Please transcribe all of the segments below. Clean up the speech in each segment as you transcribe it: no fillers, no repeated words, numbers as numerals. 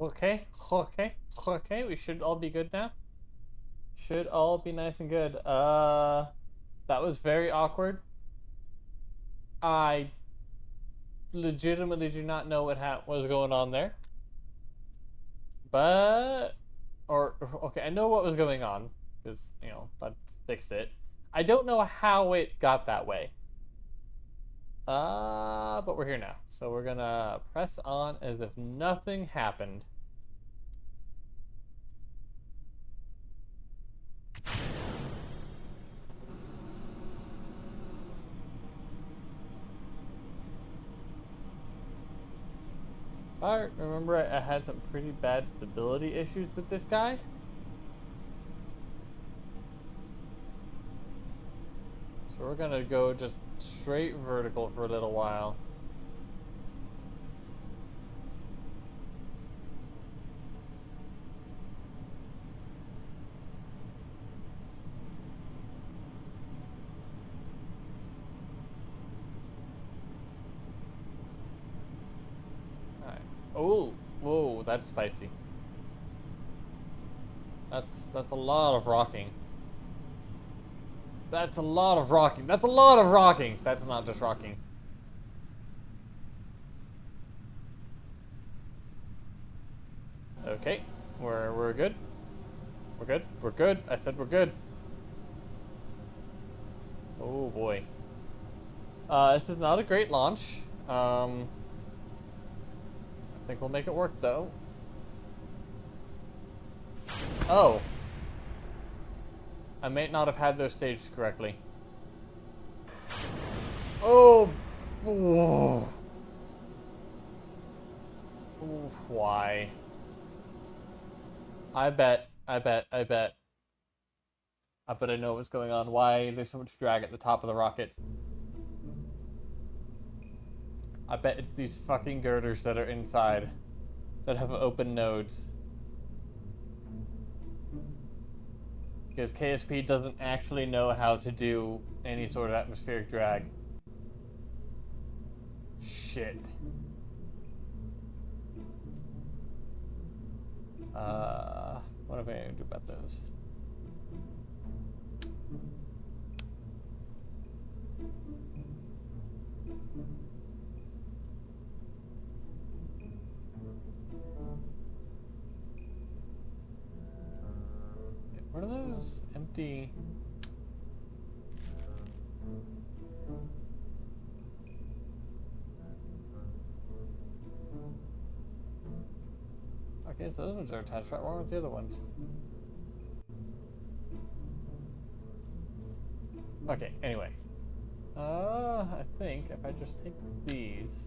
Okay, okay, okay. We should all be good now. Should all be nice and good. That was very awkward. I legitimately do not know what was going on there. But, okay, I know what was going on because I fixed it. I don't know how it got that way. But we're here now, so we're gonna press on as if nothing happened. I remember I had some pretty bad stability issues with this guy. So we're gonna go just straight vertical for a little while. Alright. Oh, whoa, that's spicy. That's a lot of rocking. That's a lot of rocking. That's a lot of rocking. That's not just rocking. Okay, we're good. We're good. We're good. I said we're good. Oh boy. This is not a great launch. I think we'll make it work though. Oh. I may not have had those staged correctly. Oh. Whoa. Why? I bet I know what's going on. Why there's so much drag at the top of the rocket. I bet it's these fucking girders that are inside that have open nodes. Because KSP doesn't actually know how to do any sort of atmospheric drag. Shit. What am I gonna do about those? What are those empty? Okay, so those ones are attached. Right, what were the other ones? Okay, anyway. I think if I just take these.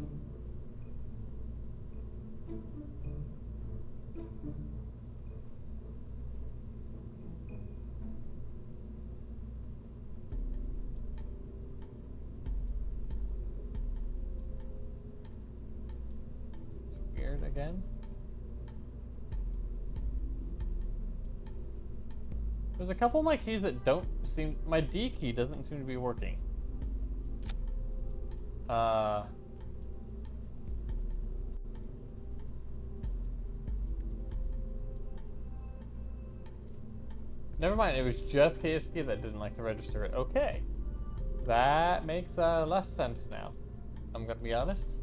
It's weird again. There's a couple of my keys that don't seem... My D key doesn't seem to be working. Never mind, it was just KSP that didn't like to register it. Okay. That makes less sense now. I'm gonna be honest.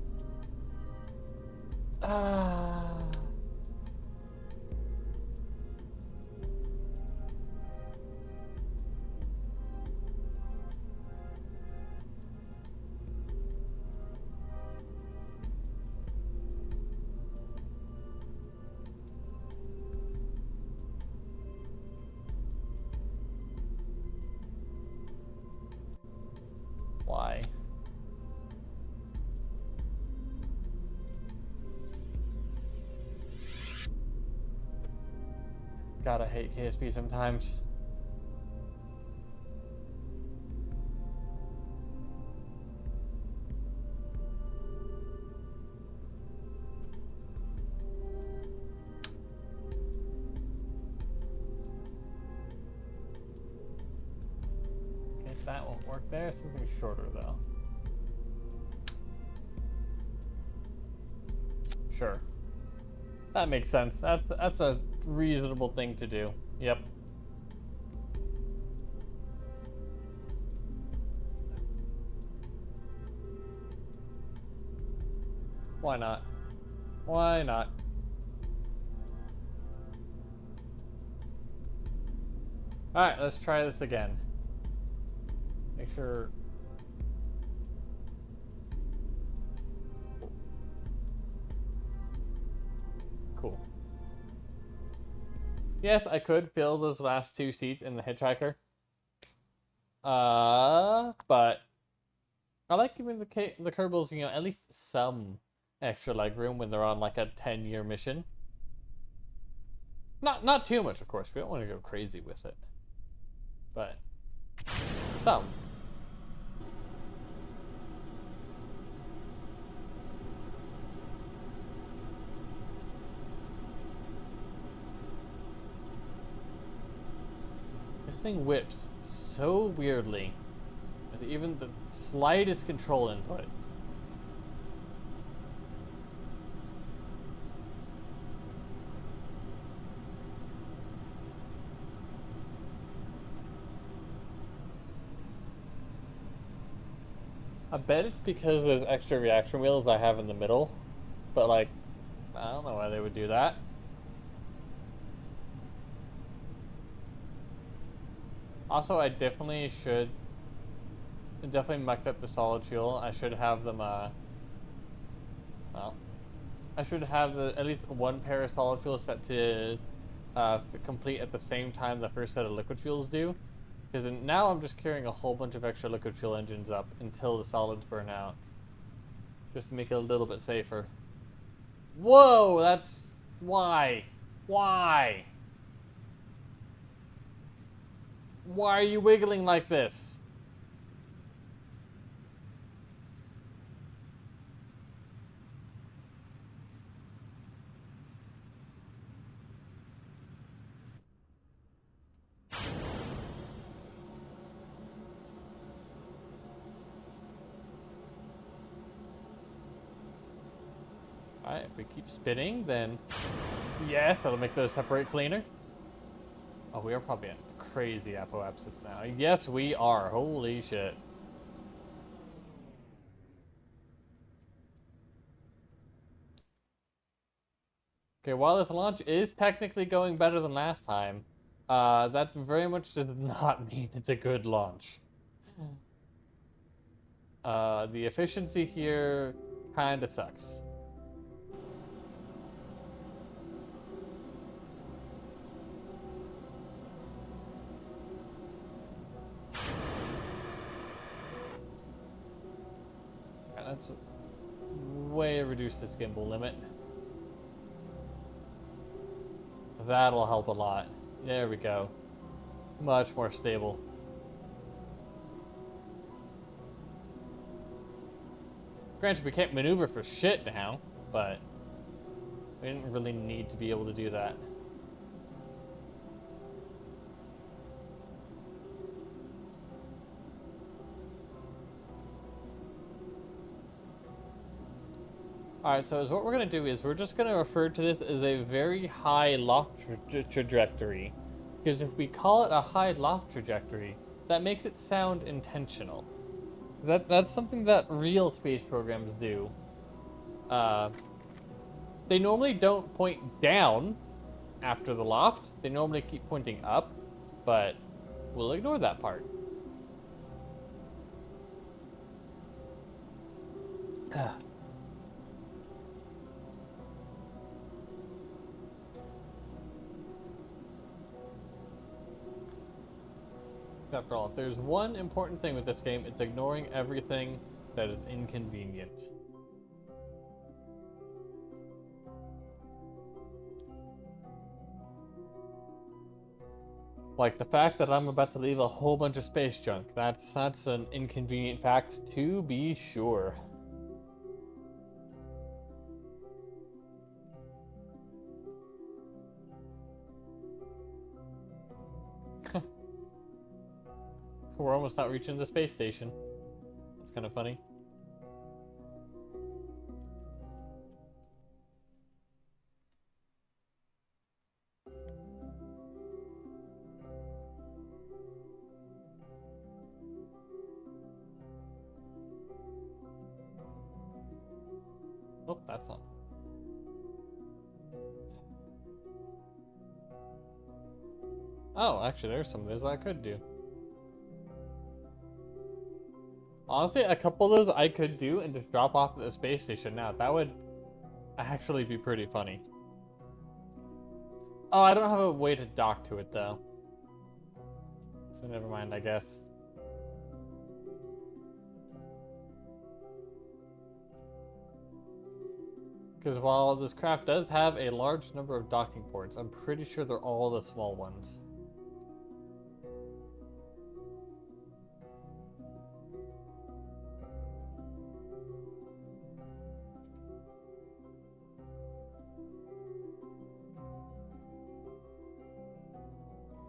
Why? God, I hate KSP sometimes. Okay, that won't work there. Something shorter, though. Sure. That makes sense. That's a reasonable thing to do. Yep. Why not? Why not? Alright, let's try this again. Make sure... Cool. Yes, I could fill those last 2 seats in the hitchhiker. But... I like giving the Kerbals, you know, at least some extra legroom when they're on, like, a 10-year mission. Not too much, of course. We don't want to go crazy with it. But... some. This thing whips so weirdly with even the slightest control input. I bet it's because there's extra reaction wheels I have in the middle, but like, I don't know why they would do that. Also, I definitely mucked up the solid fuel. I should have them, well, I should have at least one pair of solid fuel set to complete at the same time the first set of liquid fuels do. Because now I'm just carrying a whole bunch of extra liquid fuel engines up until the solids burn out. Just to make it a little bit safer. Whoa, that's... why? Why? Why are you wiggling like this? Alright, if we keep spinning, then... yes, that'll make those separate cleaner. Oh, we are probably at crazy apoapsis now. Yes, we are. Holy shit. Okay, while this launch is technically going better than last time, that very much does not mean it's a good launch. The efficiency here kinda sucks. Let's way reduce this gimbal limit. That'll help a lot. There we go. Much more stable. Granted, we can't maneuver for shit now, but we didn't really need to be able to do that. Alright, so what we're going to do is we're just going to refer to this as a very high loft trajectory. Because if we call it a high loft trajectory, that makes it sound intentional. That's something that real space programs do. They normally don't point down after the loft. They normally keep pointing up, but we'll ignore that part. After all, if there's one important thing with this game, it's ignoring everything that is inconvenient. Like the fact that I'm about to leave a whole bunch of space junk. That's an inconvenient fact to be sure. We're almost not reaching the space station. That's kind of funny. Oh, that's not. Oh, actually, there's some of those I could do. Honestly, a couple of those I could do and just drop off at the space station now. That would actually be pretty funny. Oh, I don't have a way to dock to it, though. So never mind, I guess. Because while this craft does have a large number of docking ports, I'm pretty sure they're all the small ones.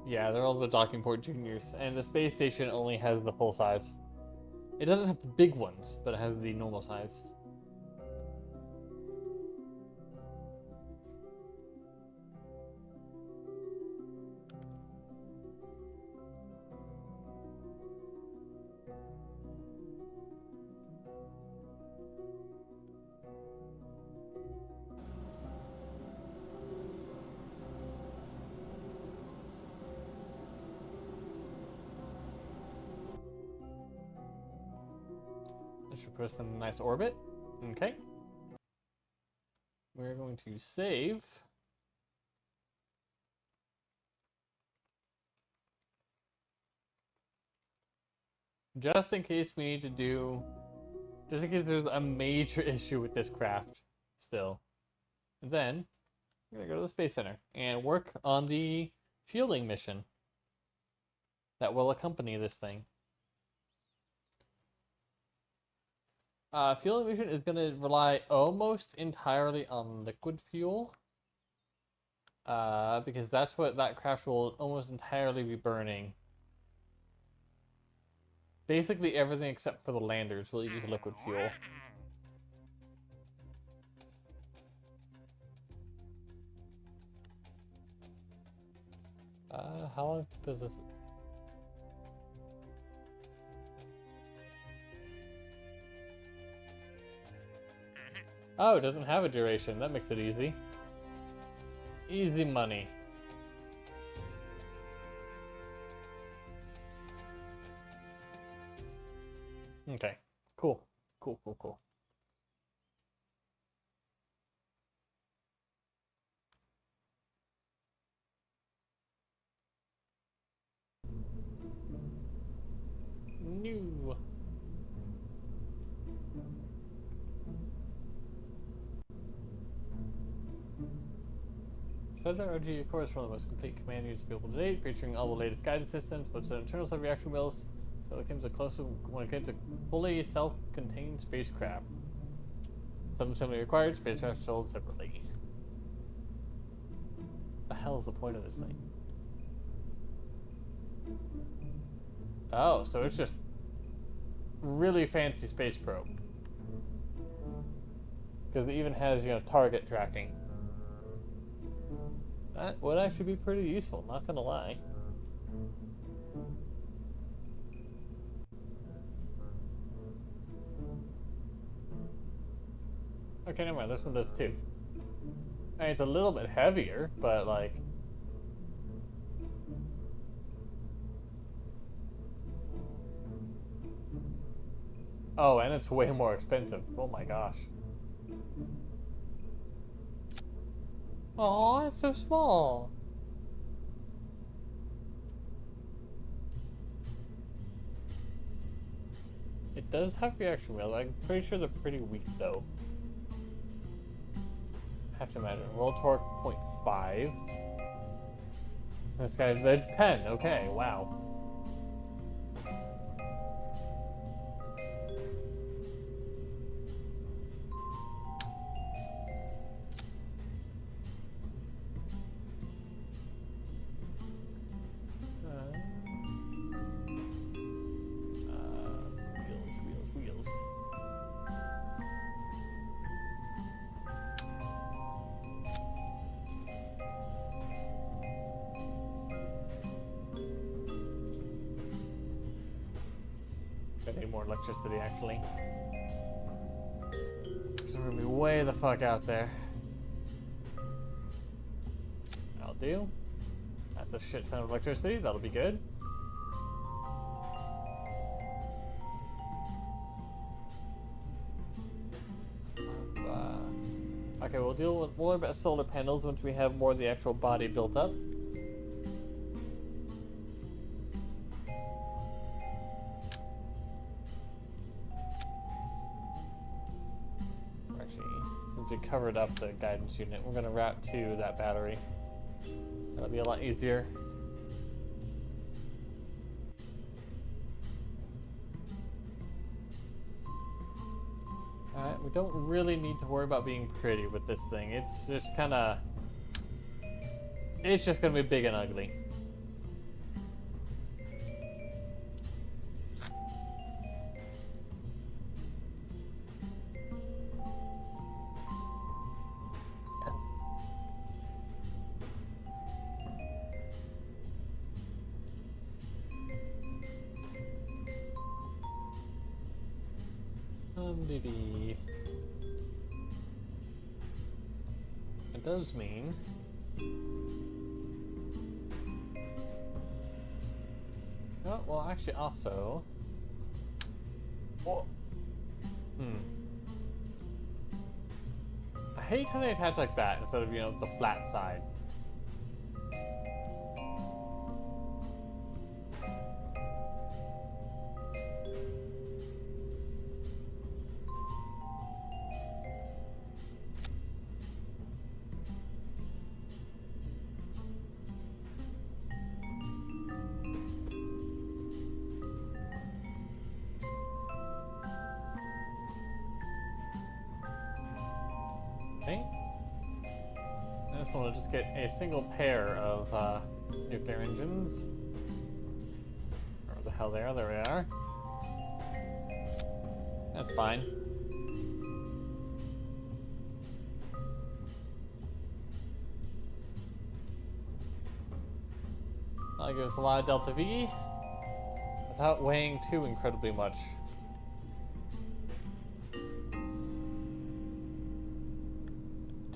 Yeah, they're all the docking port juniors, and the space station only has the full size. It doesn't have the big ones, but it has the normal size. I should put us in a nice orbit. Okay. We're going to save. Just in case we need to do... Just in case there's a major issue with this craft still. Then, we're going to go to the Space Center and work on the shielding mission that will accompany this thing. Fueling mission is going to rely almost entirely on liquid fuel. Because that's what that craft will almost entirely be burning. Basically everything except for the landers will use liquid fuel. How long does this... Oh, it doesn't have a duration. That makes it easy. Easy money. Okay, cool. Cool, cool, cool. New. Cellular RG, of course, one of the most complete command units available to date, featuring all the latest guidance systems, but its internal sub-reaction wheels, so it comes close when it comes to fully self-contained spacecraft. Some assembly required, spacecraft sold separately. The hell is the point of this thing? Oh, so it's just really fancy space probe. Because it even has, you know, target tracking. That would actually be pretty useful, not gonna lie. Okay, never mind, this one does too. I mean, it's a little bit heavier, but like... Oh, and it's way more expensive. Oh my gosh. Aw, it's so small. It does have reaction wheels. I'm pretty sure they're pretty weak though. I have to imagine. Roll torque 0.5. This guy, that's 10. Okay, wow. Wheels. I need more electricity, actually. So we're gonna be way the fuck out there. That'll do. That's a shit ton of electricity. That'll be good. Okay, we'll deal with more about solar panels once we have more of the actual body built up. Actually, since we covered up the guidance unit, we're gonna route to that battery. That'll be a lot easier. Alright, we don't really need to worry about being pretty with this thing. It's just kinda... It's just gonna be big and ugly. Maybe it does mean oh, well, actually, also, oh. I hate how they attach like that instead of, you know, the flat side. I just want to just get a single pair of nuclear engines. Where the hell they are? There we are. That's fine. That'll give us a lot of Delta V without weighing too incredibly much.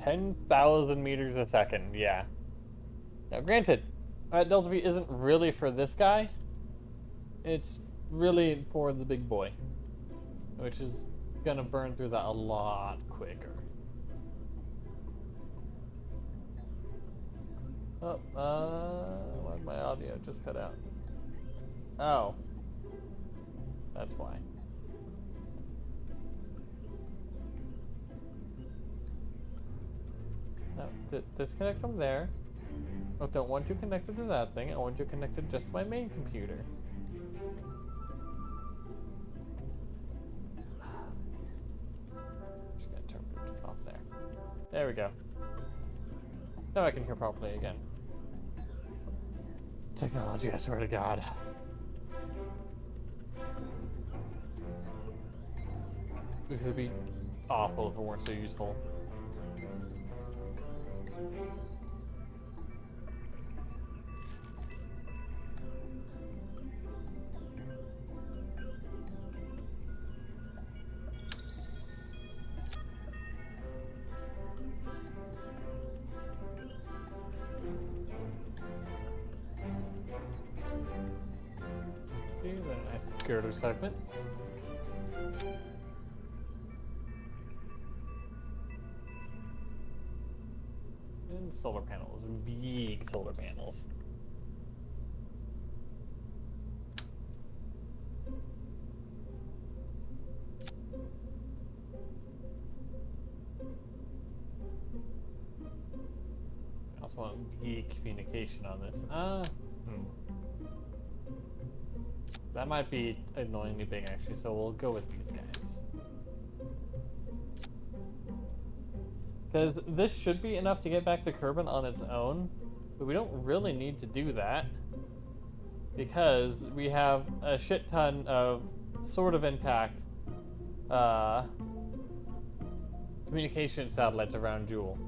10,000 meters a second, yeah. Now, granted, Delta V isn't really for this guy. It's really for the big boy, which is gonna burn through that a lot quicker. Oh, why did my audio just cut out? Oh, that's why. No, disconnect from there. I don't want you connected to that thing. I want you connected just to my main computer. Just gonna turn Bluetooth off there. There we go. Now I can hear properly again. Technology, I swear to God. It would be awful if it weren't so useful. A nice girder segment. And solar panels, big solar panels. I also want big communication on this. That might be annoyingly big, actually, so we'll go with these guys. Because this should be enough to get back to Kerbin on its own, but we don't really need to do that, because we have a shit ton of sort of intact communication satellites around JOOL.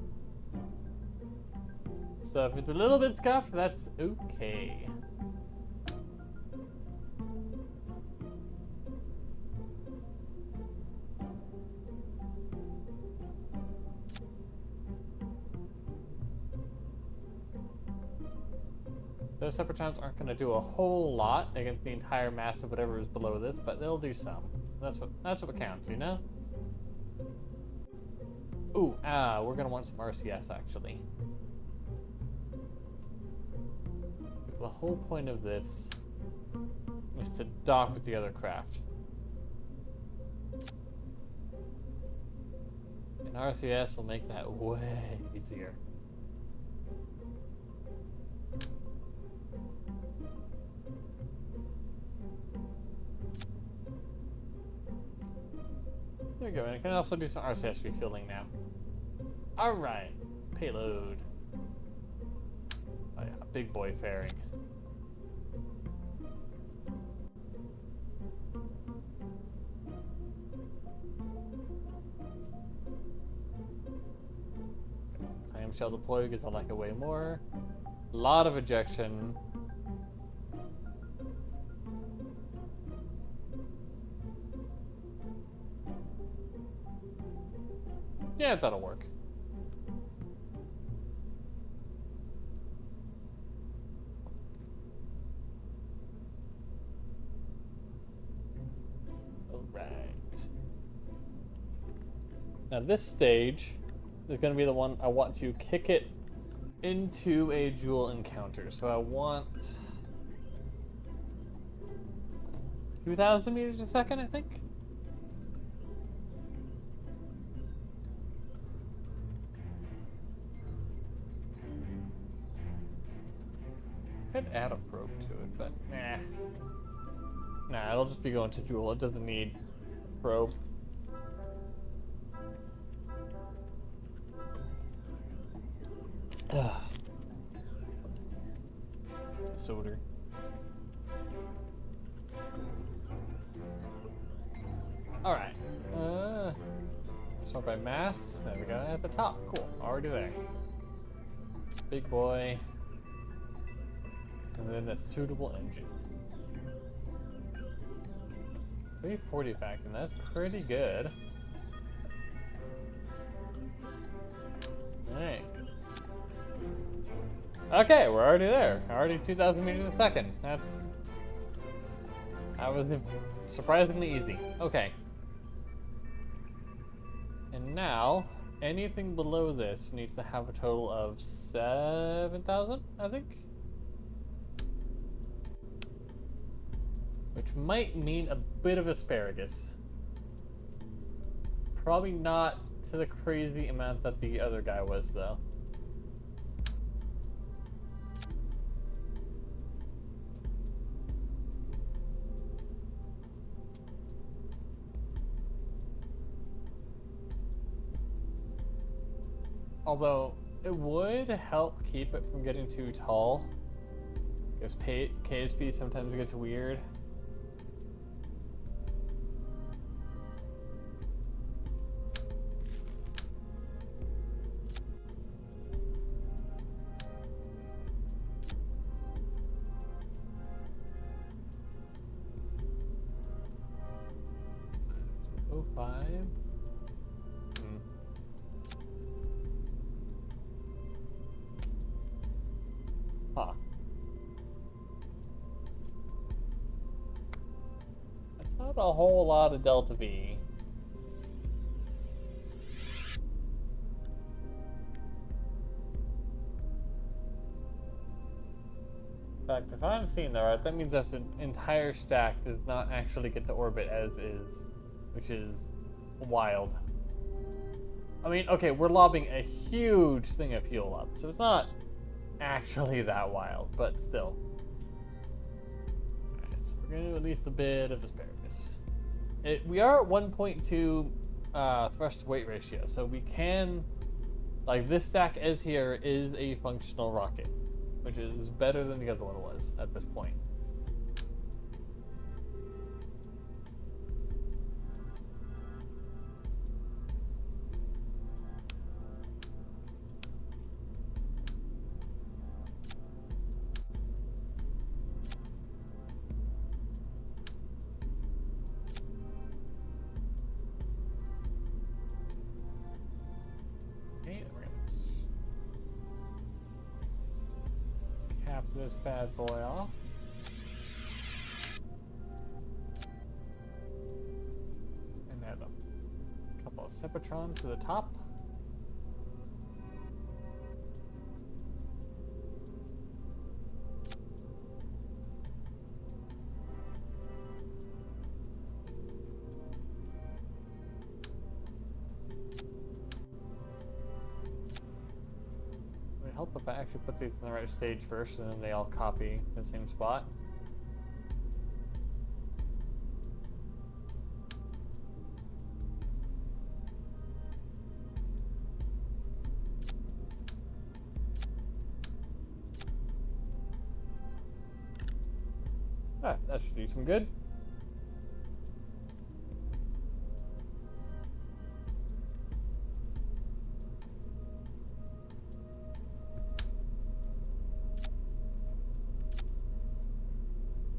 So if it's a little bit scuffed, that's okay. Those separatrons aren't going to do a whole lot against the entire mass of whatever is below this, but they'll do some. That's what counts, you know? Ooh, we're going to want some RCS, actually. The whole point of this is to dock with the other craft. And RCS will make that way easier. There we go, and I can also do some RCS refueling now. Alright, payload. Oh yeah, big boy fairing. Clamshell deploy because I like it way more. A lot of ejection. Yeah, that'll work. Alright. Now this stage is going to be the one I want to kick it into a JOOL encounter. So I want 2,000 meters a second, I think. Could add a probe to it, but nah. Nah, it'll just be going to JOOL. It doesn't need probe. Solder. Alright. Sort by mass. There we go. At the top. Cool. Already there. Big boy. And then a suitable engine. 340 factor. That's pretty good. Alright. Okay, we're already there. Already 2,000 meters a second. That was surprisingly easy. Okay. And now, anything below this needs to have a total of 7,000, I think? Which might mean a bit of asparagus. Probably not to the crazy amount that the other guy was, though. Although, it would help keep it from getting too tall. Because KSP sometimes gets weird. Oh, 5. Huh. That's not a whole lot of delta V. In fact, if I'm seeing that right, that means that the entire stack does not actually get to orbit as is, which is wild. I mean, okay, we're lobbing a huge thing of fuel up, so it's not actually that wild, but still. Alright, so we're gonna do at least a bit of asparagus. We are at 1.2 thrust to weight ratio, so we can, like, this stack as here is a functional rocket, which is better than the other one was at this point. Cap this bad boy off. And add a couple of Separatrons to the top. It would help if I actually put these in the right stage first and then they all copy the same spot. Alright, that should do some good.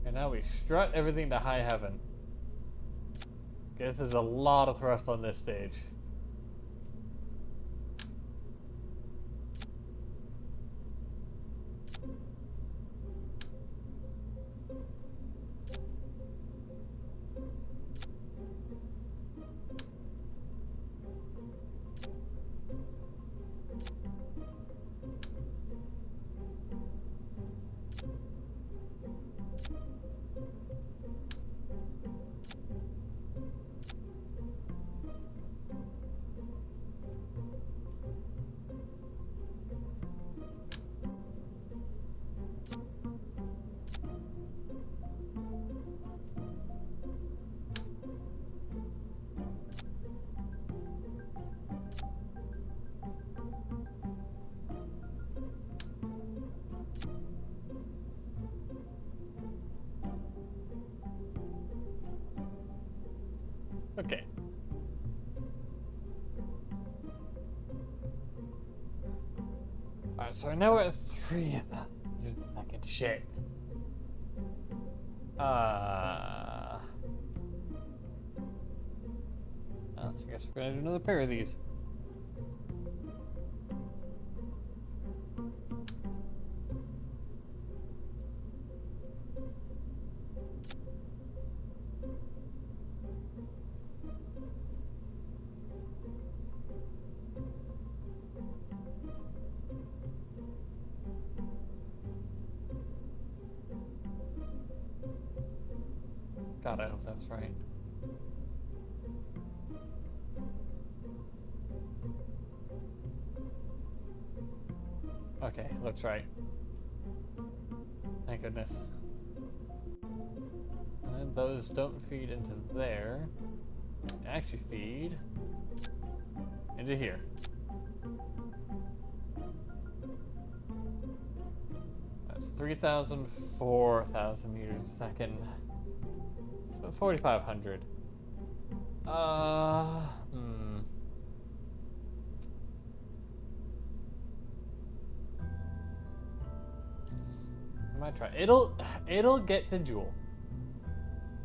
And now we strut everything to high heaven. Guess there's a lot of thrust on this stage. Okay. Alright, so now we're at 3 second shit. Well, I guess we're gonna do another pair of these. God, I hope that was right. Okay, looks right. Thank goodness. And then those don't feed into there. They actually feed into here. That's 3,000, 4,000 meters a second. 4,500. I might try. It'll get to JOOL.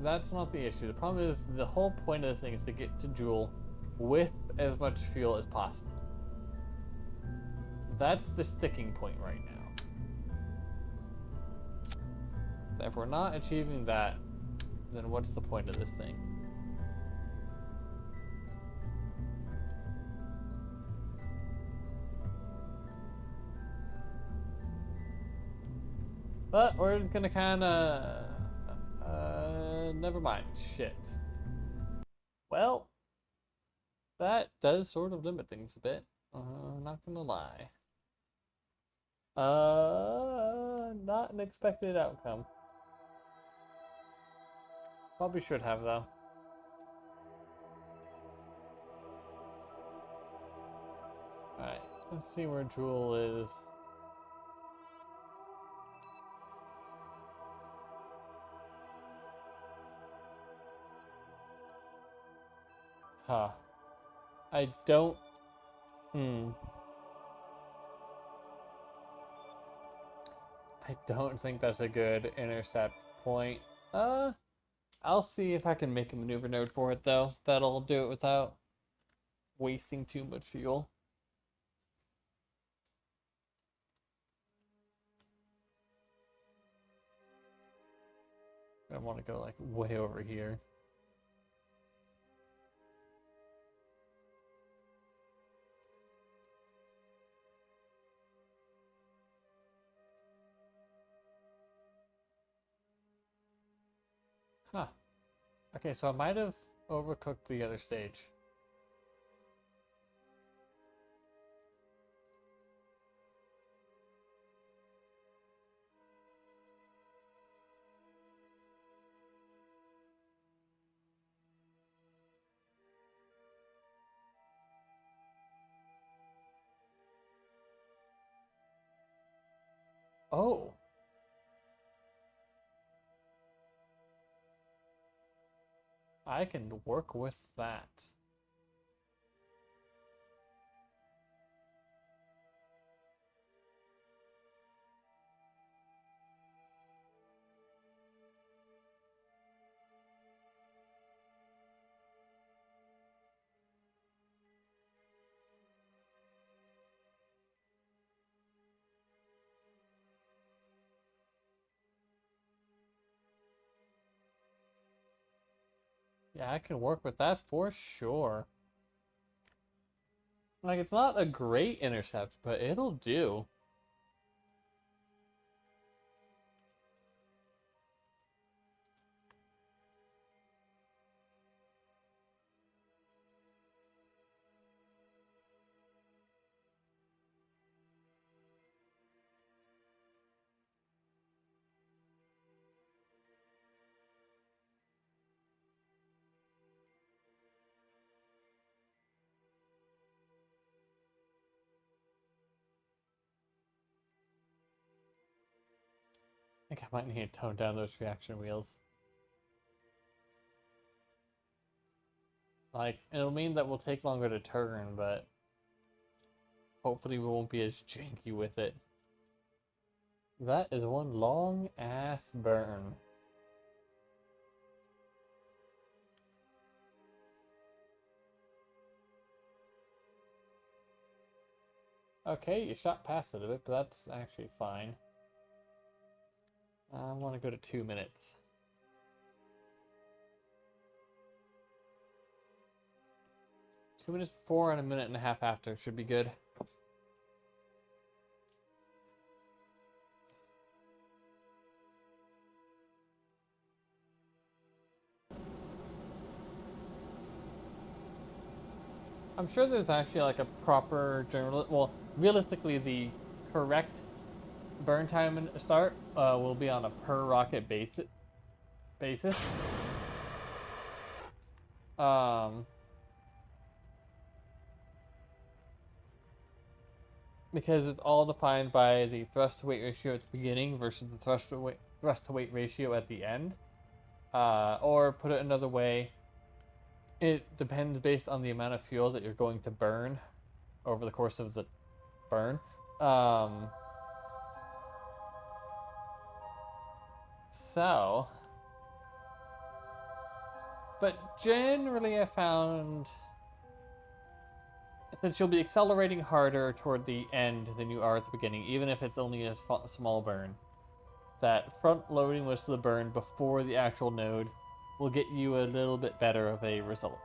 That's not the issue. The problem is the whole point of this thing is to get to JOOL with as much fuel as possible. That's the sticking point right now. If we're not achieving that, then what's the point of this thing? But we're just gonna kinda... never mind. Shit. Well, that does sort of limit things a bit. Not gonna lie. Not an expected outcome. Probably should have, though. Alright, let's see where JOOL is. Huh. I don't... I don't think that's a good intercept point. I'll see if I can make a maneuver node for it, though. That'll do it without wasting too much fuel. I want to go like way over here. Huh. Okay, so I might have overcooked the other stage. Oh. I can work with that. Yeah, I can work with that for sure. Like, it's not a great intercept, but it'll do. I think I might need to tone down those reaction wheels. Like, it'll mean that we'll take longer to turn, but hopefully we won't be as janky with it. That is one long ass burn. Okay, you shot past it a bit, but that's actually fine. I want to go to 2 minutes. 2 minutes before and a minute and a half after should be good. I'm sure there's actually like a proper general. Well, realistically, the correct burn time and start will be on a per rocket basis. Um, because it's all defined by the thrust to weight ratio at the beginning versus the thrust to weight ratio at the end. Or put it another way, it depends based on the amount of fuel that you're going to burn over the course of the burn. So, but generally I found, since you'll be accelerating harder toward the end than you are at the beginning, even if it's only a small burn, that front loading most of the burn before the actual node will get you a little bit better of a result.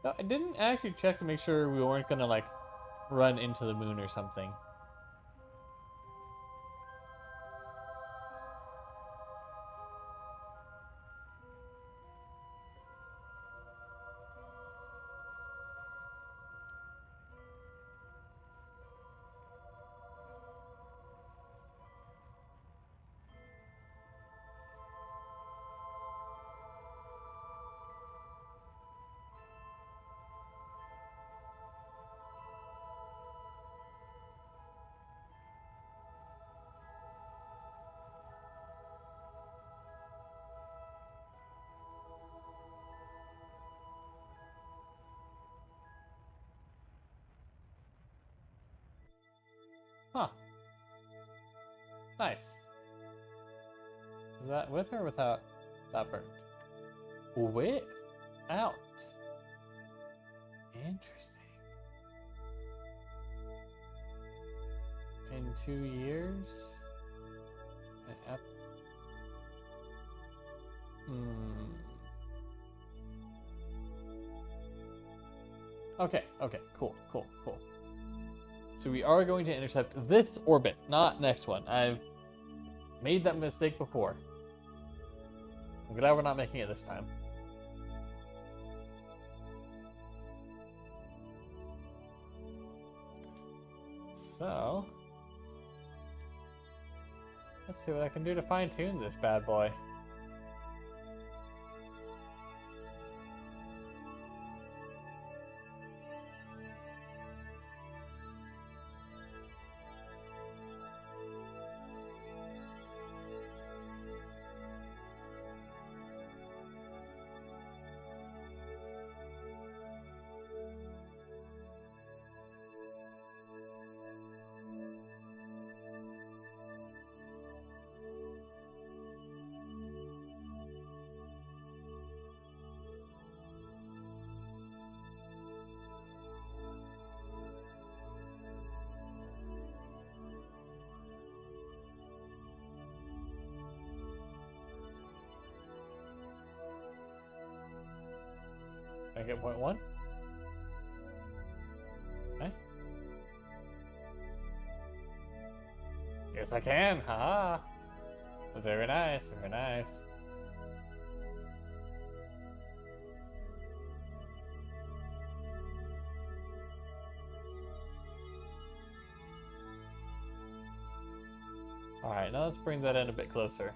No, I didn't actually check to make sure we weren't gonna like run into the moon or something. Huh. Nice. Is that with or without that burnt? Without. Interesting. In 2 years? Okay, cool. So we are going to intercept this orbit, not next one. I've made that mistake before. I'm glad we're not making it this time. So, let's see what I can do to fine-tune this bad boy. Can I get 0.1? Okay. Yes, I can. Haha. Very nice. Very nice. All right, now let's bring that in a bit closer.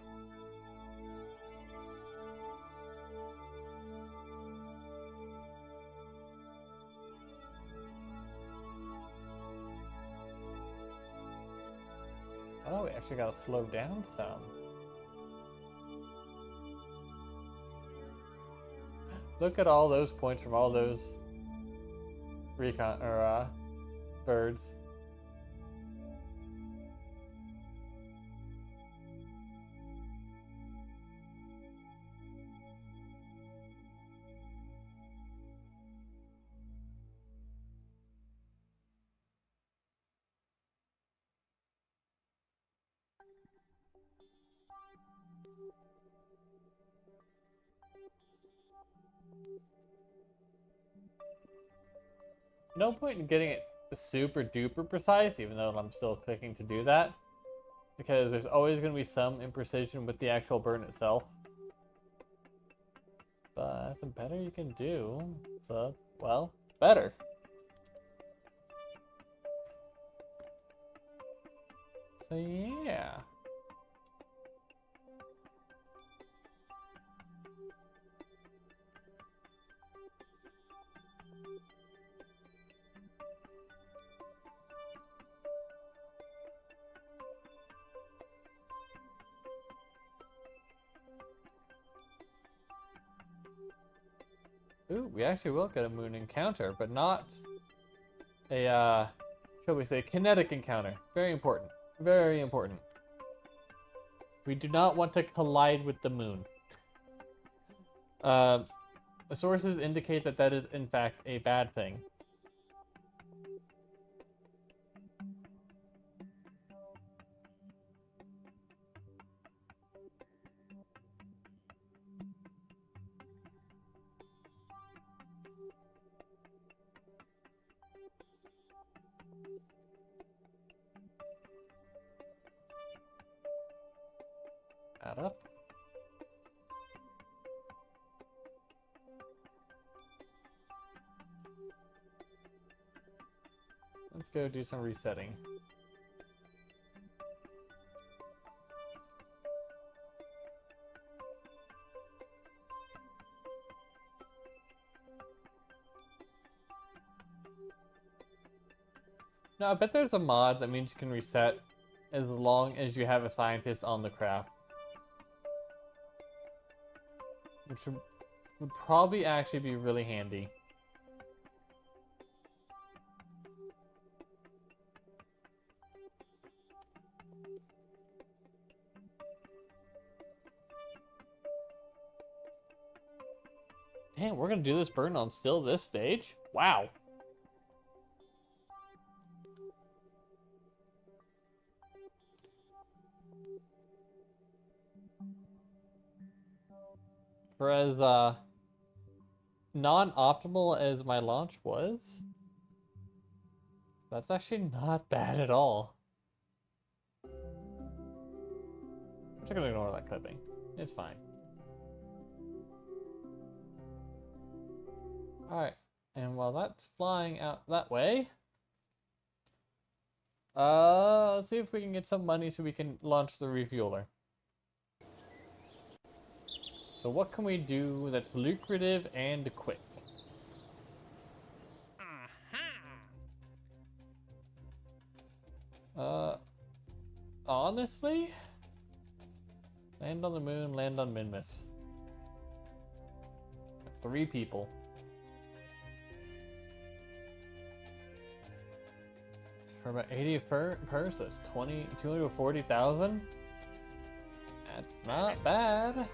Oh, we actually got to slow down some. Look at all those points from all those recon or birds. No point in getting it super duper precise, even though I'm still clicking to do that, because there's always going to be some imprecision with the actual burn itself. But the better you can do, so, well, better. So yeah. Ooh, we actually will get a moon encounter, but not a, shall we say, kinetic encounter. Very important. Very important. We do not want to collide with the moon. The sources indicate that that is, in fact, a bad thing. Add up. Let's go do some resetting. Now, I bet there's a mod that means you can reset as long as you have a scientist on the craft. Which would probably actually be really handy. Damn, we're gonna do this burn on still this stage? Wow. For as non-optimal as my launch was, that's actually not bad at all. I'm just gonna ignore that clipping. It's fine. Alright, and while that's flying out that way, let's see if we can get some money so we can launch the refueler. So what can we do that's lucrative and quick? Honestly? Land on the moon, land on Minmus. 3 people. For about 80 per so that's 240,000. That's not bad.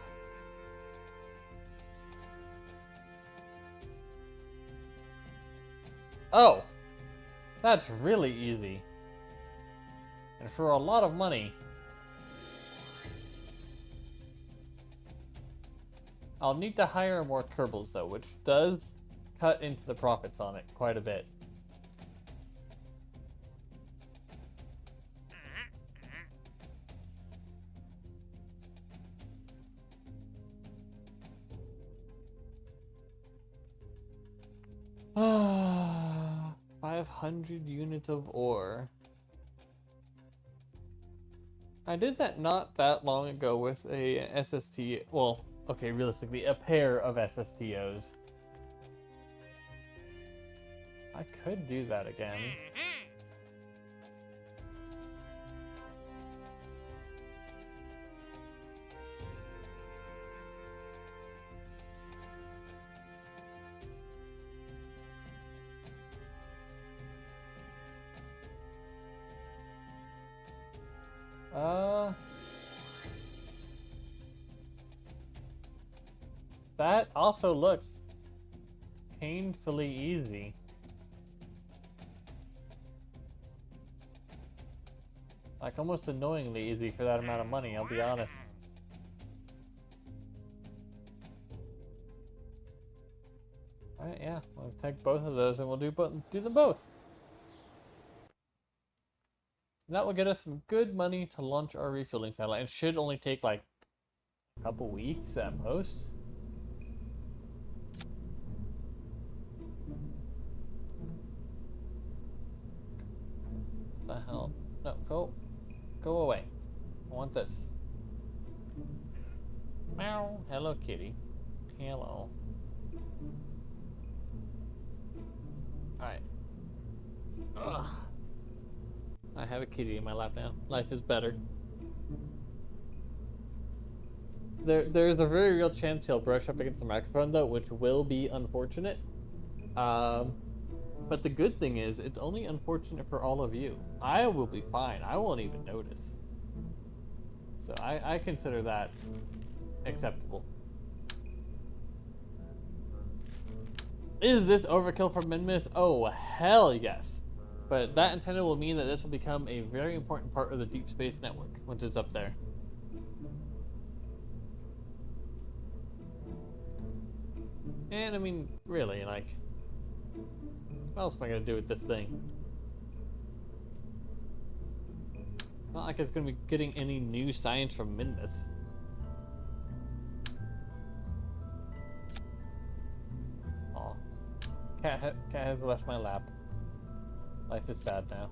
Oh, that's really easy. And for a lot of money. I'll need to hire more Kerbals though, which does cut into the profits on it quite a bit. Ah, 500 units of ore. I did that not that long ago with a SST, well, okay, realistically, a pair of SSTOs. I could do that again. That also looks painfully easy. Like almost annoyingly easy for that amount of money, I'll be honest. Alright, yeah, we'll take both of those and we'll do them both. And that will get us some good money to launch our refueling satellite. It should only take like a couple weeks at most. The hell? No, go away. I want this. Meow. Hello, kitty. Hello. Alright. Ugh. I have a kitty in my lap now. Life is better. There's a very real chance he'll brush up against the microphone though, which will be unfortunate. But the good thing is, it's only unfortunate for all of you. I will be fine. I won't even notice. So I consider that acceptable. Is this overkill for Minmus? Oh, hell yes. But that antenna will mean that this will become a very important part of the deep space network once it's up there. And I mean, really, like, what else am I gonna do with this thing? Not like it's gonna be getting any new science from Minmus. Aw. Cat has left my lap. Life is sad now.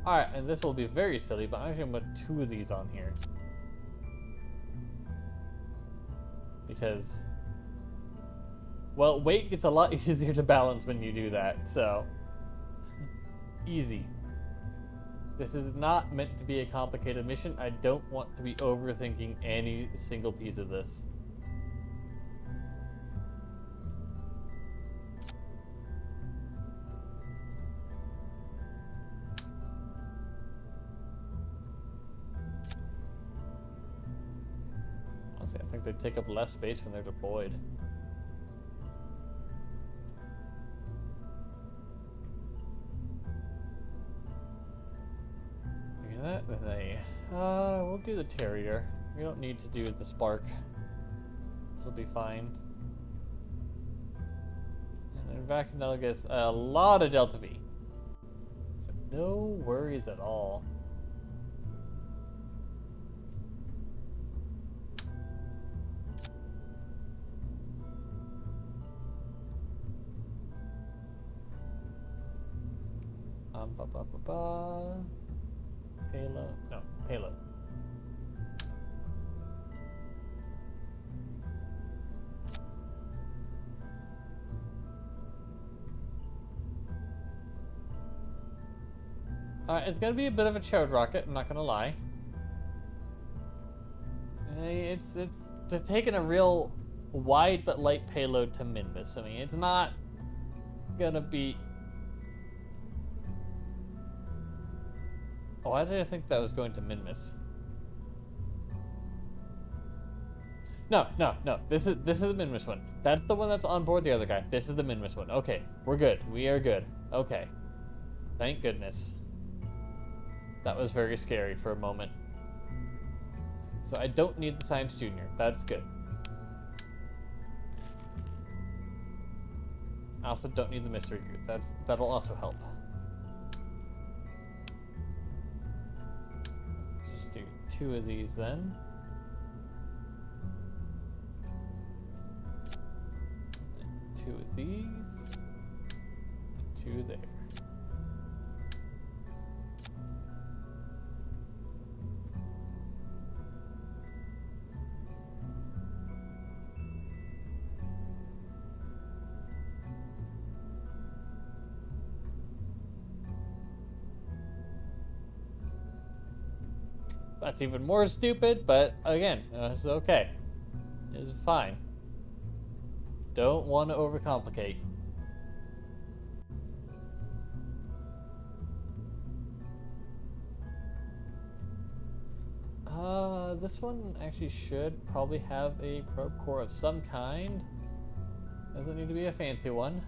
Alright, and this will be very silly, but I'm actually gonna put 2 of these on here. Because, well, weight gets a lot easier to balance when you do that, so. Easy. This is not meant to be a complicated mission. I don't want to be overthinking any single piece of this. Honestly, I think they take up less space when they're deployed. We'll do the Terrier. We don't need to do the Spark. This will be fine. And then vacuum, that'll get us a lot of Delta V. So no worries at all. Payload. No, payload. It's gonna be a bit of a chode rocket, I'm not gonna lie. It's just taking a real wide but light payload to Minmus. I mean, it's not gonna be... Oh, why did I think that was going to Minmus? No. This is the Minmus one. That's the one that's on board the other guy. This is the Minmus one. Okay, we're good. We are good. Okay. Thank goodness. That was very scary for a moment. So I don't need the Science Junior. That's good. I also don't need the Mystery Group. That'll also help. Let's just do 2 of these then. And 2 of these. And 2 there. That's even more stupid, but again, it's okay. It's fine. Don't want to overcomplicate. This one actually should probably have a probe core of some kind. Doesn't need to be a fancy one.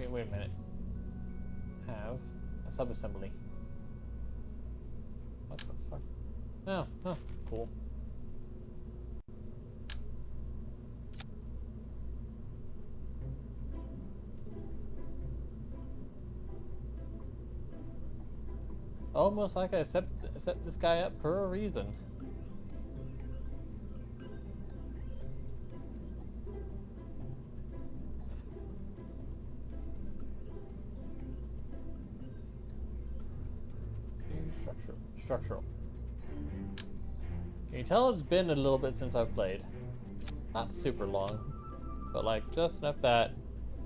Wait a minute. Have a subassembly. What the fuck? Oh, huh, cool. Almost like I set this guy up for a reason. Structural. Can you tell it's been a little bit since I've played? Not super long, but like just enough that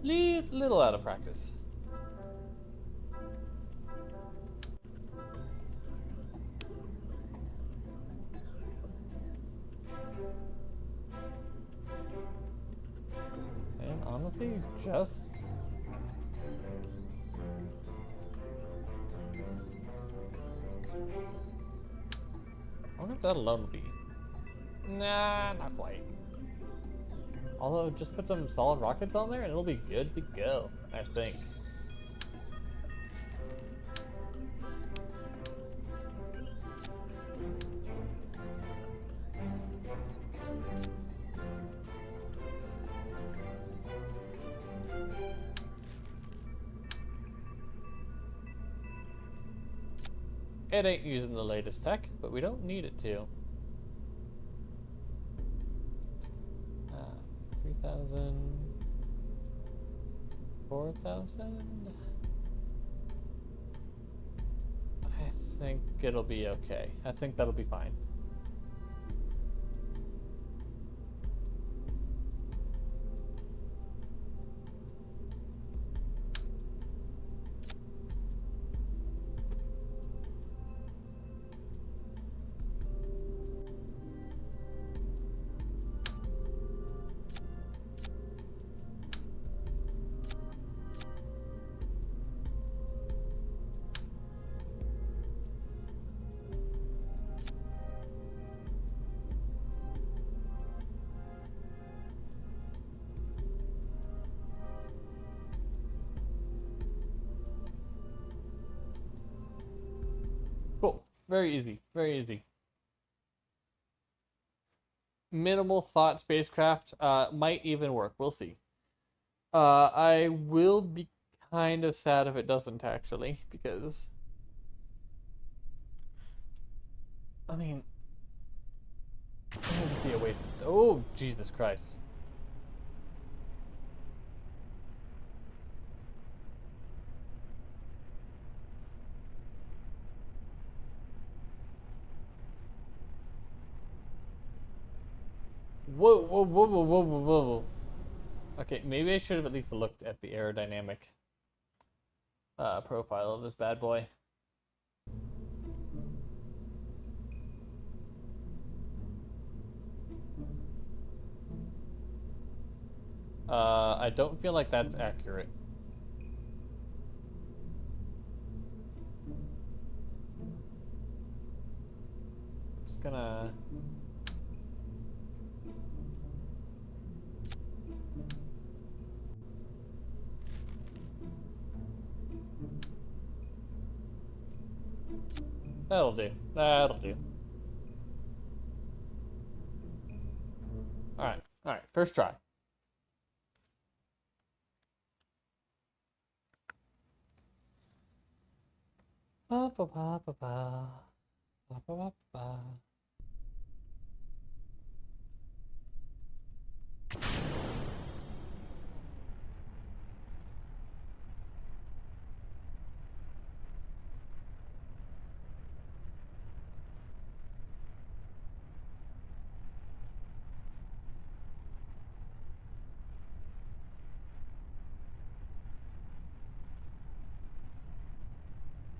little out of practice. And honestly, just I wonder if that alone will be. Nah, not quite. Although, just put some solid rockets on there and it'll be good to go, I think. It ain't using the latest tech, but we don't need it to. 3,000... 4,000? I think it'll be okay. I think that'll be fine. Very easy. Very easy. Minimal thought spacecraft might even work. We'll see. I will be kind of sad if it doesn't actually, because I mean, it would be a waste. Oh, Jesus Christ! Whoa, whoa, whoa, whoa, whoa, whoa, whoa! Okay, maybe I should have at least looked at the aerodynamic profile of this bad boy. I don't feel like that's accurate. I'm just gonna. That'll do. That'll do. Alright, alright, first try. Ba ba ba ba ba. Ba ba ba ba.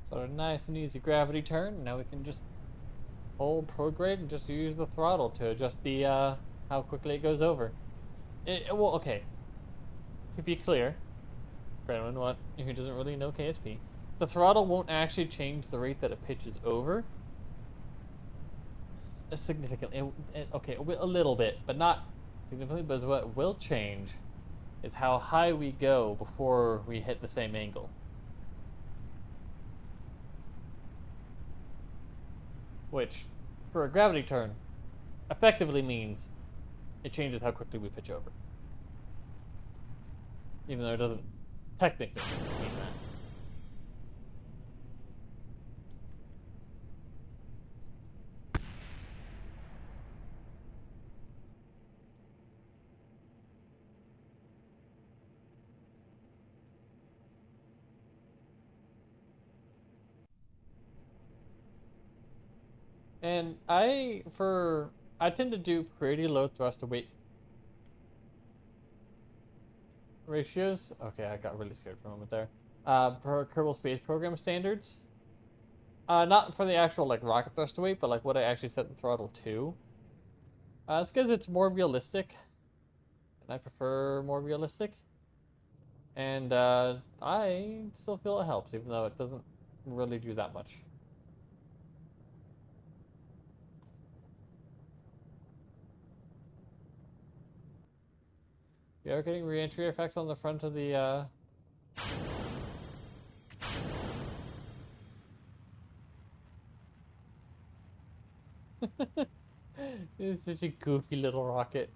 So a nice and easy gravity turn. Now we can just hold prograde and just use the throttle to adjust the how quickly it goes over. Well, okay. To be clear, for anyone who doesn't really know KSP, the throttle won't actually change the rate that it pitches over. Significantly, okay, a little bit, but not significantly. But what will change is how high we go before we hit the same angle. Which, for a gravity turn, effectively means it changes how quickly we pitch over. Even though it doesn't technically mean that. And I tend to do pretty low thrust to weight ratios. Okay, I got really scared for a moment there. Per Kerbal Space Program standards. Not for the actual like rocket thrust to weight, but like what I actually set the throttle to. It's because it's more realistic, and I prefer more realistic. And I still feel it helps, even though it doesn't really do that much. We are getting re-entry effects on the front of the It's such a goofy little rocket.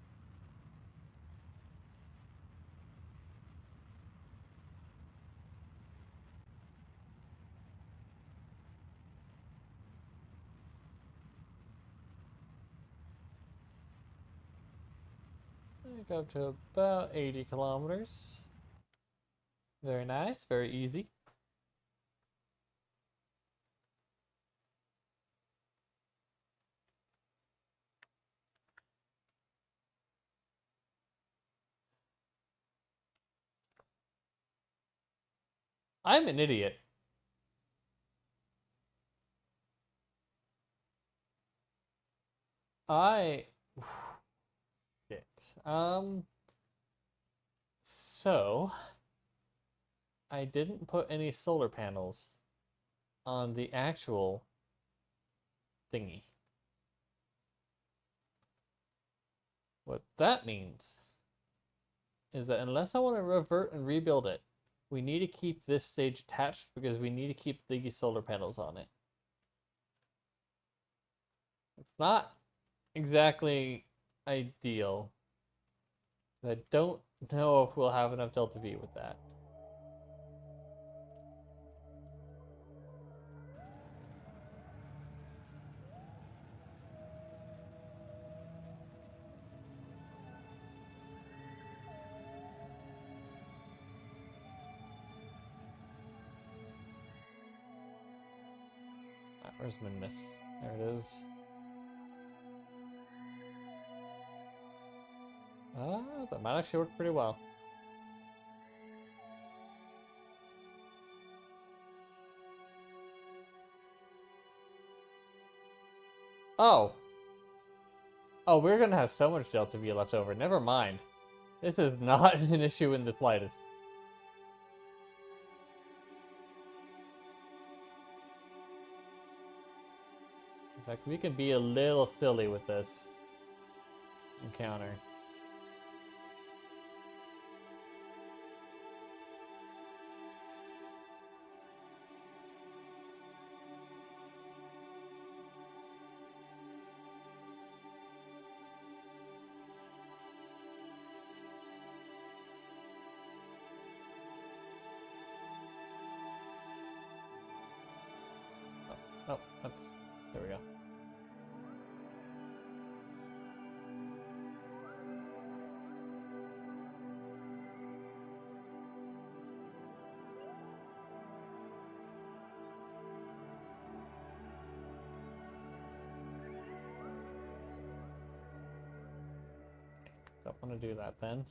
Go up to about 80 kilometers. Very nice, very easy. I'm an idiot. I shit. So I didn't put any solar panels on the actual thingy. What that means is that unless I want to revert and rebuild it, we need to keep this stage attached because we need to keep the solar panels on it. It's not exactly ideal. I don't know if we'll have enough delta V with that. Where's my miss? There it is. That might actually work pretty well. Oh. Oh, we're gonna have so much delta V left over. Never mind. This is not an issue in the slightest. In fact, we can be a little silly with this encounter. Oh, that's... There we go. Don't want to do that then.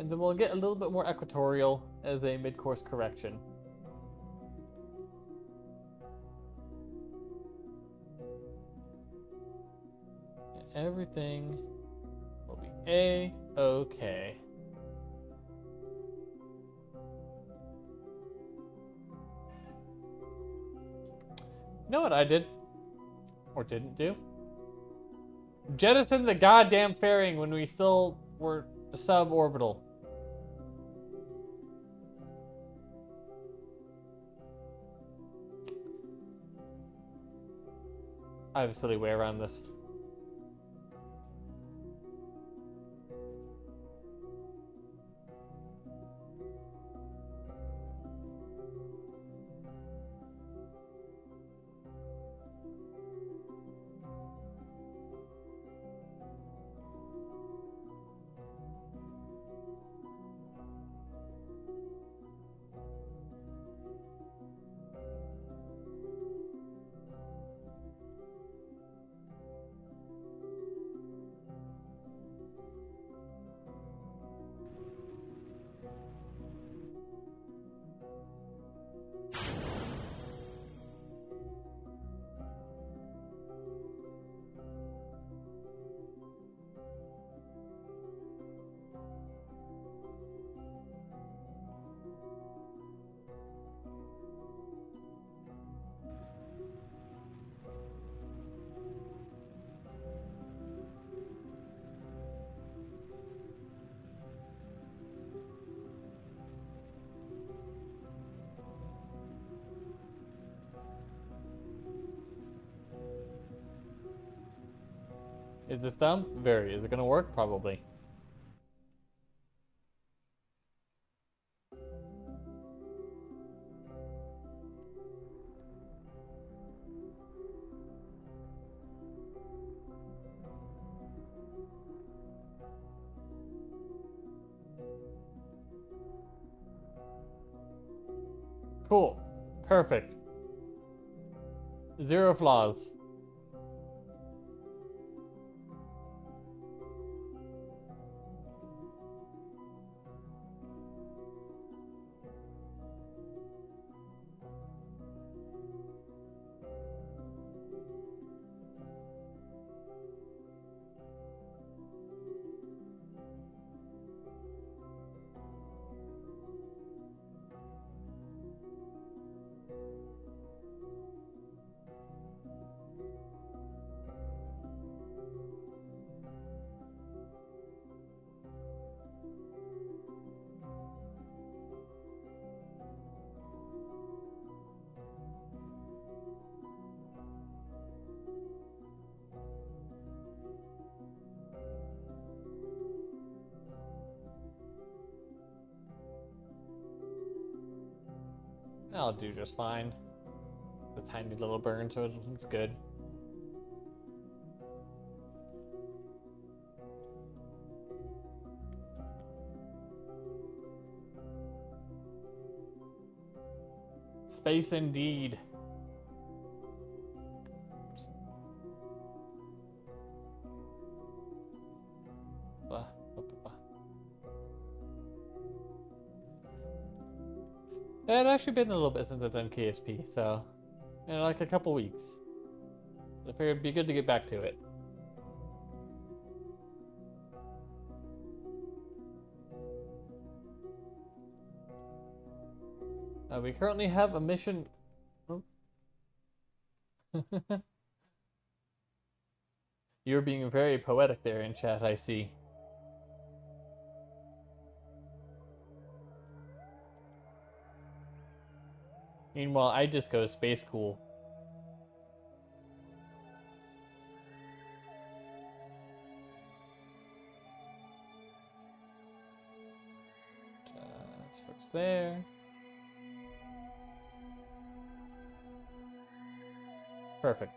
And then we'll get a little bit more equatorial as a mid-course correction. And everything will be A-okay. You know what I did? Or didn't do? Jettison the goddamn fairing when we still were suborbital. I have a silly way around this. Is this dumb? Very. Is it gonna work? Probably. Cool. Perfect. Zero flaws. I'll do just fine. The tiny little burn, so it's good. Space indeed. It had actually been a little bit since I've done KSP, so in like a couple weeks. I figured it'd be good to get back to it. We currently have a mission. Oh. You're being very poetic there in chat, I see. Meanwhile, I just go space cool. Just fix there. Perfect.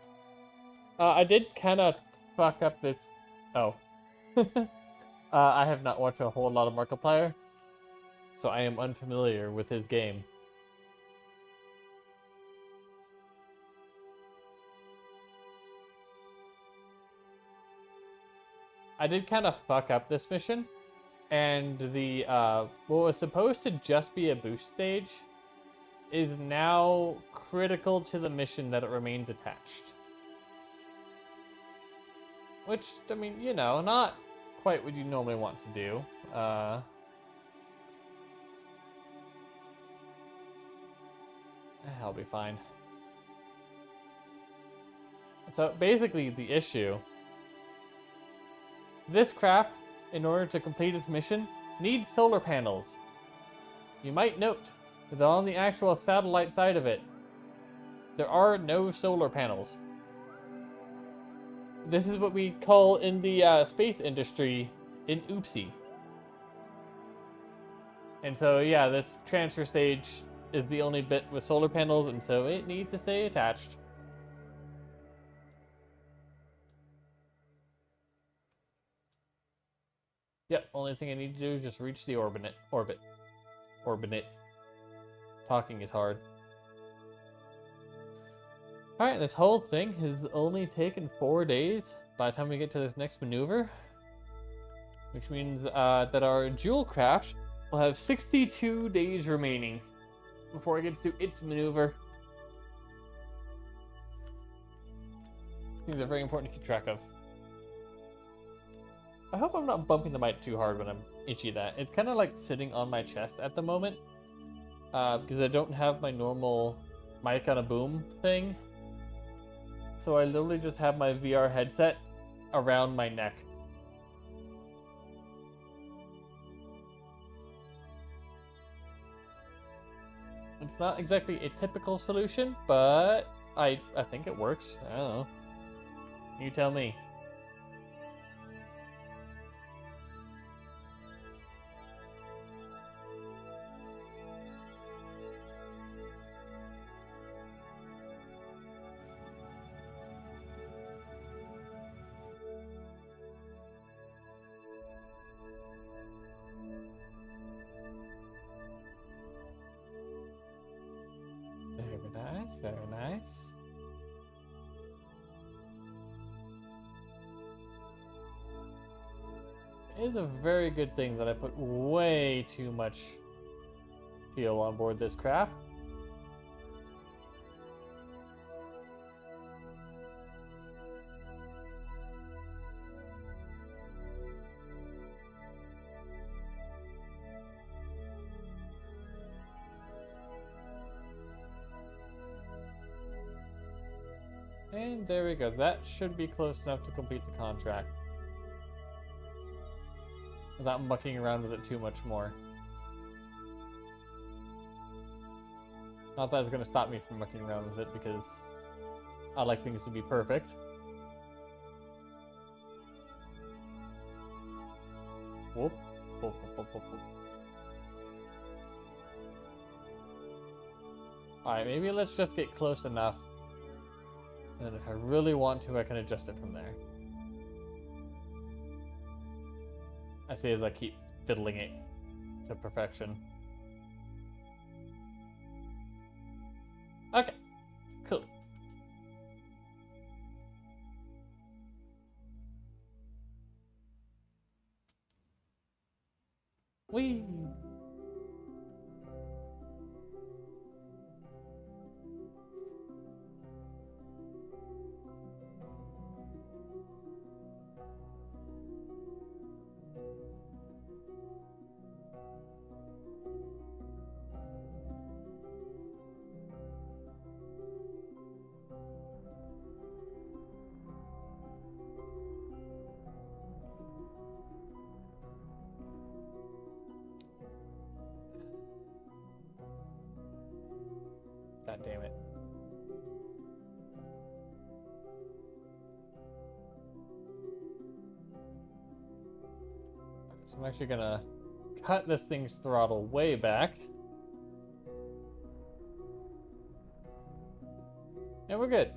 I did kind of fuck up this. Oh. I have not watched a whole lot of Markiplier, so I am unfamiliar with his game. I did kind of fuck up this mission, and the what was supposed to just be a boost stage is now critical to the mission that it remains attached. Which, I mean, you know, not quite what you normally want to do. I'll be fine. So basically the issue, this craft, in order to complete its mission, needs solar panels. You might note that on the actual satellite side of it, there are no solar panels. This is what we call in the space industry an oopsie. And so yeah, this transfer stage is the only bit with solar panels, and so it needs to stay attached. Yep, only thing I need to do is just reach the orbit. Talking is hard. Alright, this whole thing has only taken 4 days by the time we get to this next maneuver. Which means that our JOOOL craft will have 62 days remaining before it gets to its maneuver. Things are very important to keep track of. I hope I'm not bumping the mic too hard when I'm itchy that. It's kind of like sitting on my chest at the moment. Because I don't have my normal mic on a boom thing. So I literally just have my VR headset around my neck. It's not exactly a typical solution, but I think it works. I don't know. You tell me. Very nice, very nice. It is a very good thing that I put way too much fuel on board this craft. And there we go. That should be close enough to complete the contract. Without mucking around with it too much more. Not that it's going to stop me from mucking around with it, because I like things to be perfect. Whoop. Whoop, whoop, whoop, whoop, whoop. Alright, maybe let's just get close enough. And if I really want to, I can adjust it from there. I see as I keep fiddling it to perfection. Okay, cool. Whee! God damn it. So I'm actually gonna cut this thing's throttle way back. And we're good.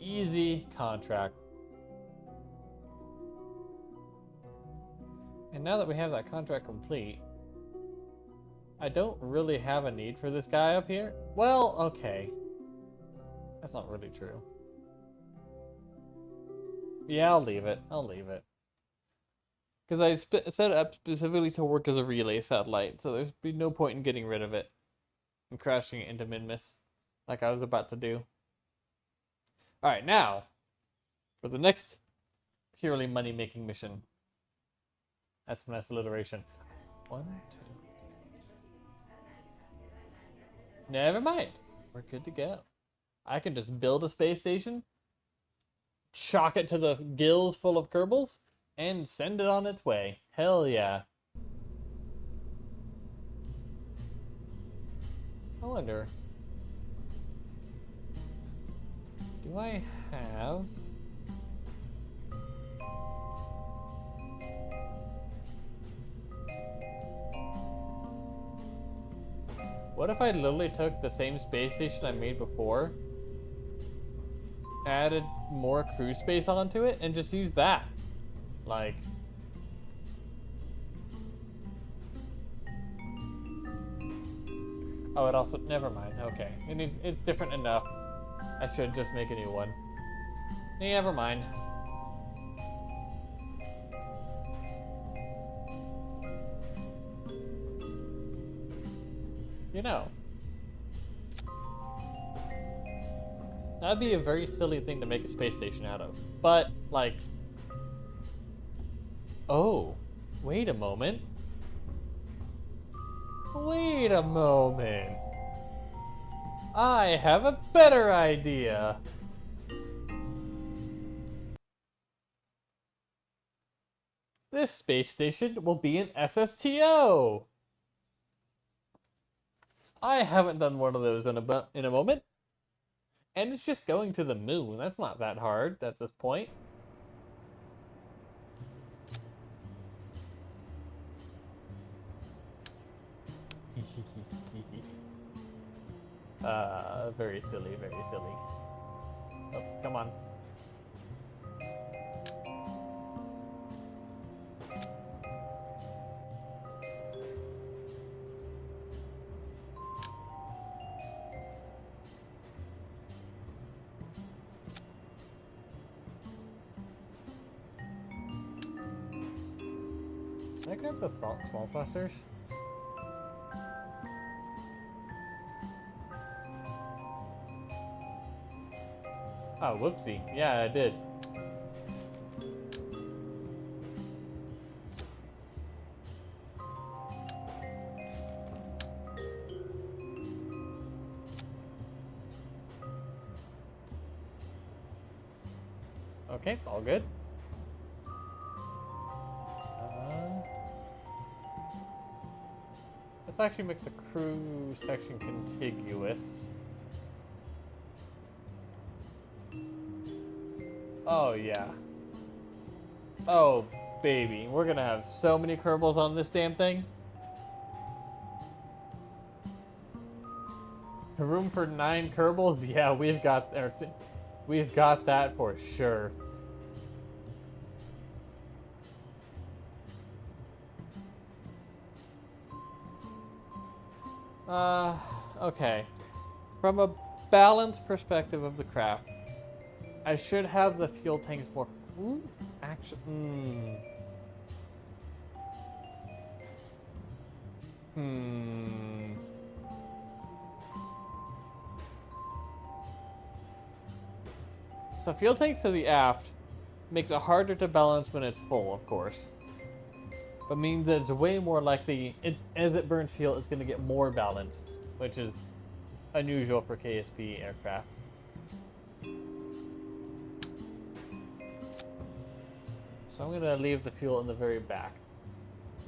Easy contract. And now that we have that contract complete, I don't really have a need for this guy up here. Well, okay. That's not really true. Yeah, I'll leave it. I'll leave it. Because I set it up specifically to work as a relay satellite, so there's be no point in getting rid of it and crashing it into Minmus like I was about to do. Alright, now, for the next purely money-making mission. That's finesse alliteration. 1, 2. Never mind. We're good to go. I can just build a space station, chock it to the gills full of Kerbals, and send it on its way. Hell yeah. I wonder, do I have... What if I literally took the same space station I made before, added more crew space onto it, and just used that? Like... Oh, it also... Never mind. Okay. It's different enough. I should just make a new one. Never mind. You know, that'd be a very silly thing to make a space station out of. But, like... Oh, wait a moment. Wait a moment. I have a better idea. This space station will be an SSTO. I haven't done one of those in a moment. And it's just going to the moon. That's not that hard at this point. Very silly, very silly. Oh, come on. Can I grab the small thrusters? Oh, whoopsie. Yeah, I did. Okay, all good. Let's actually make the crew section contiguous. Oh, yeah. Oh, baby. We're gonna have so many Kerbals on this damn thing. Room for 9 Kerbals? Yeah, we've got that for sure. Okay. From a balanced perspective of the craft, I should have the fuel tanks more. Ooh, actually, So fuel tanks to the aft makes it harder to balance when it's full, of course. But means that it's way more likely, as it burns fuel, it's going to get more balanced, which is unusual for KSP aircraft. So I'm going to leave the fuel in the very back,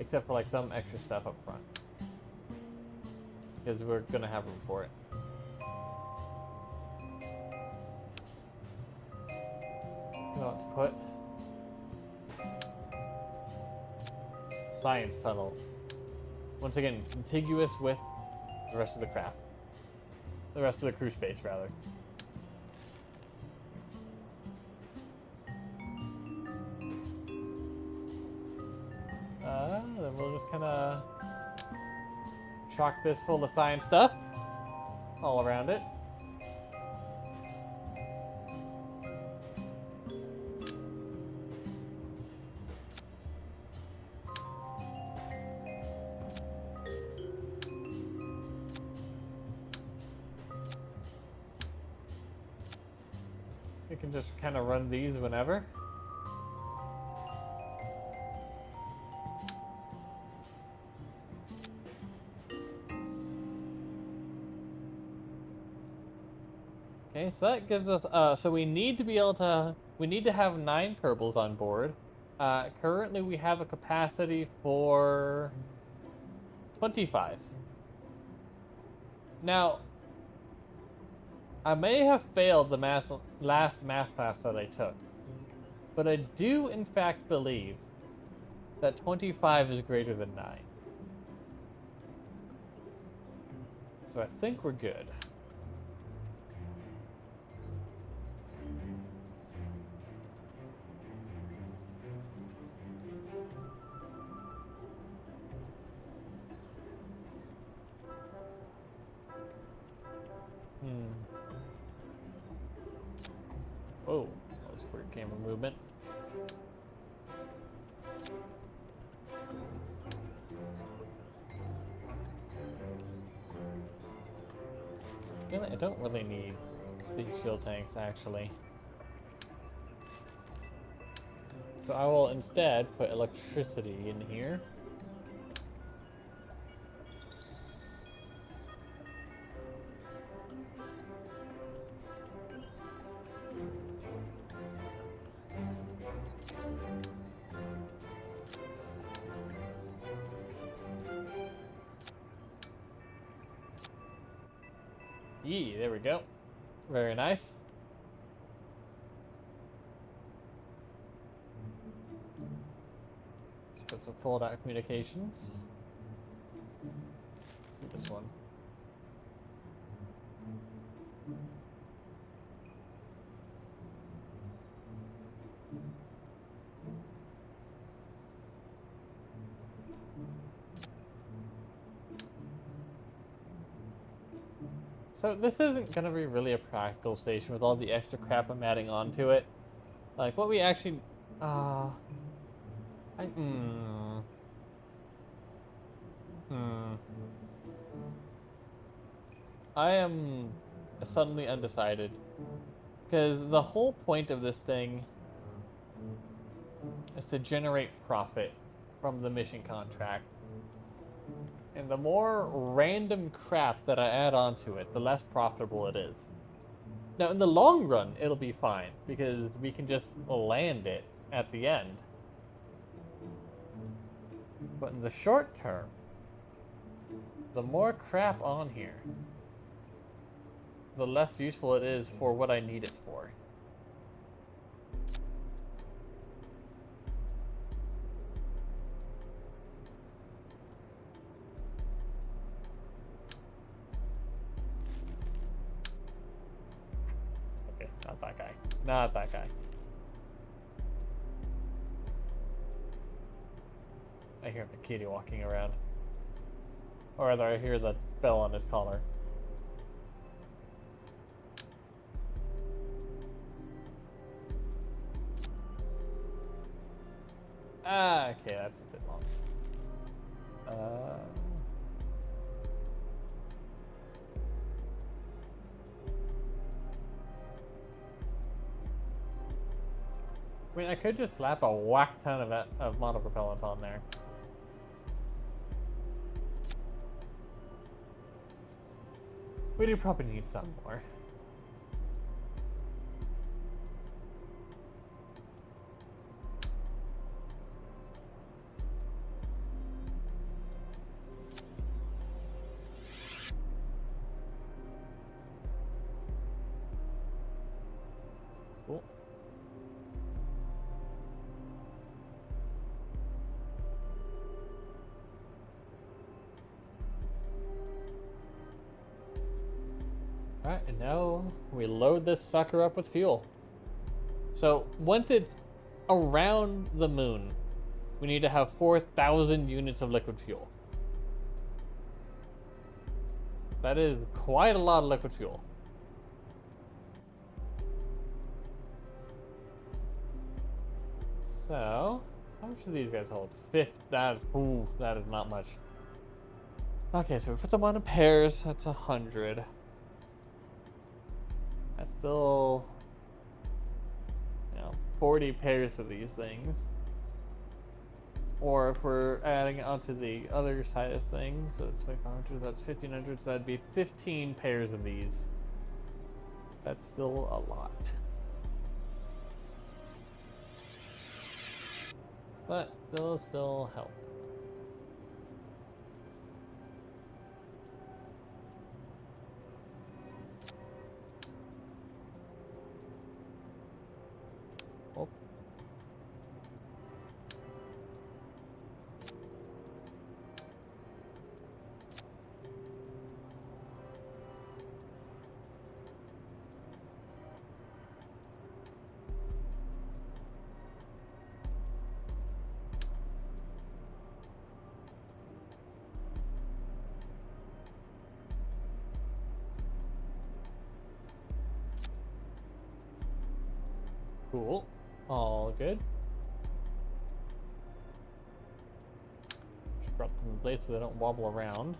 except for like some extra stuff up front, because we're going to have room for it. I want to put science tunnel. Once again, contiguous with the rest of the craft. The rest of the crew space, rather. Then we'll just kind of chock this full of science stuff all around it. You can just kind of run these whenever. Okay, so that gives us, so we need to be able to, we need to have 9 Kerbals on board. Currently we have a capacity for 25. Now, I may have failed the last math class that I took, but I do in fact believe that 25 is greater than 9. So I think we're good. Oh, that was weird camera movement. I don't really need these fuel tanks, actually. So I will instead put electricity in here. Yee, there we go. Very nice. Let's put some fold out communications. Let's see this one. So this isn't gonna be really a practical station with all the extra crap I'm adding onto it. Like what we actually, I am suddenly undecided, because the whole point of this thing is to generate profit from the mission contract. And the more random crap that I add onto it, the less profitable it is. Now, in the long run, it'll be fine, because we can just land it at the end. But in the short term, the more crap on here, the less useful it is for what I need it for. Not that guy. I hear the kitty walking around. Or rather, I hear the bell on his collar. Ah, okay, that's a bit long. I mean, I could just slap a whack ton of monopropellant on there. We do probably need some more. Cool. Alright, and now we load this sucker up with fuel. So once it's around the moon, we need to have 4,000 units of liquid fuel. That is quite a lot of liquid fuel. So, how much do these guys hold? 50. That is not much. Okay, so we put them on in pairs. That's 100. That's still, 40 pairs of these things. Or if we're adding onto the other side of this thing, so it's 2,500, that's 1,500, so that'd be 15 pairs of these. That's still a lot. But they'll still help. Oh. Cool. All good. Just drop them in place so they don't wobble around.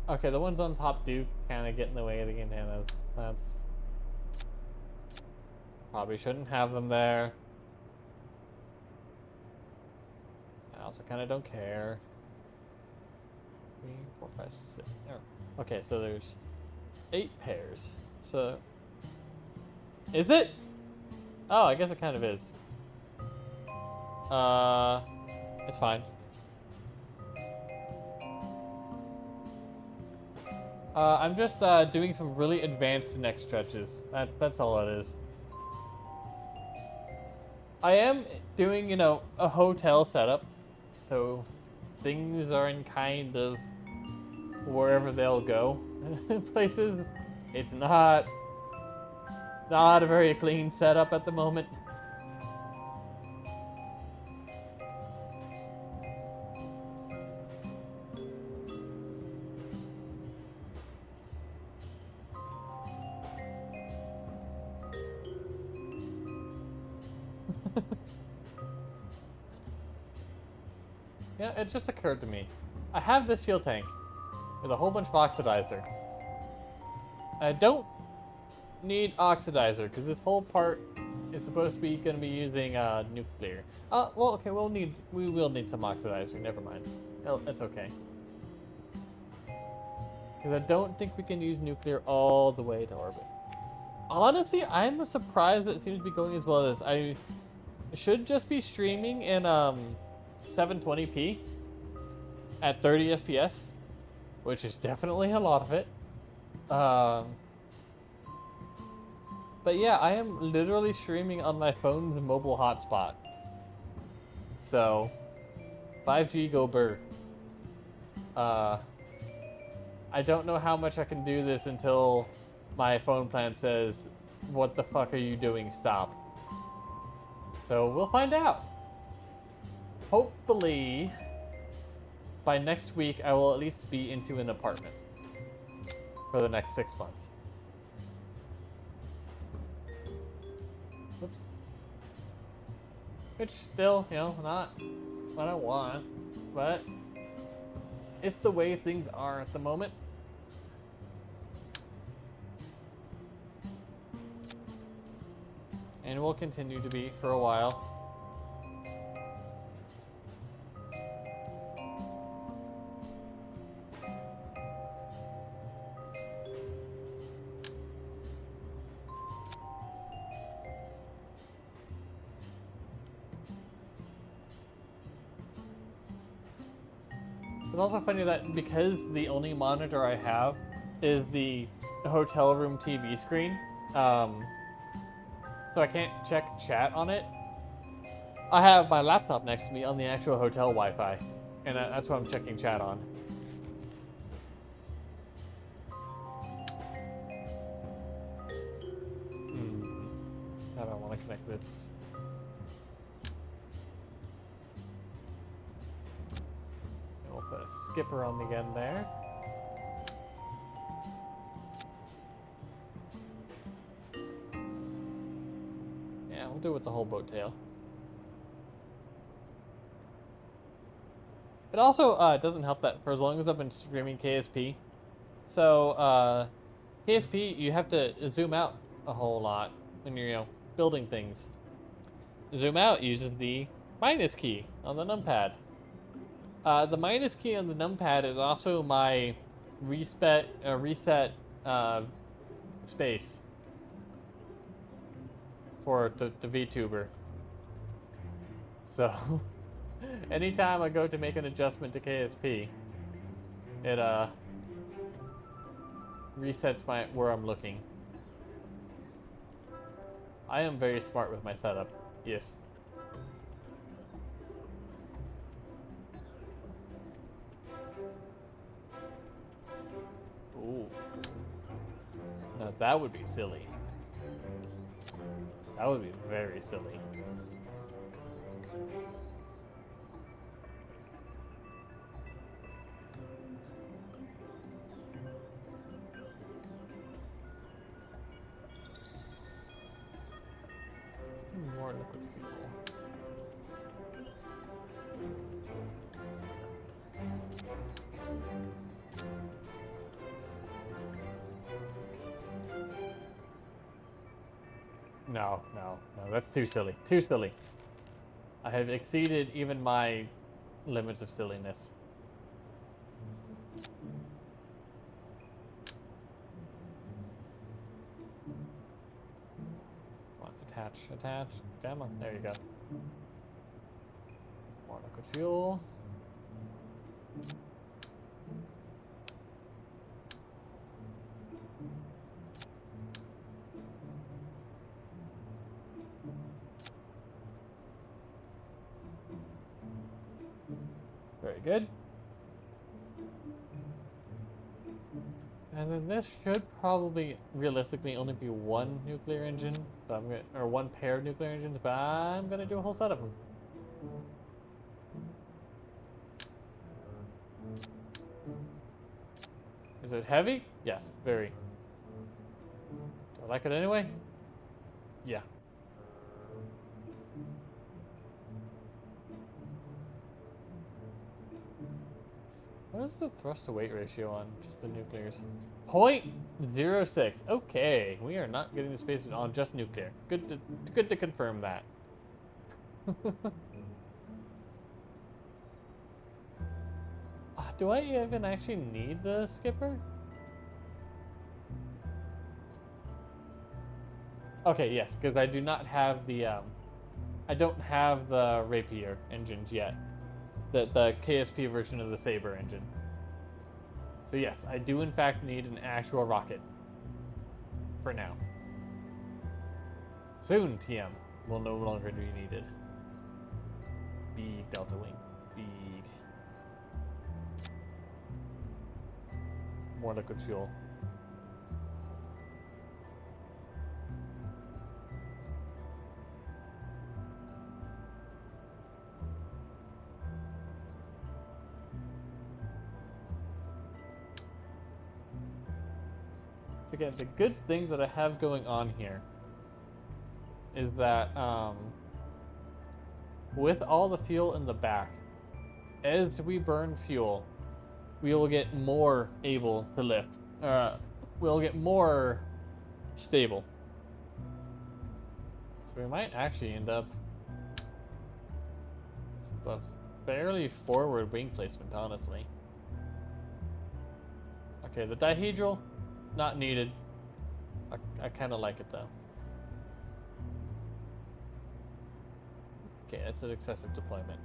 Okay, the ones on top do kind of get in the way of the antennas. That's... Probably shouldn't have them there. I also kind of don't care. 3, 4, 5, 6. Okay, so there's 8 pairs. So, is it? Oh, I guess it kind of is. It's fine. I'm just doing some really advanced neck stretches. That's all it is. I am doing, a hotel setup, so things are in kind of wherever they'll go. Places, it's not a very clean setup at the moment. Yeah, it just occurred to me. I have this fuel tank with a whole bunch of oxidizer. I don't need oxidizer because this whole part is supposed to be going to be using nuclear. Well, okay, we will need some oxidizer. Never mind. Oh, that's okay. Because I don't think we can use nuclear all the way to orbit. Honestly, I'm surprised that it seems to be going as well as I should just be streaming in 720p at 30 FPS, which is definitely a lot of it. But yeah, I am literally streaming on my phone's mobile hotspot. So, 5G go burr. I don't know how much I can do this until my phone plan says, "What the fuck are you doing? Stop." So we'll find out. Hopefully, by next week, I will at least be into an apartment for the next 6 months. Whoops. Which still, not what I want, but it's the way things are at the moment. And will continue to be for a while. It's also funny that because the only monitor I have is the hotel room TV screen, so I can't check chat on it. I have my laptop next to me on the actual hotel Wi-Fi, and that's what I'm checking chat on. How do I want to connect this? And we'll put a skipper on the end there. Yeah, we'll do it with the whole boat tail. It also doesn't help that for as long as I've been streaming KSP. So KSP, you have to zoom out a whole lot when you're building things. Zoom out uses the minus key on the numpad. The minus key on the numpad is also my reset space for the VTuber. So anytime I go to make an adjustment to KSP, it resets where I'm looking. I am very smart with my setup. Yes. Ooh. Now that would be silly. That would be very silly. Let's do more liquid fuel. No, that's too silly. Too silly. I have exceeded even my limits of silliness. Attach. Come on, there you go. More liquid fuel. Very good. And then this should probably, realistically, only be one nuclear engine, but or one pair of nuclear engines, but I'm gonna do a whole set of them. Is it heavy? Yes, very. Do I like it anyway? Yeah. What is the thrust to weight ratio on just the nuclears? 0.06. Okay, we are not getting to space on just nuclear. Good to confirm that. Do I even actually need the skipper? Okay, yes, because I do not have the I don't have the Rapier engines yet. The KSP version of the Saber engine. So yes, I do in fact need an actual rocket. For now. Soon, TM will no longer be needed. Big Delta Wing. Big. more liquid fuel. So again, the good thing that I have going on here is that with all the fuel in the back, as we burn fuel, we will get more able to lift. We'll get more stable. So we might actually end up with a fairly forward wing placement, honestly. Okay, the dihedral, not needed. I kind of like it though. Okay, it's an excessive deployment.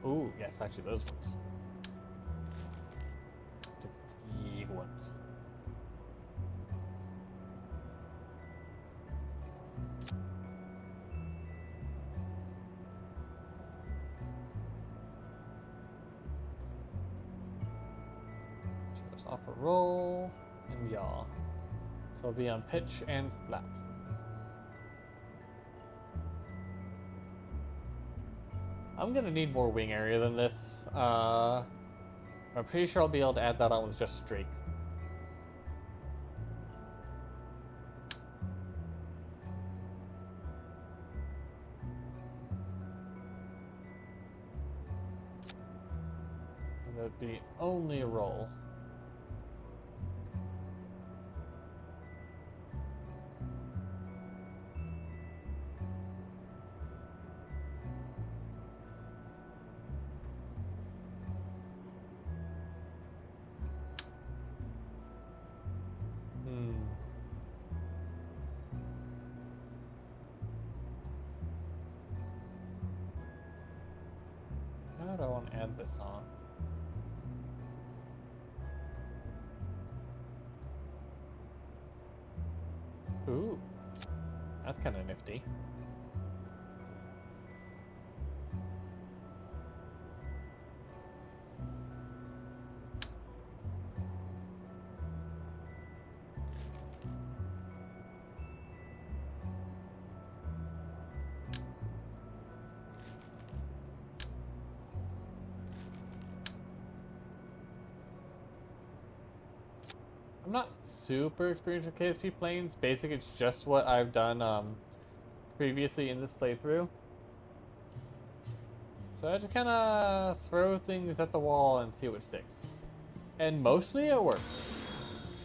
Ooh, yes, actually those ones. The big ones. Just off a roll and yaw. So I'll be on pitch and flaps. I'm gonna need more wing area than this. I'm pretty sure I'll be able to add that on with just streaks. And that'd be only a roll. How do I want to add this on? Ooh, that's kind of nifty. I'm not super experienced with KSP planes. Basic, it's just what I've done previously in this playthrough. So I just kind of throw things at the wall and see what sticks. And mostly it works.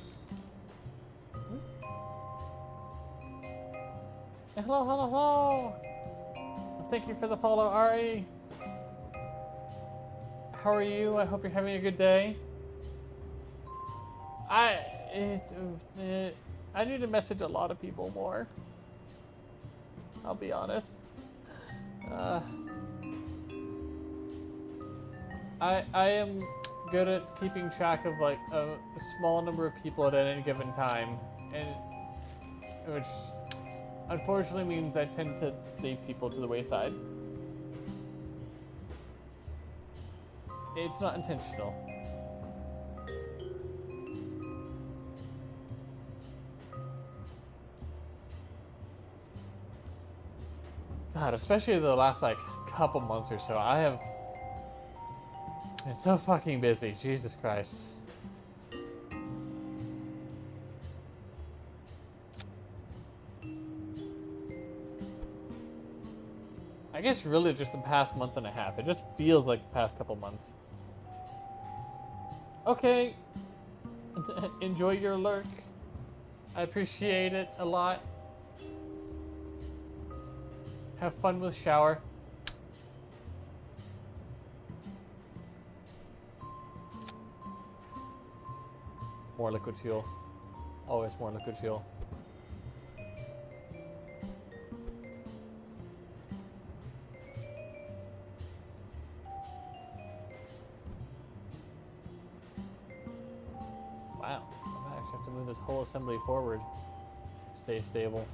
Hello, hello, hello! Thank you for the follow, Ari. How are you? I hope you're having a good day. I need to message a lot of people more. I'll be honest. I am good at keeping track of like a small number of people at any given time, and which unfortunately means I tend to leave people to the wayside. It's not intentional. God, especially the last like couple months or so, I have been so fucking busy. Jesus Christ. I guess really just the past month and a half. It just feels like the past couple months. Okay. Enjoy your lurk. I appreciate it a lot. Have fun with shower. More liquid fuel. Always more liquid fuel. Wow, I might actually have to move this whole assembly forward. Stay stable.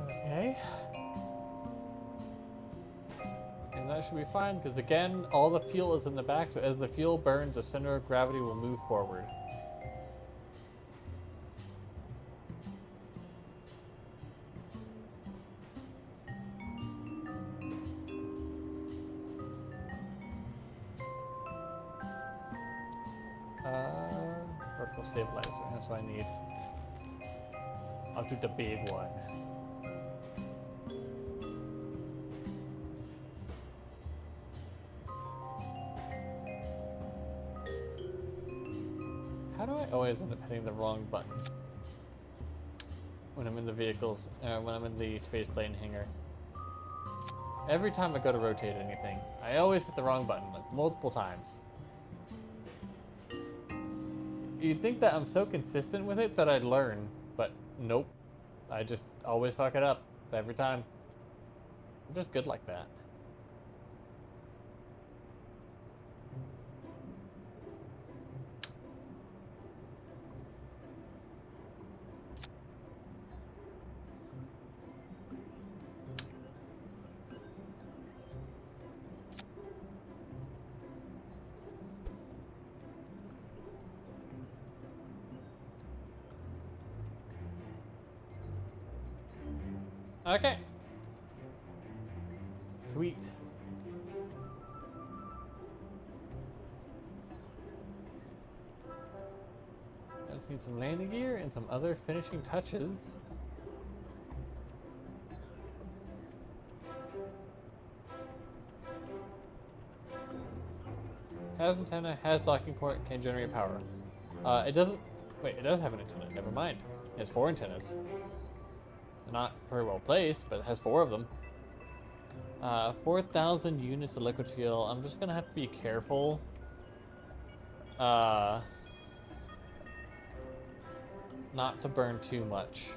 Okay. And that should be fine, because again, all the fuel is in the back, so as the fuel burns, the center of gravity will move forward. Vertical stabilizer, that's what I need. I'll do the big one. How do I always end up hitting the wrong button when I'm in the vehicles, when I'm in the spaceplane hangar? Every time I go to rotate anything, I always hit the wrong button, like multiple times. You'd think that I'm so consistent with it that I'd learn, but nope. I just always fuck it up every time. I'm just good like that. Okay. Sweet. I just need some landing gear and some other finishing touches. Has antenna, has docking port, can generate power. It doesn't. Wait, it does have an antenna. Never mind. It has 4 antennas. Not very well placed, but it has 4 of them. 4,000 units of liquid fuel. I'm just gonna have to be careful. Not to burn too much.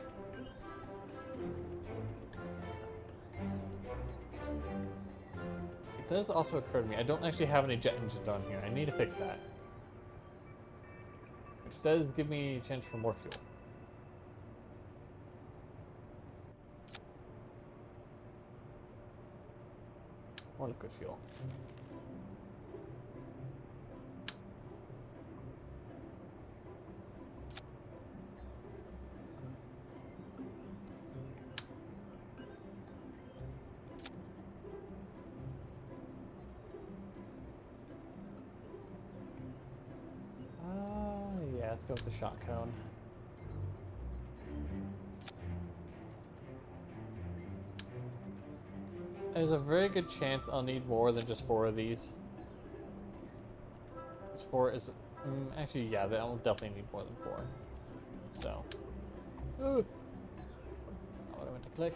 It does also occur to me, I don't actually have any jet engines on here. I need to fix that. Which does give me a chance for more fuel. More liquid fuel. Yeah, let's go with the shot cone. There's a very good chance I'll need more than just 4 of these. This 4 is... actually, yeah, I'll definitely need more than 4. So... Ooh. Not what I meant to click.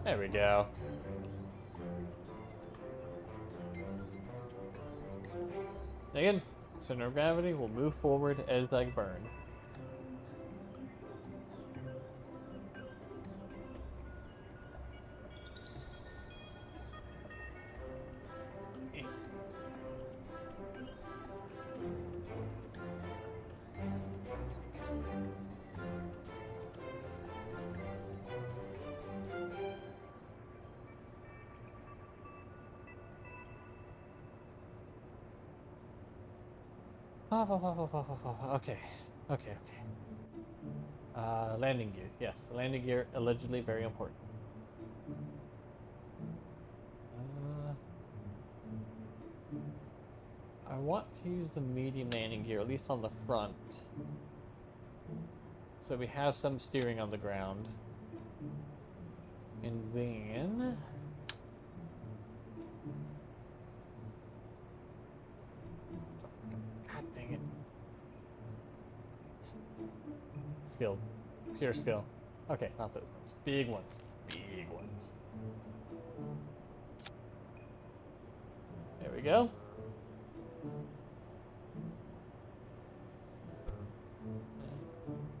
There we go. Again, center of gravity will move forward as I burn. Okay. Landing gear. Yes, landing gear, allegedly very important. I want to use the medium landing gear, at least on the front. So we have some steering on the ground. And then... skill. Pure skill. Okay, not those ones. Big ones. Big ones. There we go.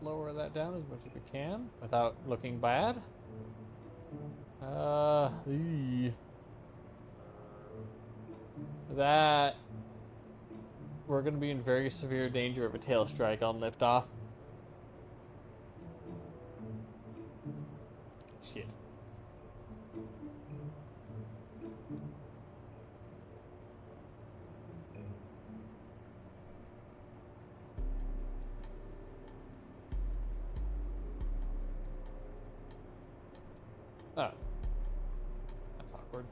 Lower that down as much as we can without looking bad. That we're going to be in very severe danger of a tail strike on liftoff. Shit. Oh. That's awkward.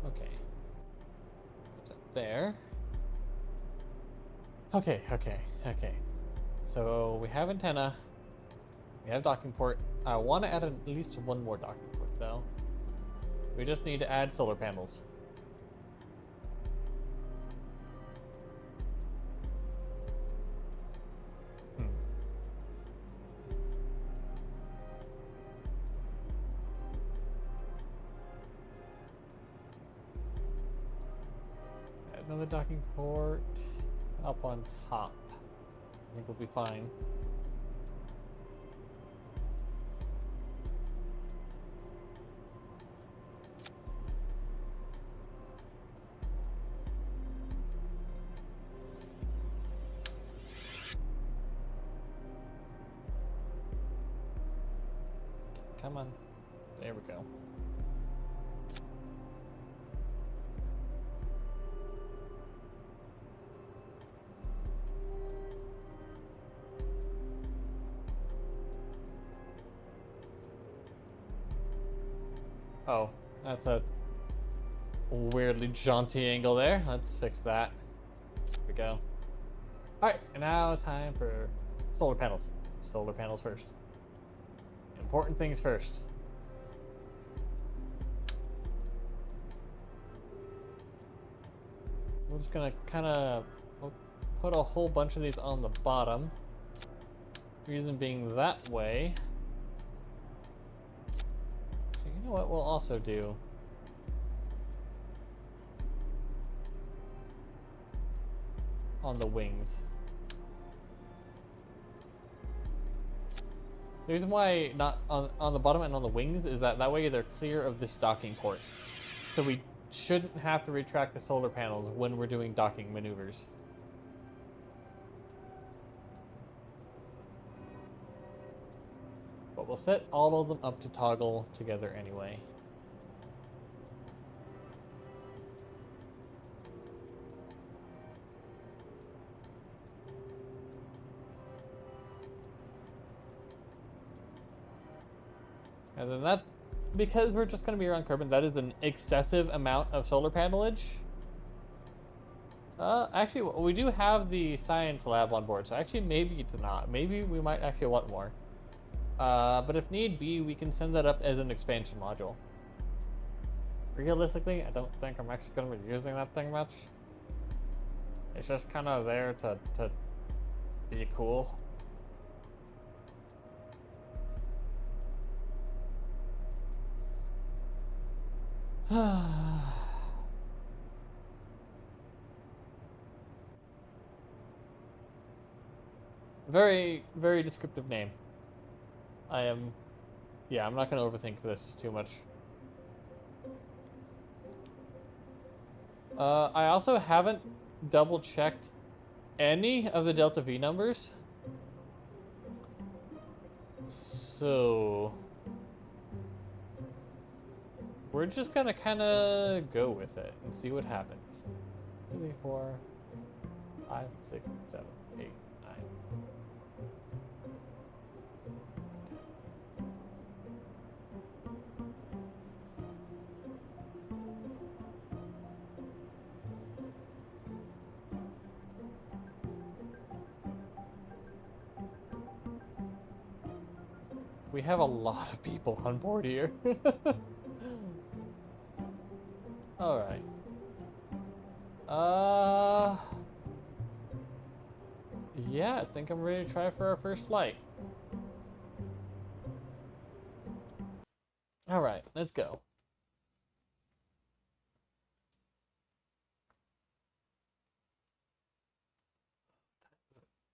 Okay. Put that there. Okay. So we have antenna. We have docking port. I want to add at least one more docking port, though. We just need to add solar panels. Another docking port up on top. I think we'll be fine. Come on. There we go. Oh, that's a weirdly jaunty angle there. Let's fix that. There we go. Alright, and now time for solar panels. Solar panels first. Important things first. We're just gonna kind of put a whole bunch of these on the bottom. Reason being that way. You know what we'll also do? On the wings. The reason why not on the bottom and on the wings is that way they're clear of this docking port. So we shouldn't have to retract the solar panels when we're doing docking maneuvers. But we'll set all of them up to toggle together anyway. And then that's because we're just going to be around Kerbin, that is an excessive amount of solar panelage. Actually, we do have the science lab on board, so actually maybe it's not. Maybe we might actually want more. But if need be, we can send that up as an expansion module. Realistically, I don't think I'm actually going to be using that thing much. It's just kind of there to be cool. Very, very descriptive name. Yeah, I'm not going to overthink this too much. I also haven't double checked any of the Delta V numbers. So we're just gonna kind of go with it and see what happens. 2, 3, 4, 5, 6, 7, 8, 9. We have a lot of people on board here. Alright. Yeah, I think I'm ready to try for our first flight. Alright, let's go.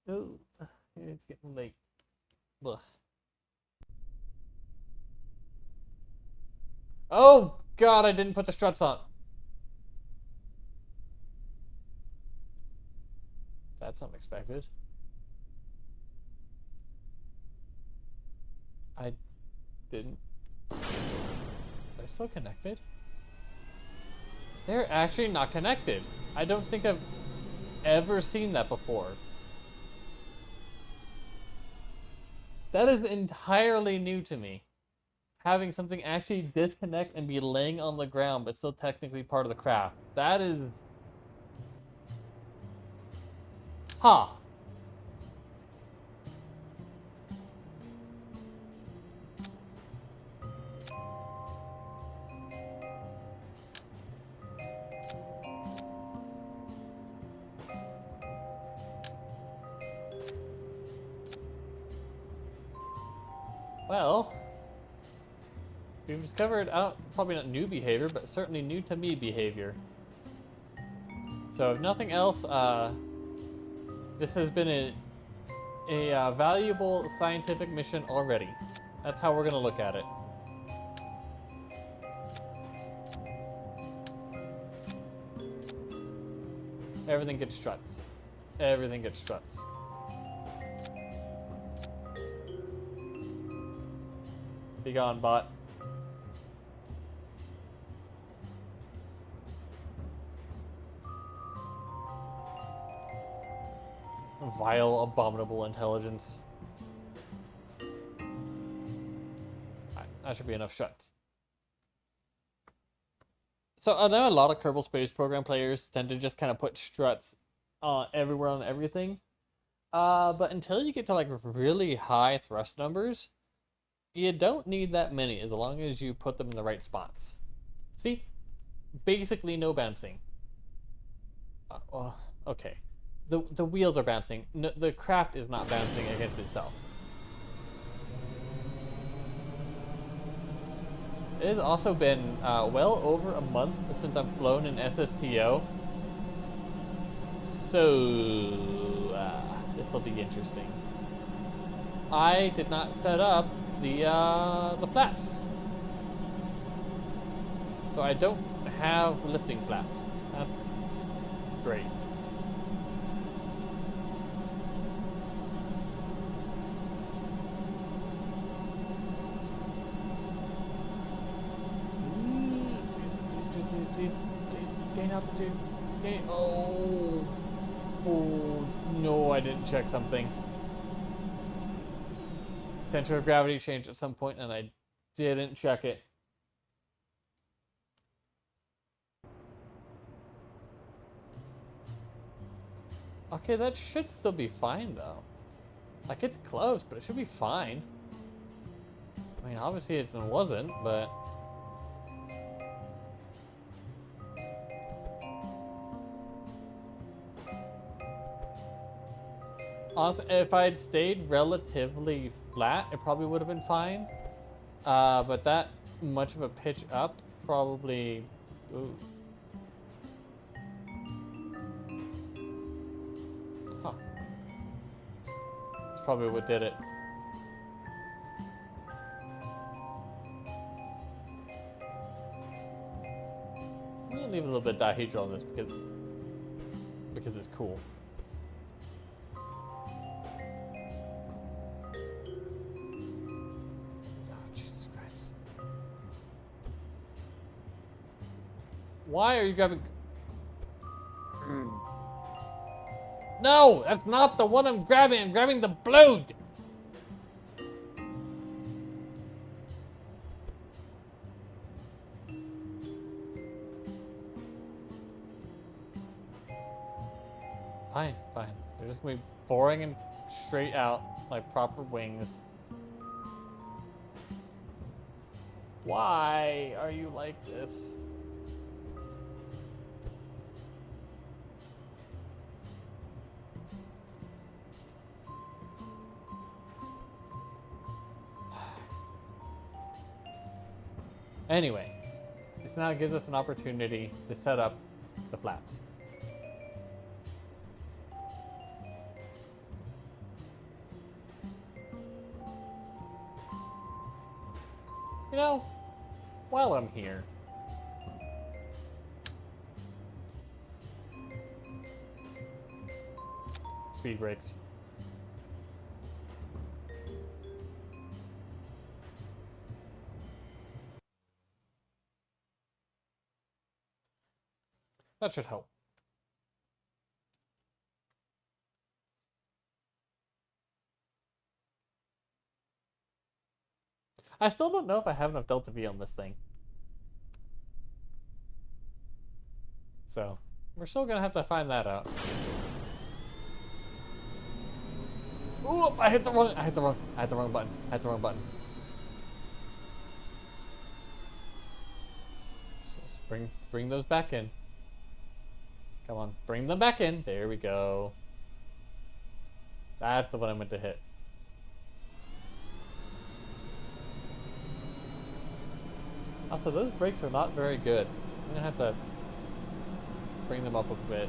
Oh, it's getting late. Ugh. Oh, God, I didn't put the struts on. That's unexpected. I didn't. They're still connected? They're actually not connected. I don't think I've ever seen that before. That is entirely new to me. Having something actually disconnect and be laying on the ground, but still technically part of the craft. That is... Huh. Well, we've discovered, probably not new behavior, but certainly new to me behavior. So if nothing else, this has been a valuable scientific mission already. That's how we're gonna look at it. Everything gets struts. Everything gets struts. Be gone, bot. Vile, abominable intelligence. Alright, that should be enough struts. So I know a lot of Kerbal Space Program players tend to just kind of put struts everywhere on everything. But until you get to like really high thrust numbers, you don't need that many as long as you put them in the right spots. See? Basically no bouncing. Well, okay. The wheels are bouncing. No, the craft is not bouncing against itself. It has also been well over a month since I've flown an SSTO. So, this will be interesting. I did not set up the flaps. So I don't have lifting flaps. That's great. Please, gain altitude. Gain. Oh, no! I didn't check something. Center of gravity changed at some point, and I didn't check it. Okay, that should still be fine though. Like it's close, but it should be fine. I mean, obviously it wasn't, but. Honestly, if I'd stayed relatively flat, it probably would have been fine. But that much of a pitch up probably... Ooh. Huh. That's probably what did it. I'm gonna leave a little bit of dihedral on this because it's cool. Why are you grabbing? No, that's not the one I'm grabbing. I'm grabbing the blue. Fine, fine. They're just gonna be boring and straight out like proper wings. Why are you like this? Anyway, this now gives us an opportunity to set up the flaps. You know, while I'm here, speed brakes. That should help. I still don't know if I have enough Delta V on this thing. So, we're still gonna have to find that out. Ooh, I hit the wrong button. Let's bring those back in. Come on, bring them back in. There we go. That's the one I meant to hit. Also, those brakes are not very good. I'm gonna have to bring them up a bit.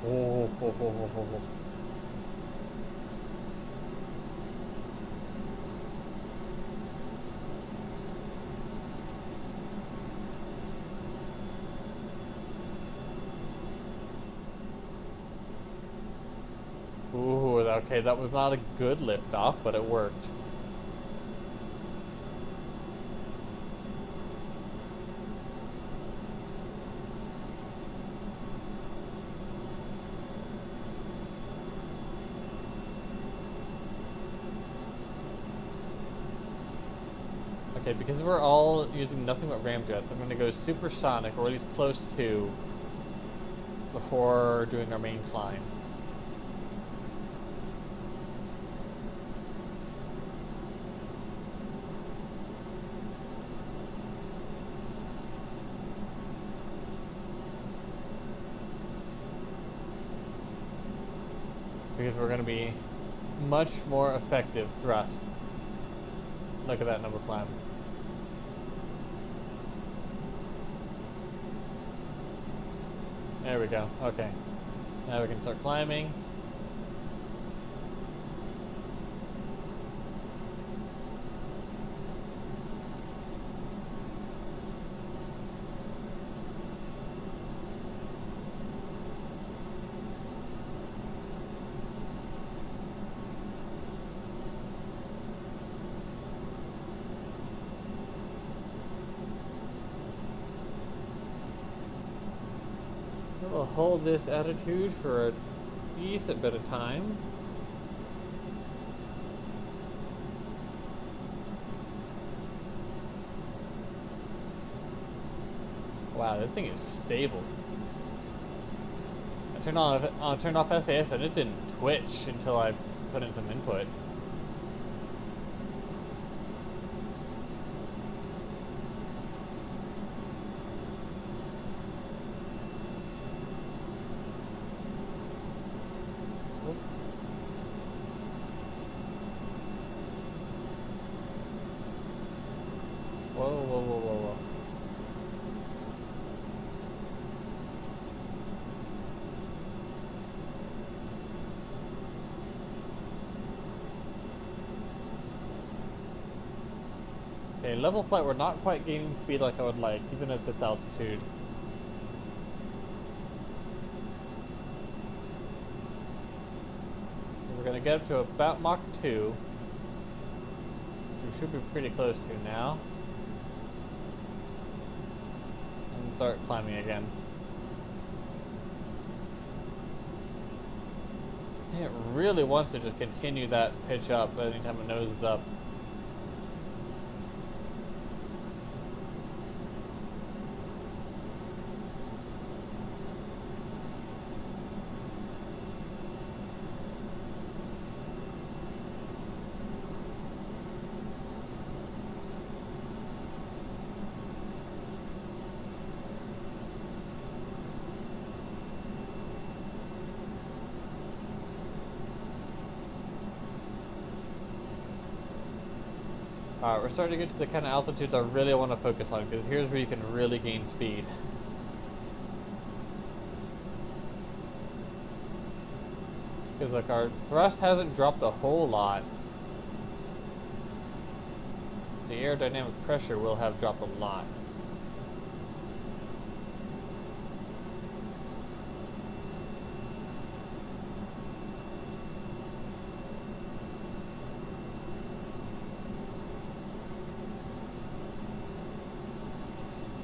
Oh. Ooh, okay, that was not a good lift off, but it worked. Okay, because we're all using nothing but ramjets, I'm going to go supersonic, or at least close to, before doing our main climb. Because we're going to be much more effective thrust. Look at that number climb. There we go. Okay. Now we can start climbing. We'll hold this attitude for a decent bit of time. Wow, this thing is stable. I turned off SAS and it didn't twitch until I put in some input. Whoa. Okay, level flight, we're not quite gaining speed like I would like, even at this altitude. We're gonna get up to about Mach 2, which we should be pretty close to now. And start climbing again. It really wants to just continue that pitch up anytime it noses up. Alright, we're starting to get to the kind of altitudes I really want to focus on, because here's where you can really gain speed. Because look, our thrust hasn't dropped a whole lot. The aerodynamic pressure will have dropped a lot.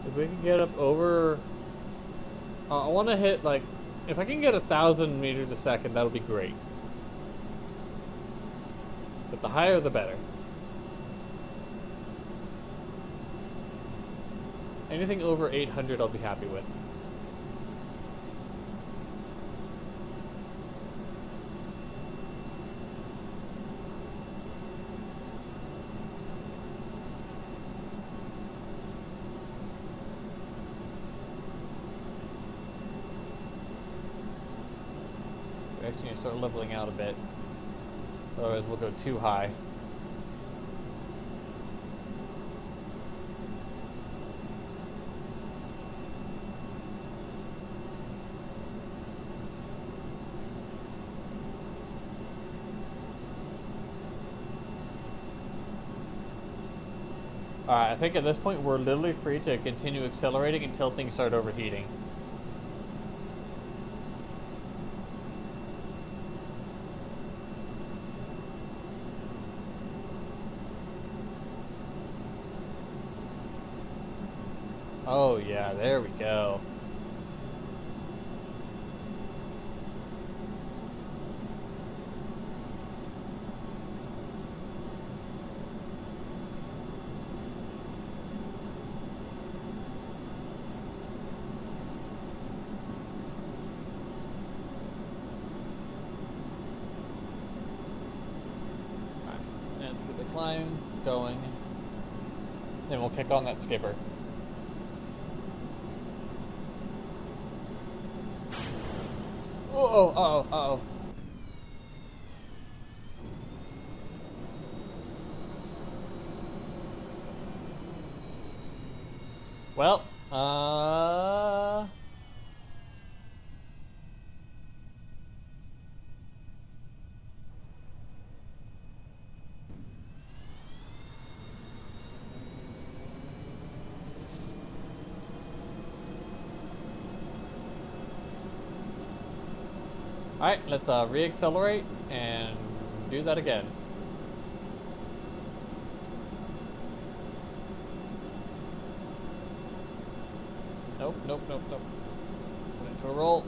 If we can get up over... I want to hit, like... If I can get 1,000 meters a second, that'll be great. But the higher, the better. Anything over 800, I'll be happy with. We're actually going to start leveling out a bit. Otherwise, we'll go too high. I think at this point we're literally free to continue accelerating until things start overheating. Oh yeah, there we go. Let's get the climb going. Then we'll kick on that skipper. Uh-oh, uh-oh, uh-oh. Well, Alright, let's re-accelerate and do that again. Nope, nope, nope, nope. Put into a roll.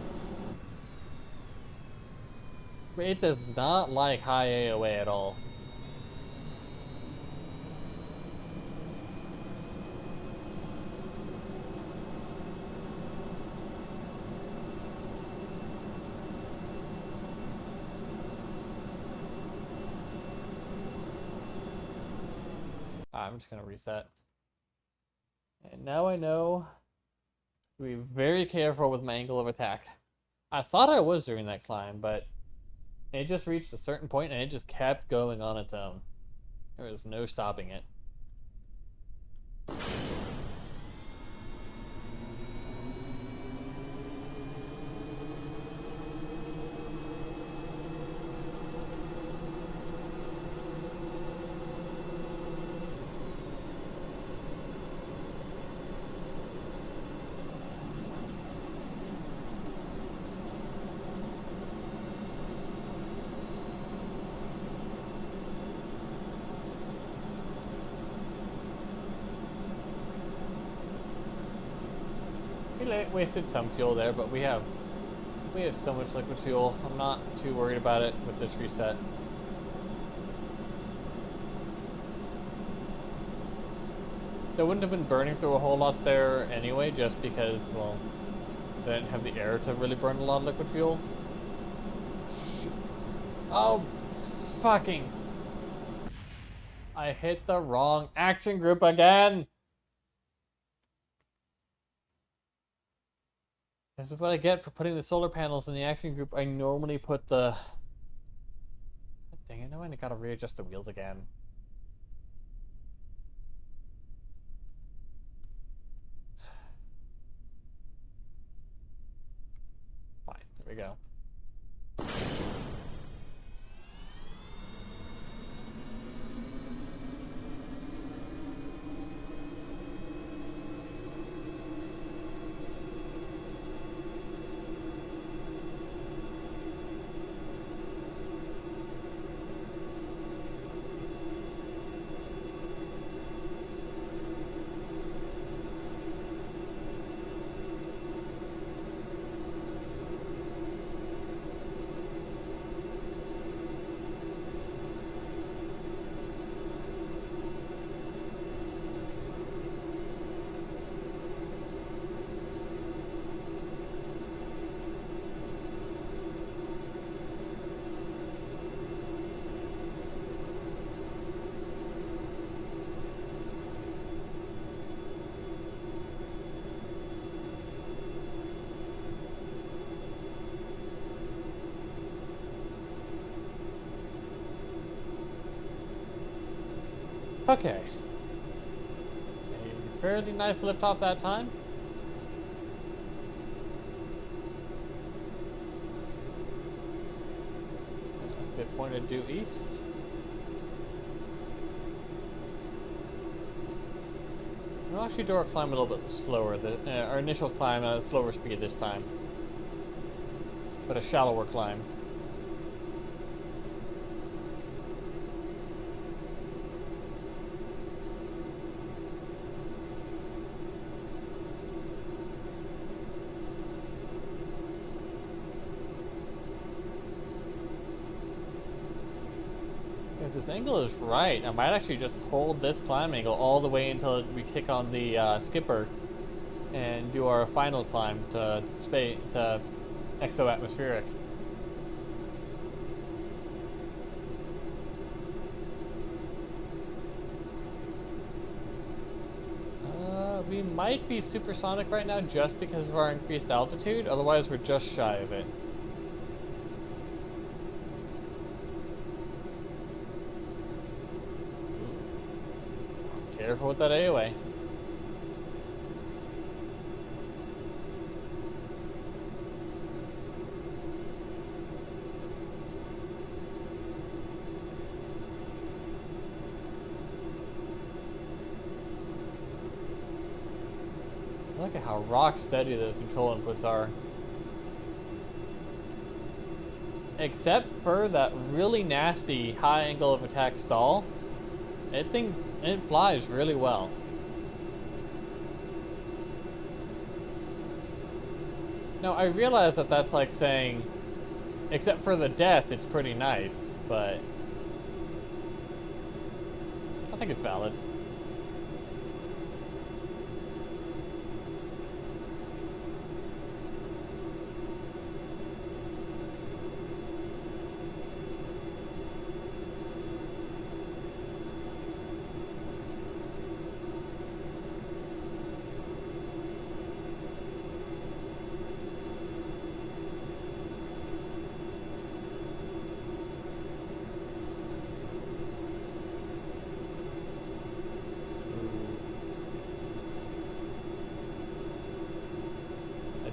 It does not like high AOA at all. I'm just gonna reset. And now I know to be very careful with my angle of attack. I thought I was during that climb, but it just reached a certain point and it just kept going on its own. There was no stopping it. We wasted some fuel there, but we have so much liquid fuel. I'm not too worried about it with this reset. They wouldn't have been burning through a whole lot there anyway, just because, well, they didn't have the air to really burn a lot of liquid fuel. Oh, fucking! I hit the wrong action group again! This is what I get for putting the solar panels in the action group. I normally put the... Dang it, now I gotta readjust the wheels again. we go. Okay. A fairly nice lift off that time. Let's get pointed due east. We'll actually do our climb a little bit slower. Our initial climb at a slower speed this time. But a shallower climb. If this angle is right, I might actually just hold this climb angle all the way until we kick on the skipper and do our final climb to exo-atmospheric. We might be supersonic right now just because of our increased altitude, otherwise we're just shy of it. Careful with that AOA. Look at how rock steady the control inputs are. Except for that really nasty high angle of attack stall, it flies really well. Now I realize that that's like saying, except for the death, it's pretty nice, but I think it's valid.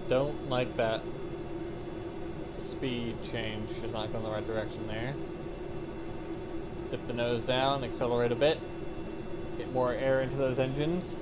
Don't like that speed change. Is not going the right direction there. Dip the nose down, accelerate a bit, get more air into those engines.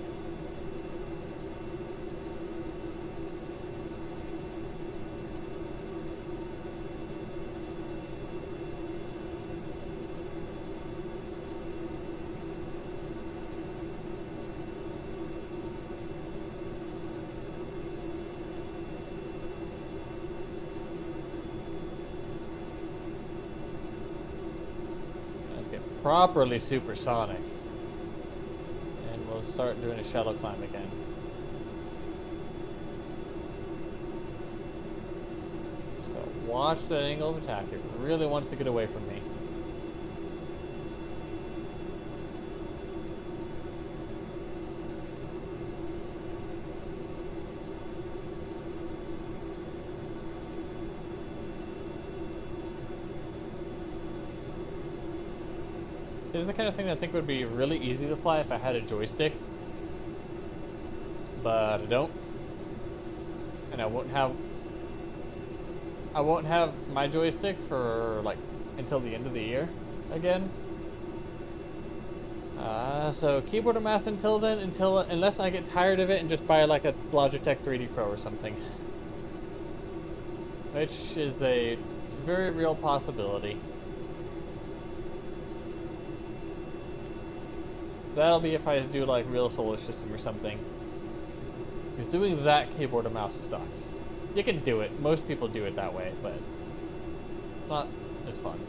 Properly supersonic, and we'll start doing a shuttle climb again. Just gotta watch that angle of attack. It really wants to get away from me. This is the kind of thing that I think would be really easy to fly if I had a joystick, but I don't, and I wouldn't have I won't have my joystick for like until the end of the year again. So keyboard and mouse until then, unless I get tired of it and just buy like a Logitech 3D Pro or something, which is a very real possibility. That'll be if I do like real solar system or something. Because doing that keyboard and mouse sucks. You can do it. Most people do it that way, but it's not as fun.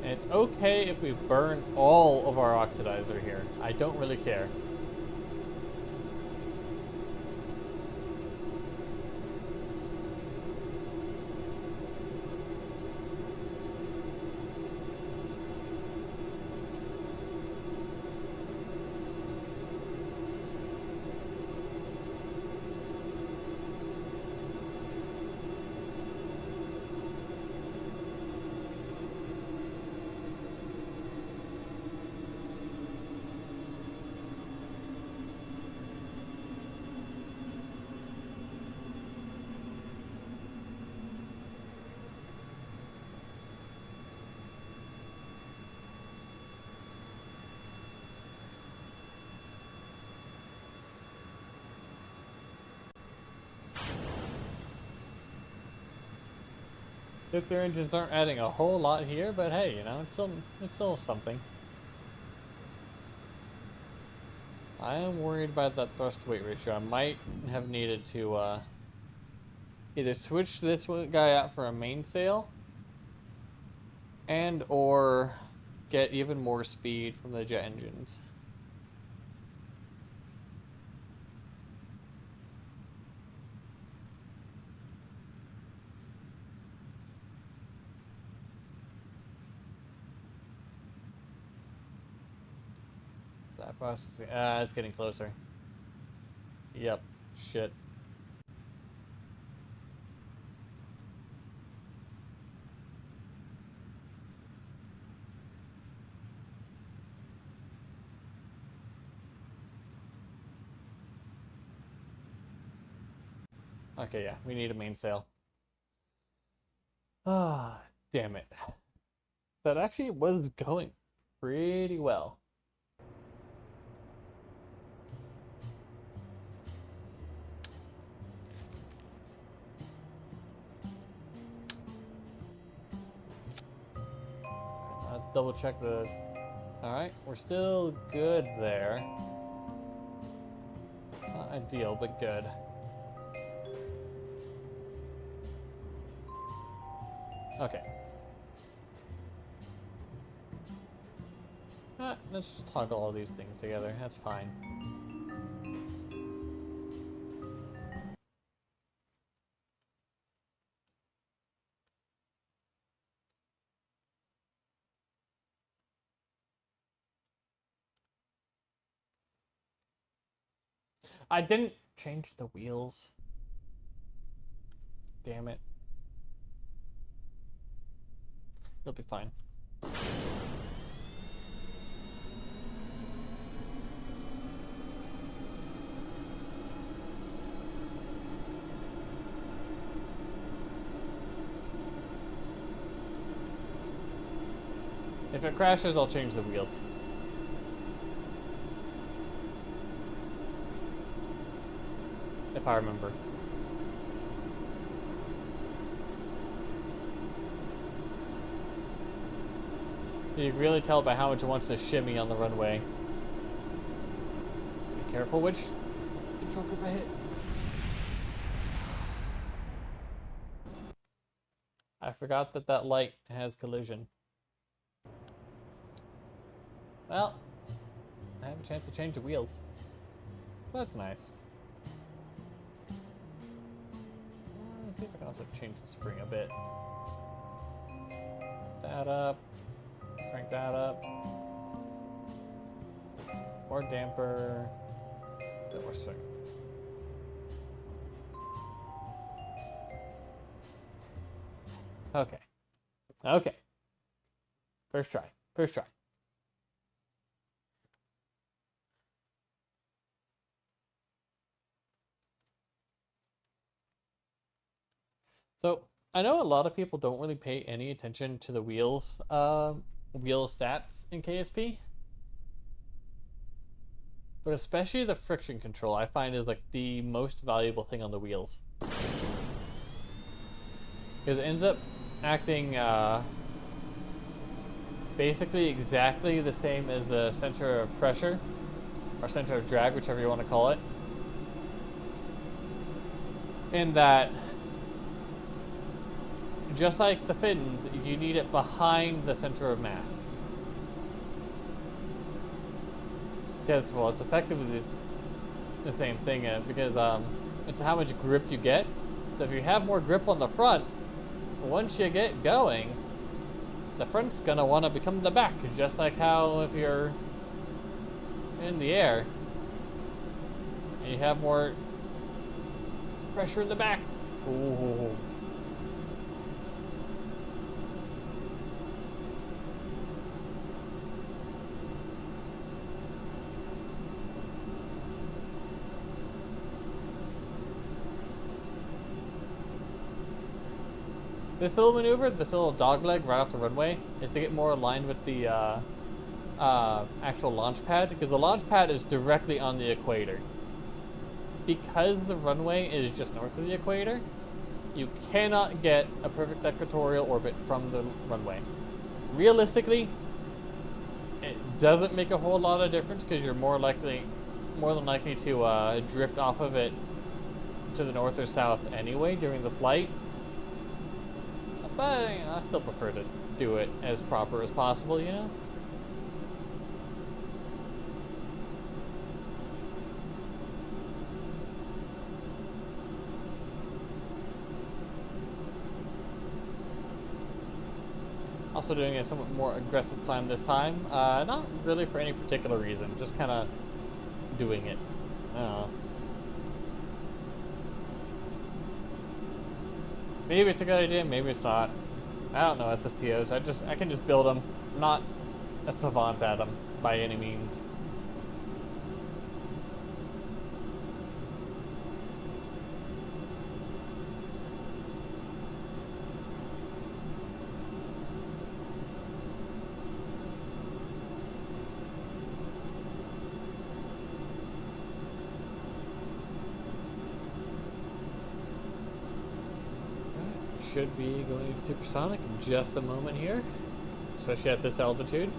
It's okay if we burn all of our oxidizer here. I don't really care. Nuclear engines aren't adding a whole lot here, but hey, you know, it's still something. I am worried about that thrust weight ratio. I might have needed to either switch this guy out for a mainsail and or get even more speed from the jet engines. That processing. It's getting closer. Yep. Shit. Okay, yeah, we need a mainsail. Ah, damn it. That actually was going pretty well. Let's double check the... Alright, we're still good there. Not ideal, but good. Okay. Let's just toggle all these things together. That's fine. I didn't change the wheels. Damn it. It'll be fine. If it crashes, I'll change the wheels. If I remember. You can really tell by how much it wants to shimmy on the runway. Be careful which control group I hit. I forgot that that light has collision. Well, I have a chance to change the wheels. That's nice. Let's see if I can also change the spring a bit. That up. Crank that up. More damper. A bit more swing. Okay. Okay. First try. First try. So I know a lot of people don't really pay any attention to the wheel stats in KSP, but especially the friction control I find is like the most valuable thing on the wheels, because it ends up acting basically exactly the same as the center of pressure or center of drag, whichever you want to call it, in that just like the fins, you need it behind the center of mass. Because, well, it's effectively the same thing, because it's how much grip you get. So if you have more grip on the front, once you get going, the front's gonna want to become the back. Just like how if you're in the air, and you have more pressure in the back. Ooh. This little maneuver, this little dog leg right off the runway, is to get more aligned with the actual launch pad, because the launch pad is directly on the equator. Because the runway is just north of the equator, you cannot get a perfect equatorial orbit from the runway. Realistically, it doesn't make a whole lot of difference because you're more than likely to drift off of it to the north or south anyway during the flight. But I still prefer to do it as proper as possible, you know? Also doing a somewhat more aggressive climb this time. Not really for any particular reason, just kind of doing it. I don't know. Maybe it's a good idea, maybe it's not. I don't know SSTOs. I can just build them. I'm not a savant at them by any means. Should be going to supersonic in just a moment here, especially at this altitude.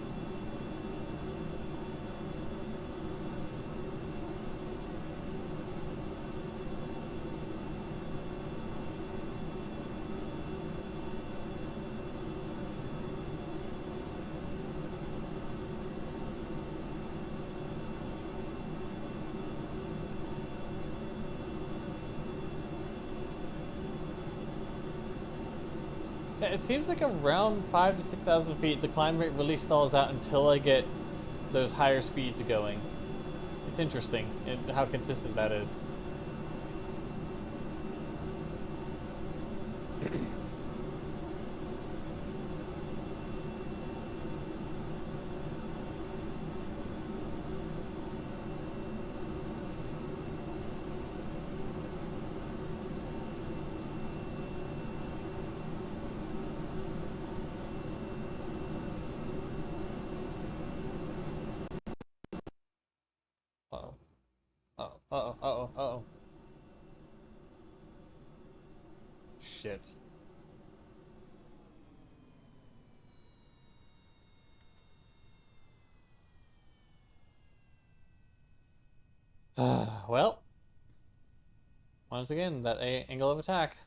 It seems like around 5,000 to 6,000 feet, the climb rate really stalls out until I get those higher speeds going. It's interesting how consistent that is. Uh-oh. Uh-oh. Uh-oh. Uh-oh. Uh-oh. Shit. Well, once again, that angle of attack.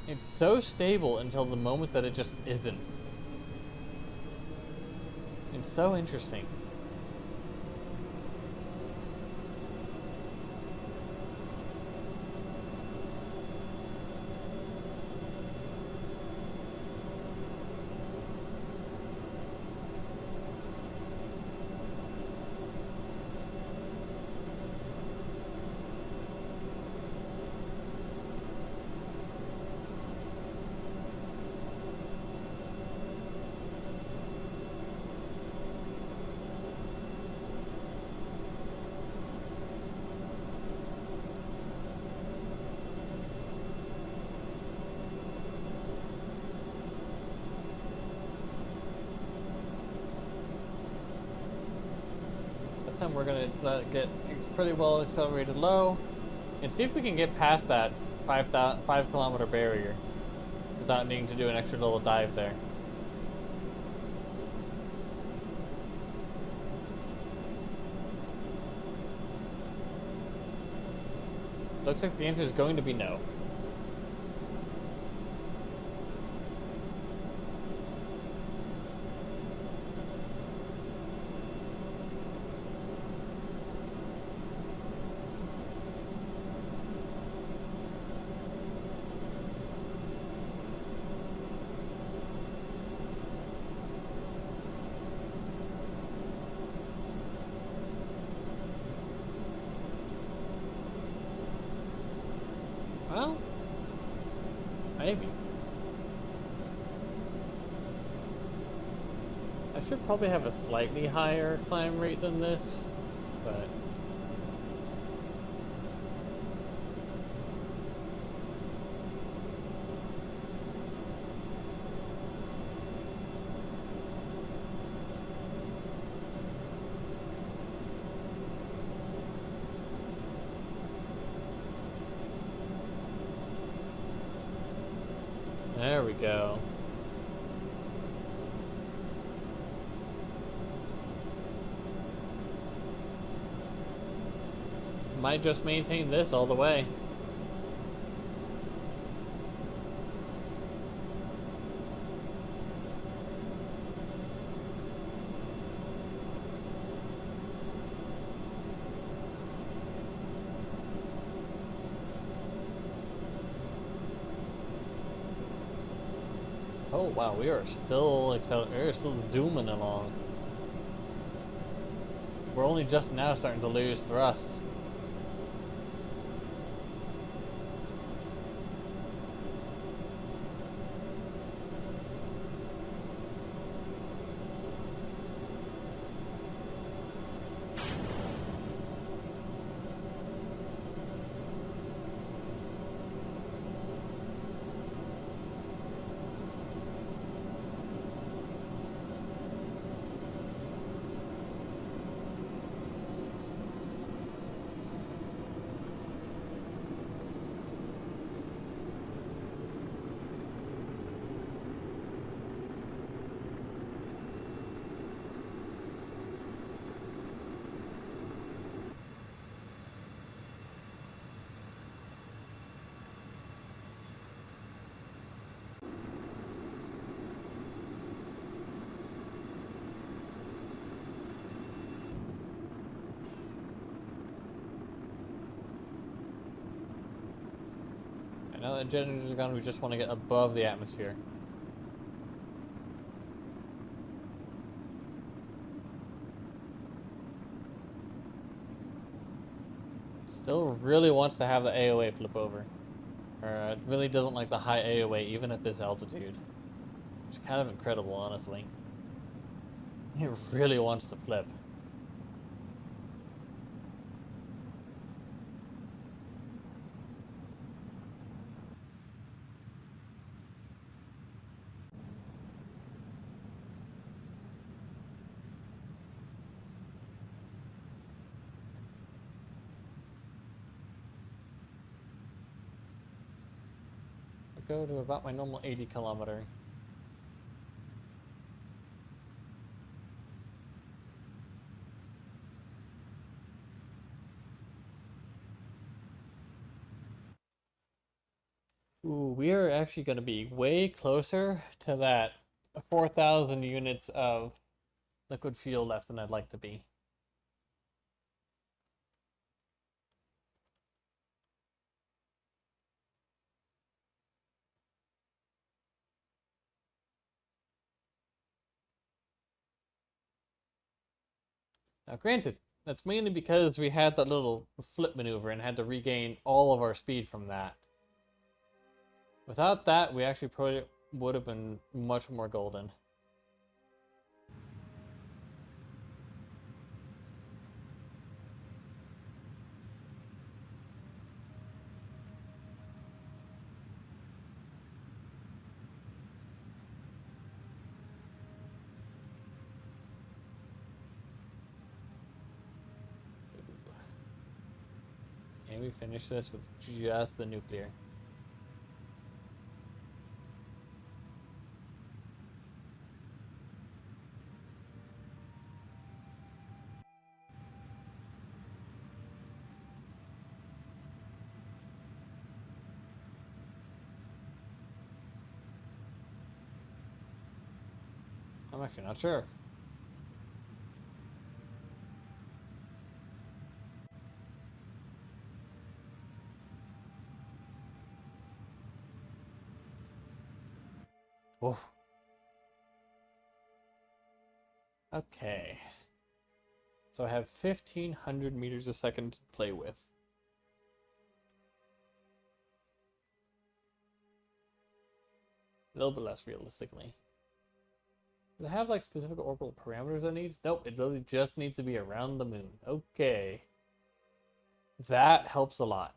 It's so stable until the moment that it just isn't. It's so interesting. This time we're gonna get pretty well accelerated low and see if we can get past that 5 kilometer barrier without needing to do an extra little dive there. Looks like the answer is going to be no. Well, maybe. I should probably have a slightly higher climb rate than this, but there we go. Might just maintain this all the way. Oh wow, we are still zooming along. We're only just now starting to lose thrust. I know that generators are gone, we just want to get above the atmosphere. Still really wants to have the AOA flip over. Or it really doesn't like the high AOA even at this altitude. Which is kind of incredible, honestly. It really wants to flip. I'll go to about my normal 80 kilometer. Ooh, we are actually going to be way closer to that 4,000 units of liquid fuel left than I'd like to be. Now, granted, that's mainly because we had that little flip maneuver and had to regain all of our speed from that. Without that, we actually probably would have been much more golden. Can we finish this with just the nuclear? I'm actually not sure. Oof. Okay. So I have 1,500 meters a second to play with. A little bit less realistically. Does it have like specific orbital parameters it needs? Nope, it really just needs to be around the moon. Okay. That helps a lot.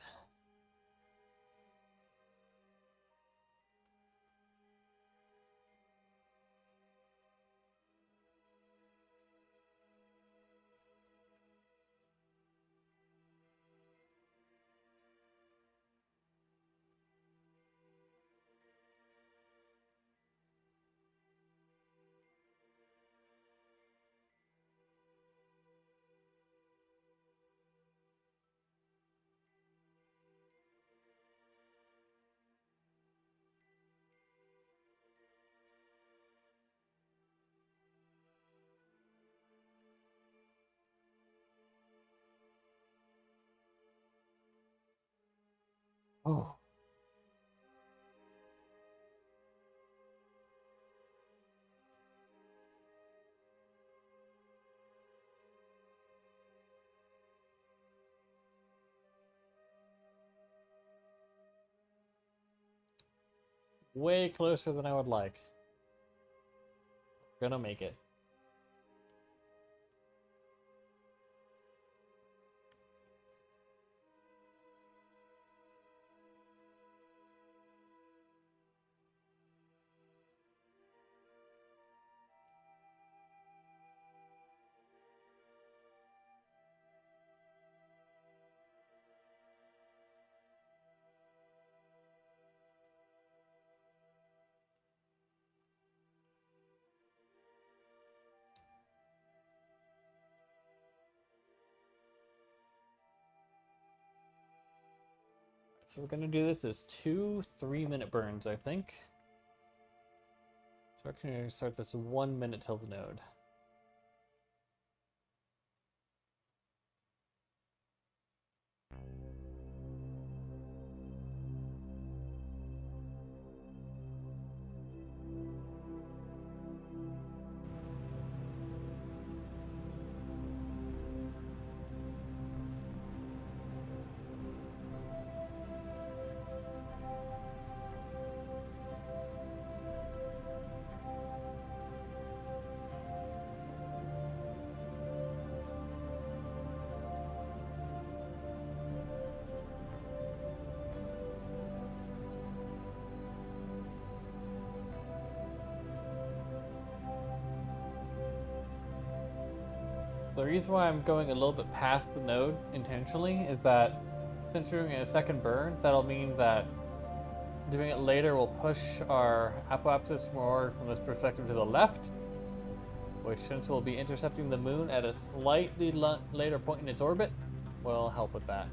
Oh. Way closer than I would like. Gonna make it. So we're gonna do this as 2 3-minute burns, I think. So we're gonna start this 1 minute till the node. The reason why I'm going a little bit past the node intentionally is that since we're doing a second burn, that'll mean that doing it later will push our apoapsis more from this perspective to the left, which, since we'll be intercepting the moon at a slightly later point in its orbit, will help with that.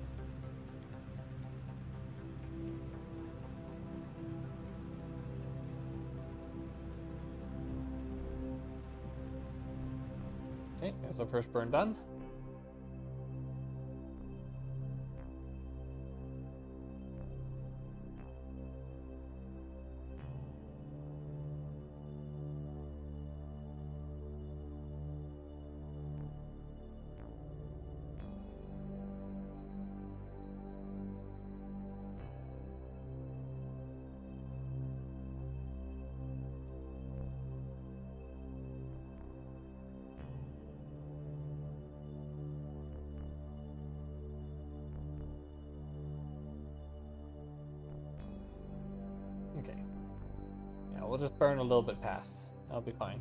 Okay, there's our first burn done. Okay. Yeah, we'll just burn a little bit past. That'll be fine.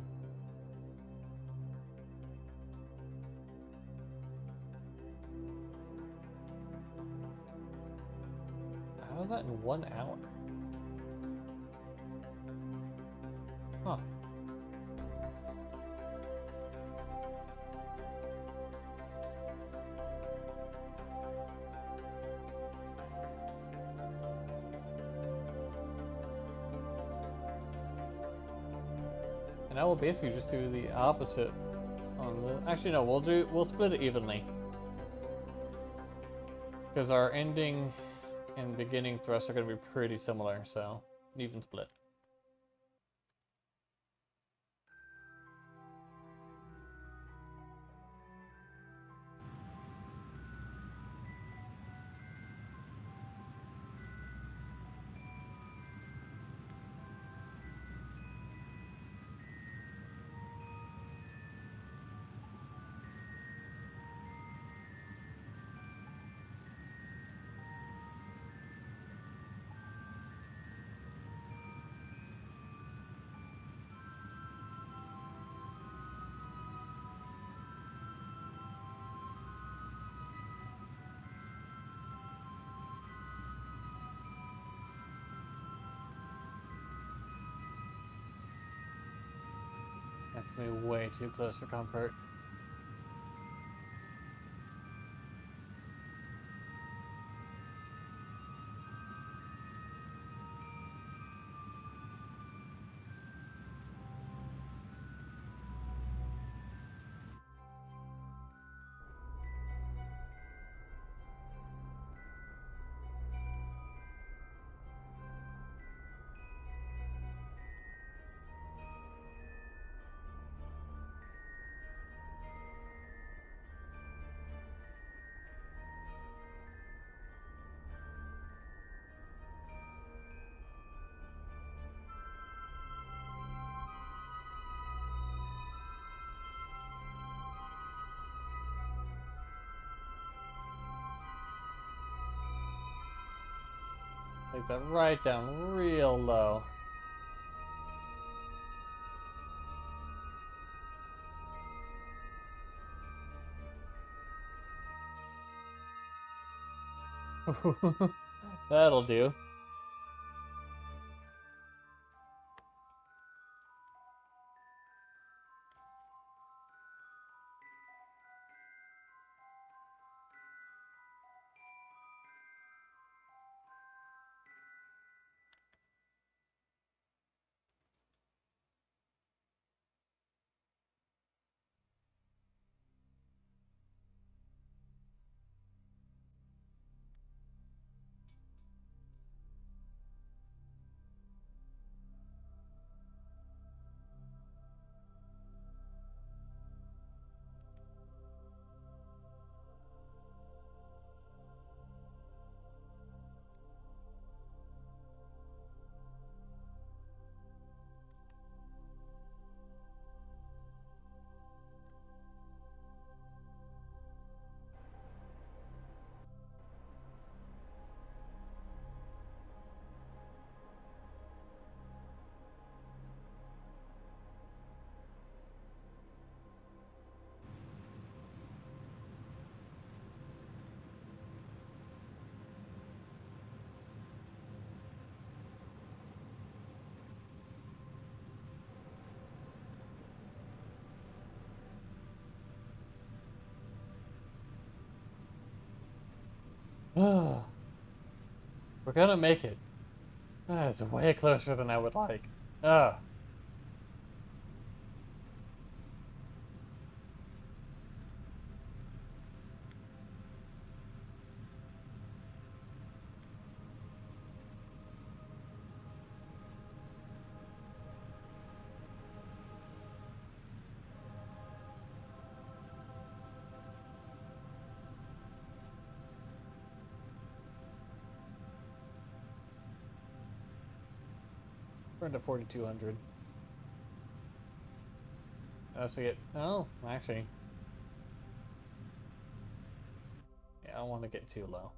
How is that in 1 hour? Huh. And now we'll basically just do the opposite on the... Actually, no, we'll split it evenly. Because our ending and beginning thrusts are going to be pretty similar, so even split. That's me way too close for comfort. Take that right down real low. That'll do. We're gonna make it. That's way closer than I would like. Ugh. We're into 4,200. Unless we get... Oh, actually. Yeah, I don't want to get too low.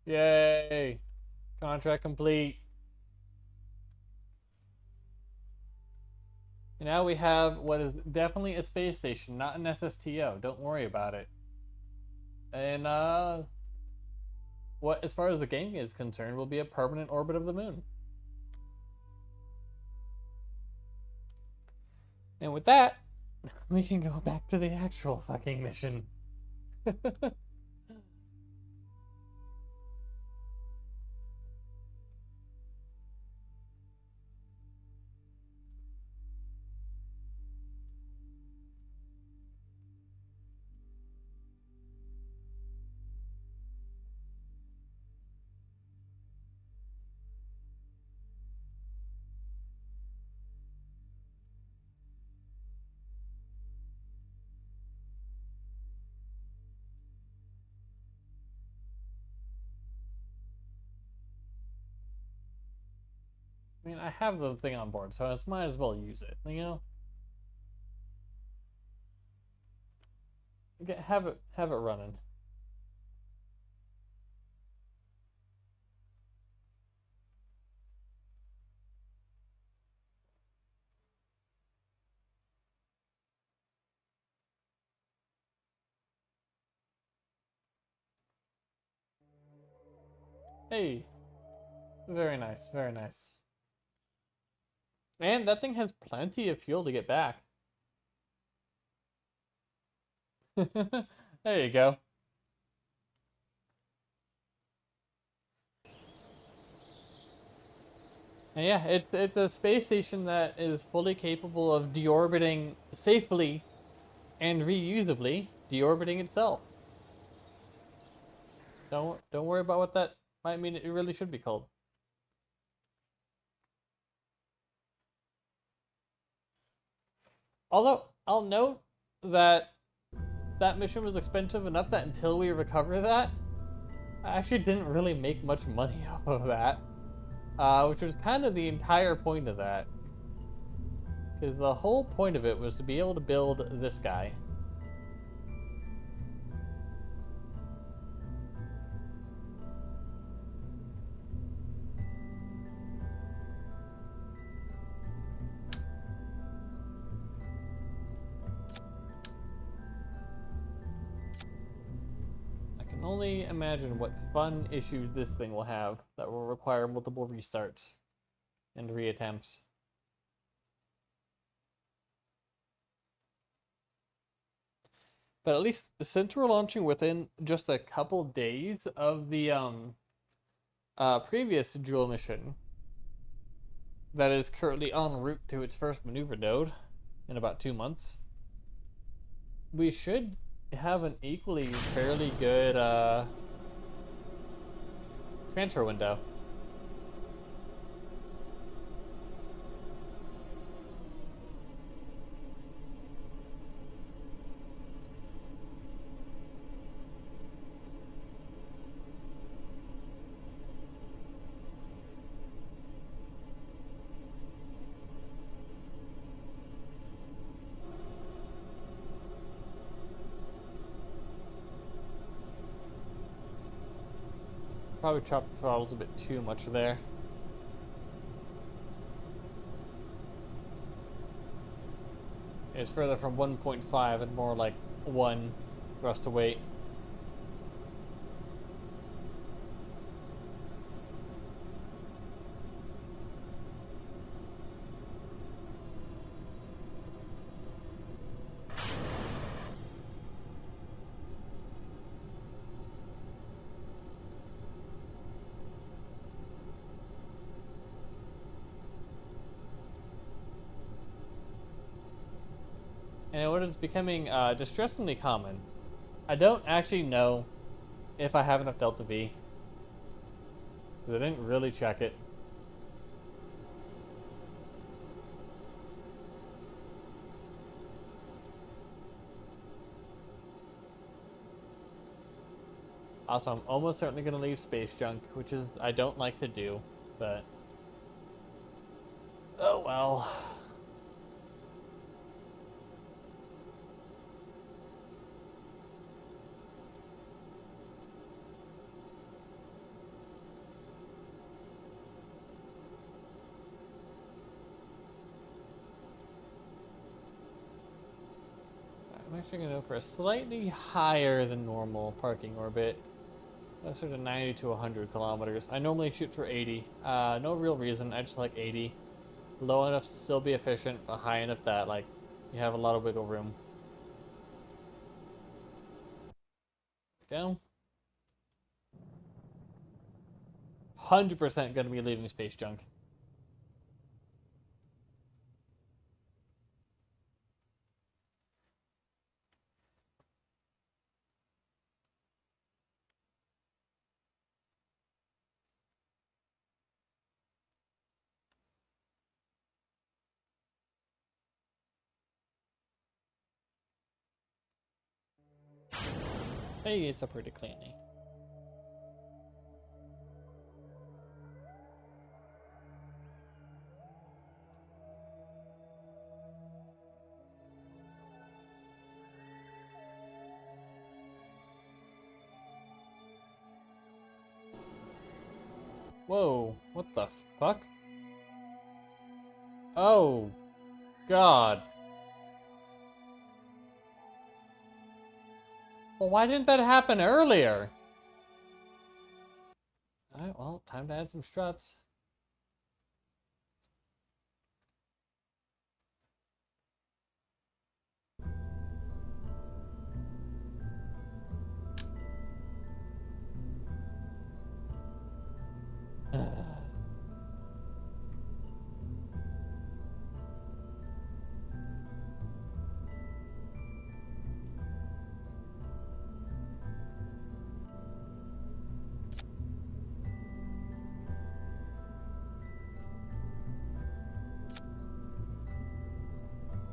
Yay! Contract complete. And now we have what is definitely a space station, not an SSTO. Don't worry about it. And what, as far as the game is concerned, will be a permanent orbit of the moon. And with that, we can go back to the actual fucking mission. I mean, I have the thing on board, so I might as well use it, you know? Have it running. Hey, very nice, very nice. And that thing has plenty of fuel to get back. There you go. And yeah, it's a space station that is fully capable of deorbiting safely and reusably, deorbiting itself. Don't worry about what that might mean. It really should be called. Although I'll note that that mission was expensive enough that until we recover that, I actually didn't really make much money off of that, which was kind of the entire point of that. Because the whole point of it was to be able to build this guy. I can only imagine what fun issues this thing will have that will require multiple restarts and reattempts. But at least since we're launching within just a couple days of the previous JOOOL mission that is currently en route to its first maneuver node in about 2 months, we should have an equally fairly good transfer window. Probably chopped the throttles a bit too much there. It's further from 1.5 and more like 1 for us to wait. And what is becoming distressingly common, I don't actually know if I have enough Delta V, because I didn't really check it. Also, I'm almost certainly going to leave space junk, which is I don't like to do, but oh well. I'm actually going to go for a slightly higher than normal parking orbit. Closer to 90 to 100 kilometers. I normally shoot for 80. No real reason, I just like 80. Low enough to still be efficient, but high enough that, like, you have a lot of wiggle room. Go. 100% going to be leaving space junk. Hey, it's up pretty cleanly. Whoa, what the fuck? Oh, God. Well, why didn't that happen earlier? Alright, well, time to add some struts.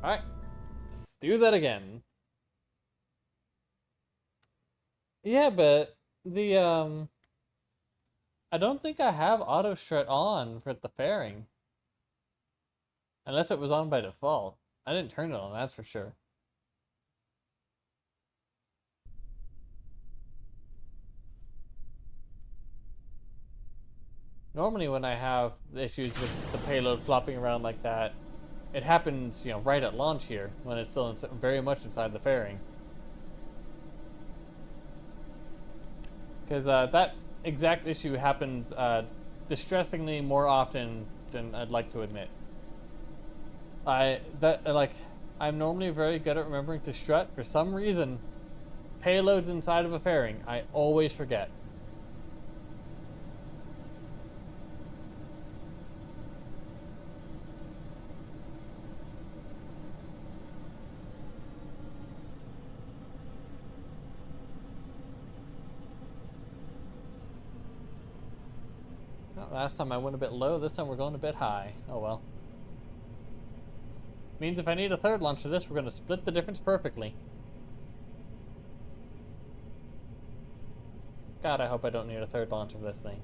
Alright, let's do that again. Yeah, but I don't think I have auto strut on for the fairing. Unless it was on by default. I didn't turn it on, that's for sure. Normally when I have issues with the payload flopping around like that, it happens, you know, right at launch here, when it's still very much inside the fairing. Because that exact issue happens distressingly more often than I'd like to admit. I'm normally very good at remembering to strut. For some reason, payloads inside of a fairing, I always forget. Well, last time I went a bit low, this time we're going a bit high. Oh well. Means if I need a third launch of this, we're going to split the difference perfectly. God, I hope I don't need a third launch of this thing.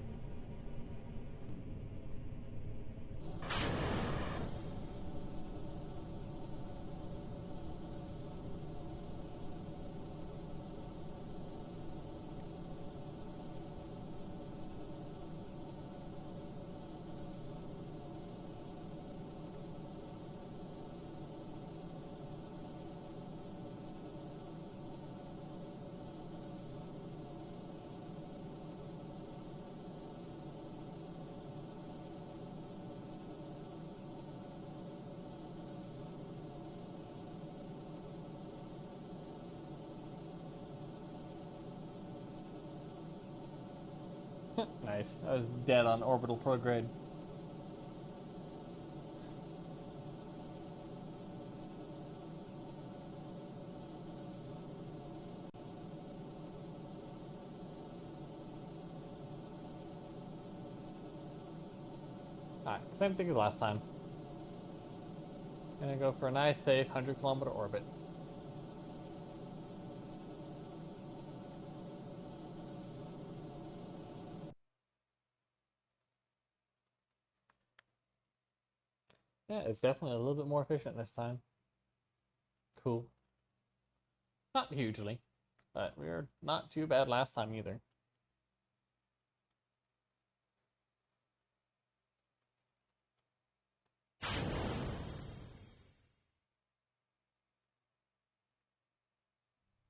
Nice. I was dead on orbital prograde. Alright, same thing as last time. Gonna go for a nice, safe 100-kilometer orbit. Yeah, it's definitely a little bit more efficient this time. Cool. Not hugely, but we were not too bad last time either.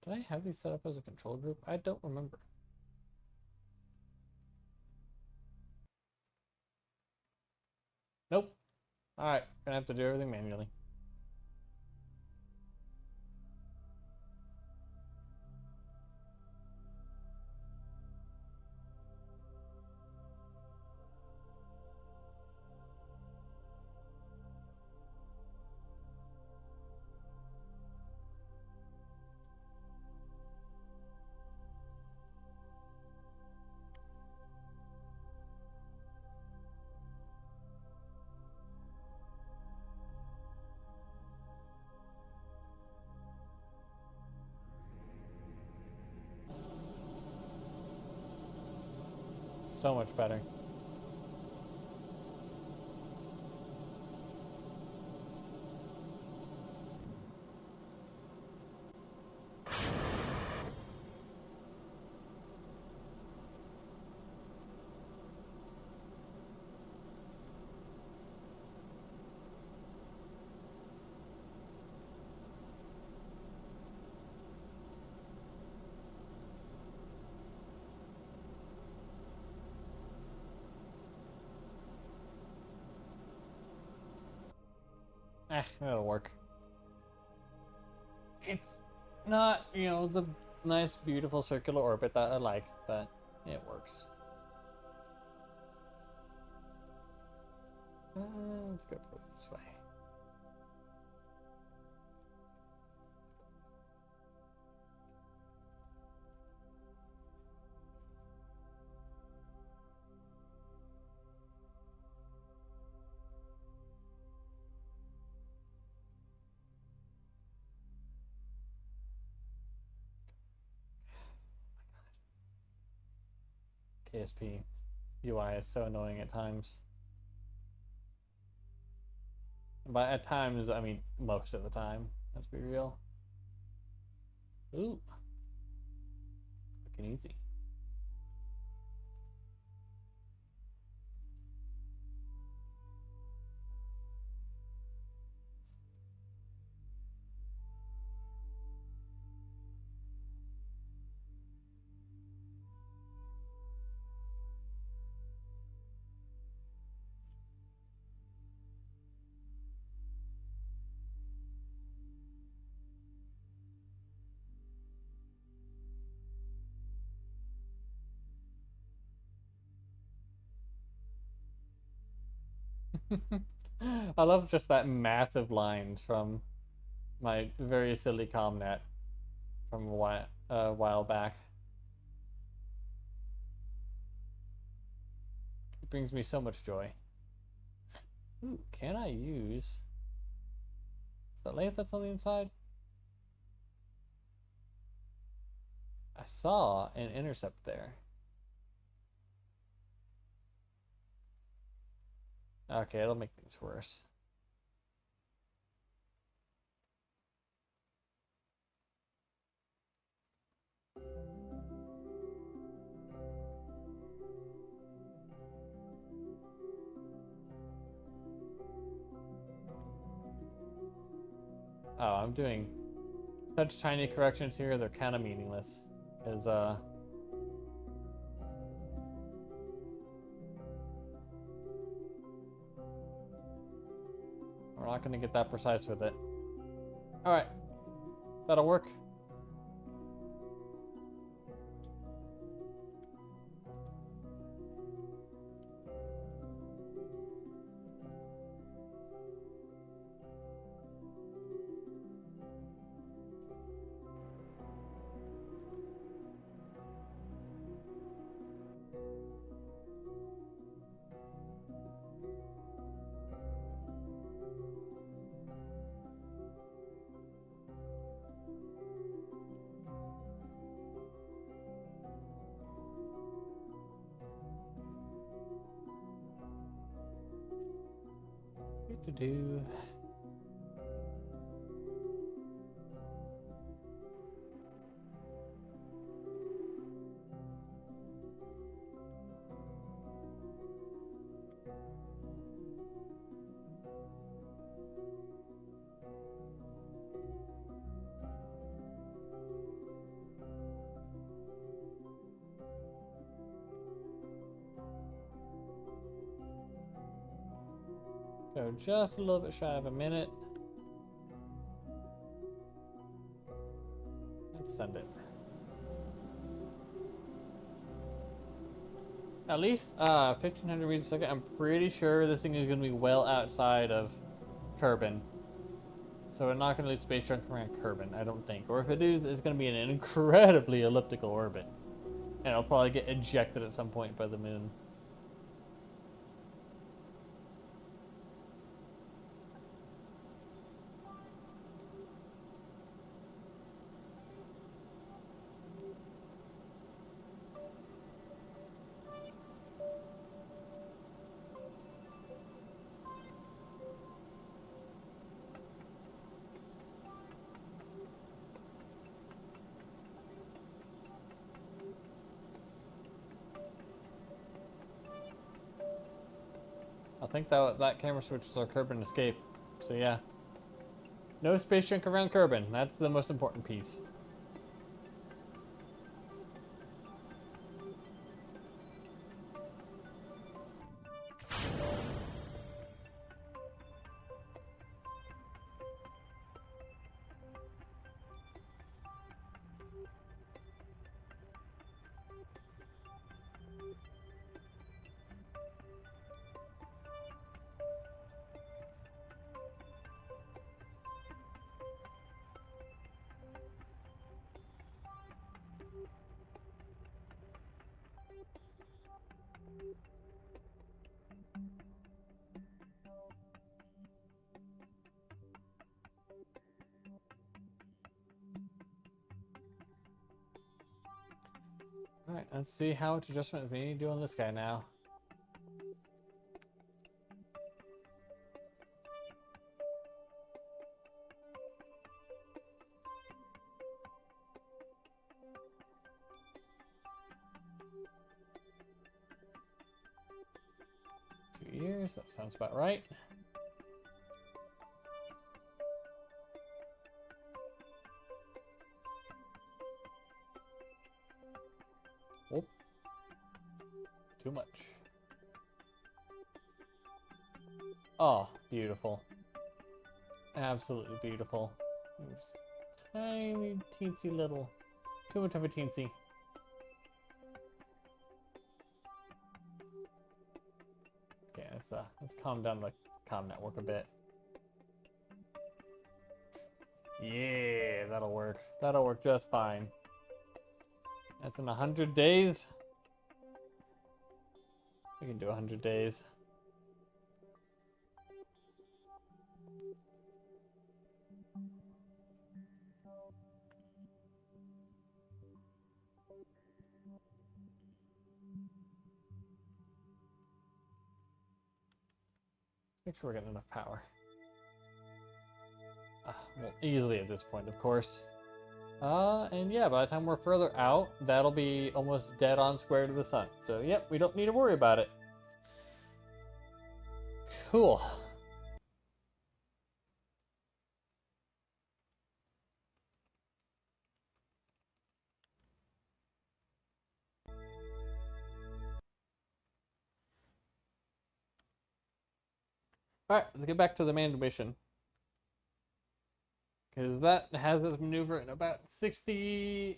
Did I have these set up as a control group? I don't remember. Nope. Alright, gonna have to do everything manually. So much better. That'll work. It's not, the nice, beautiful circular orbit that I like, but it works. Let's go for this way. KSP UI is so annoying at times. But at times, I mean most of the time, let's be real. Ooh. Looking easy. I love just that massive line from my very silly ComNet from a while back. It brings me so much joy. Ooh, can I use... Is that lathe that's on the inside? I saw an intercept there. Okay, it'll make things worse. Oh, I'm doing such tiny corrections here, they're kind of meaningless. Because, we're not going to get that precise with it. Alright, that'll work. to do. Go just a little bit shy of a minute. Let's send it. At least 1500 meters a second. I'm pretty sure this thing is going to be well outside of Kerbin. So we're not going to lose space junk around Kerbin, I don't think. Or if it is, it's going to be in an incredibly elliptical orbit. And it'll probably get ejected at some point by the moon. I think that camera switch is our Kerbin escape. So yeah. No space junk around Kerbin. That's the most important piece. Alright, let's see how much adjustment we need to do on this guy now. Years, that sounds about right. Oh, too much. Oh, beautiful. Absolutely beautiful. Tiny, teensy little. Too much of a teensy. Okay, let's calm down the comm network a bit. Yeah, that'll work. That'll work just fine. That's in 100 days. We can do 100 days. Make sure we're getting enough power. Well, easily at this point, of course. And yeah, by the time we're further out, that'll be almost dead on square to the sun. So, yep, we don't need to worry about it. Cool. Alright, let's get back to the manned mission. Because that has this maneuver in about 60,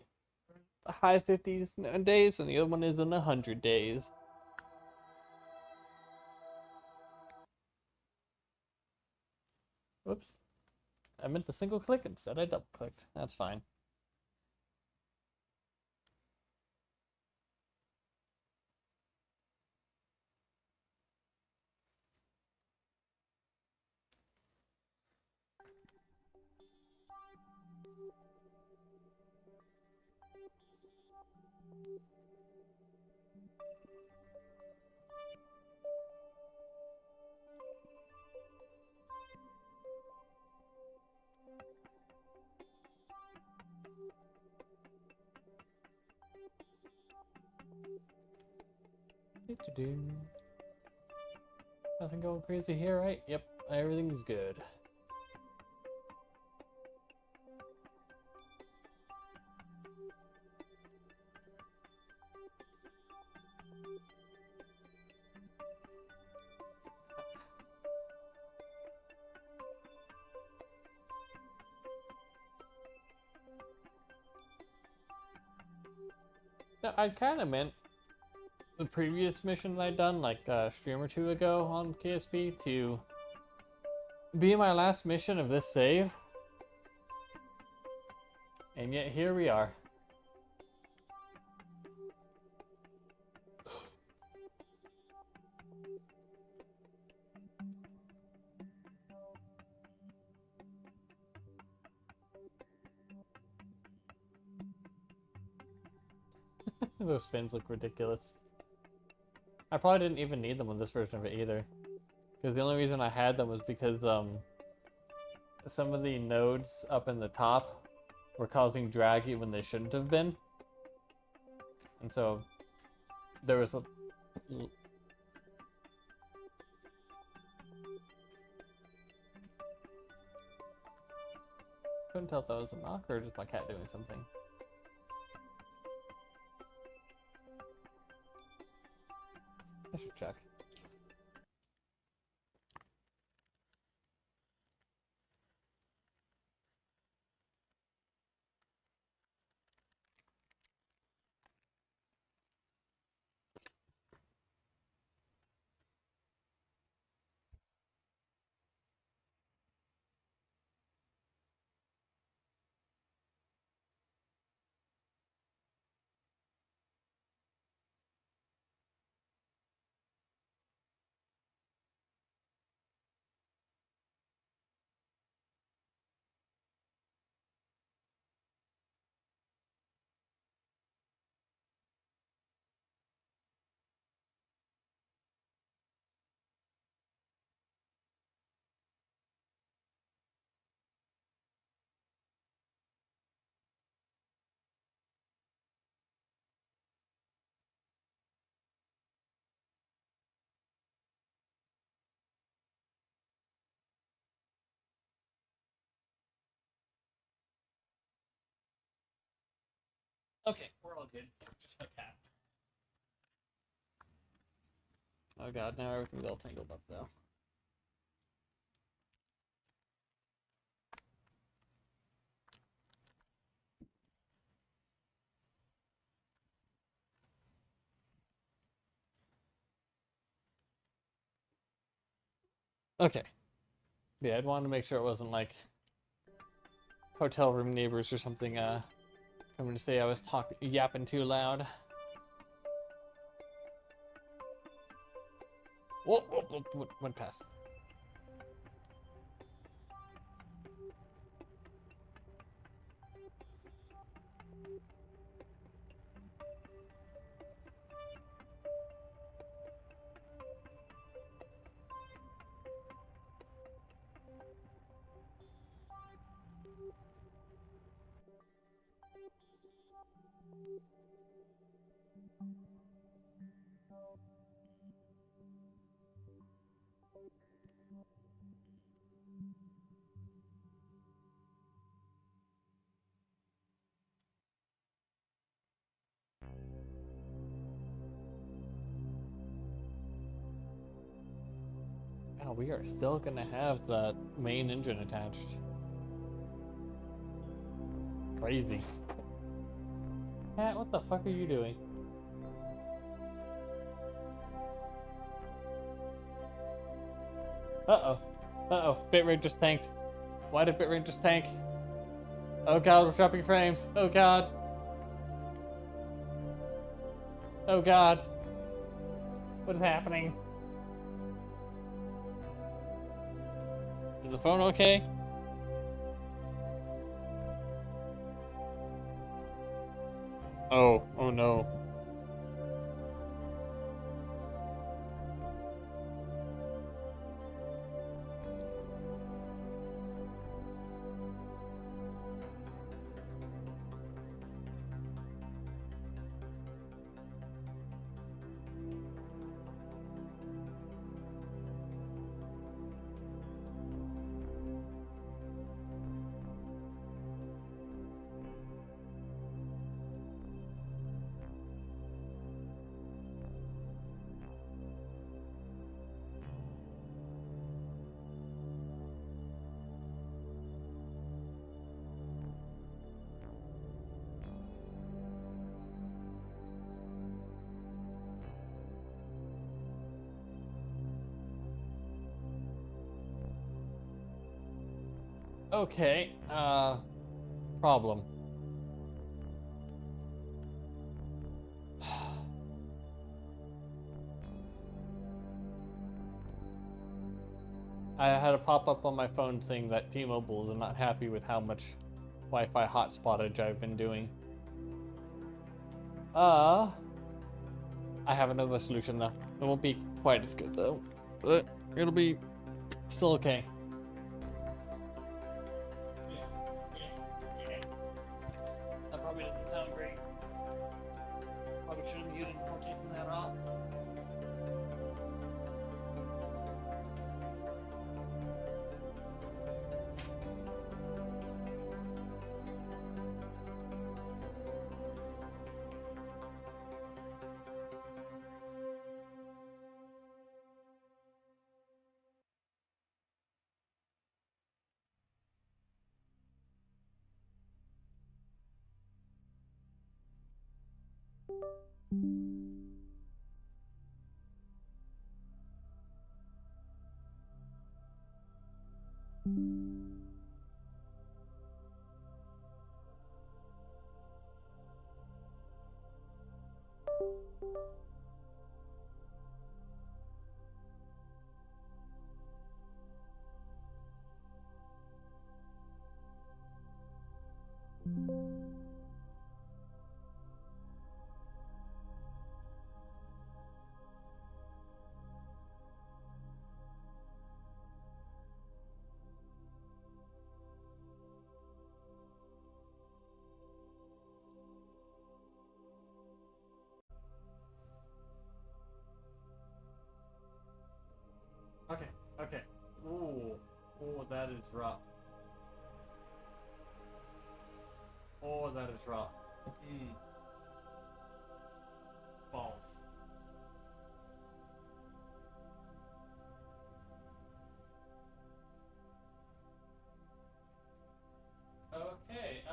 high 50s days, and the other one is in 100 days. Whoops. I meant to single click, instead I double clicked. That's fine. Do-do-do. Nothing going crazy here, right? Yep, everything's good. No, I kind of meant the previous mission that I'd done, like a stream or two ago on KSP, to be my last mission of this save. And yet here we are. Those fins look ridiculous. I probably didn't even need them on this version of it either. Because the only reason I had them was because some of the nodes up in the top were causing draggy when they shouldn't have been. And so there was a... Couldn't tell if that was a knock or just my cat doing something. I should check. Okay, we're all good. Just my cat. Oh god, now everything's all tangled up though. Okay. Yeah, I'd wanted to make sure it wasn't like hotel room neighbors or something coming to say I was yapping too loud. Whoa, whoa, whoa, went past. Wow, we are still gonna have that main engine attached. Crazy. Cat, what the fuck are you doing? Uh-oh. Uh-oh. Bitrate just tanked. Why did bitrate just tank? Oh god, we're dropping frames. Oh god. Oh god. What is happening? Is the phone okay? Oh, oh no. Okay, problem. I had a pop-up on my phone saying that T-Mobile is not happy with how much Wi-Fi hotspottage I've been doing. I have another solution though. It won't be quite as good though, but it'll be still okay. That probably doesn't sound great. Probably should have muted before taking that off. Okay, okay. Ooh, oh, that is rough. Oh, that is rough. Balls. Okay,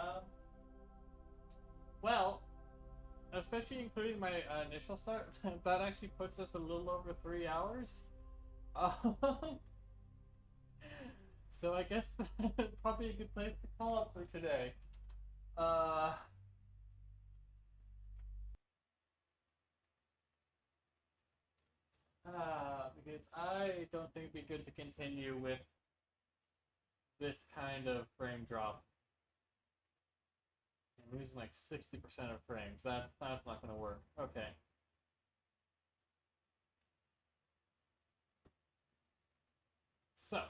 well, especially including my initial start, that actually puts us a little over 3 hours. So I guess that's probably a good place to call it for today. Uh, because I don't think it'd be good to continue with this kind of frame drop. I'm losing like 60% of frames. That's not gonna work. Okay. So,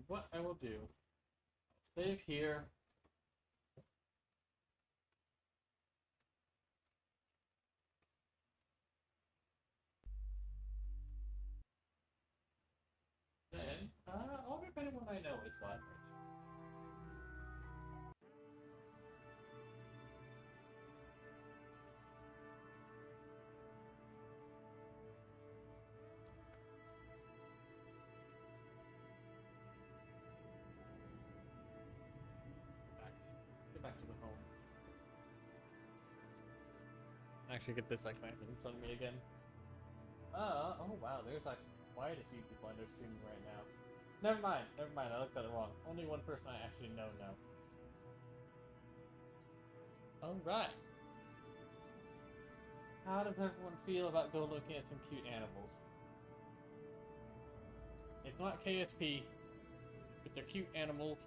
what I will do, save here. Then, I'll get better when I know it's live. Get back to the home. Actually, get this like nice in front of me again. Oh wow, there's actually quite a few people on their streaming right now. Never mind, I looked at it wrong. Only one person I actually know now. Alright. How does everyone feel about go looking at some cute animals? It's not KSP, but they're cute animals,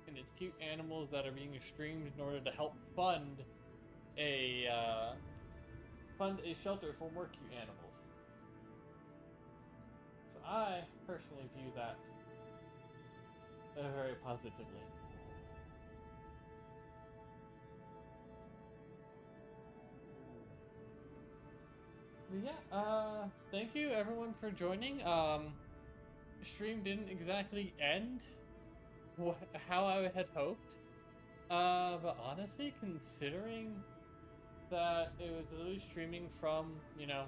and it's cute animals that are being streamed in order to help fund a shelter for more cute animals. So I personally view that very positively. Yeah, thank you everyone for joining. Stream didn't exactly end how I had hoped. But honestly, considering that it was literally streaming from, you know,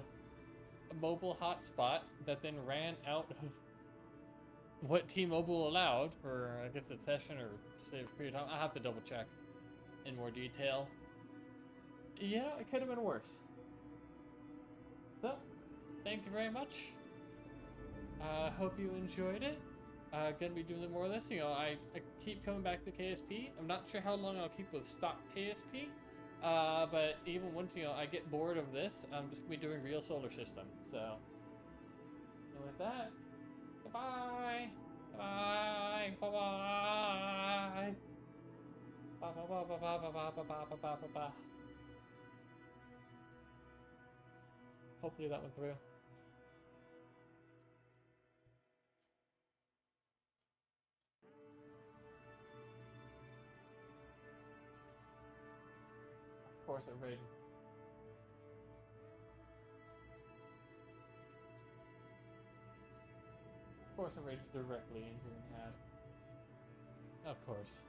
a mobile hotspot that then ran out of what T-Mobile allowed for, I guess, a session or say a period of time. I'll have to double check in more detail. Yeah, it could have been worse. So, thank you very much. Hope you enjoyed it. gonna be doing more of this. You know, I keep coming back to KSP. I'm not sure how long I'll keep with stock KSP. But even once, you know, I get bored of this, I'm just gonna be doing real solar system. So, and with that, goodbye. Bye. Bye. Bye. Bye. Hopefully that went through. Of course it rages. Of course it rages directly into an ad. Of course.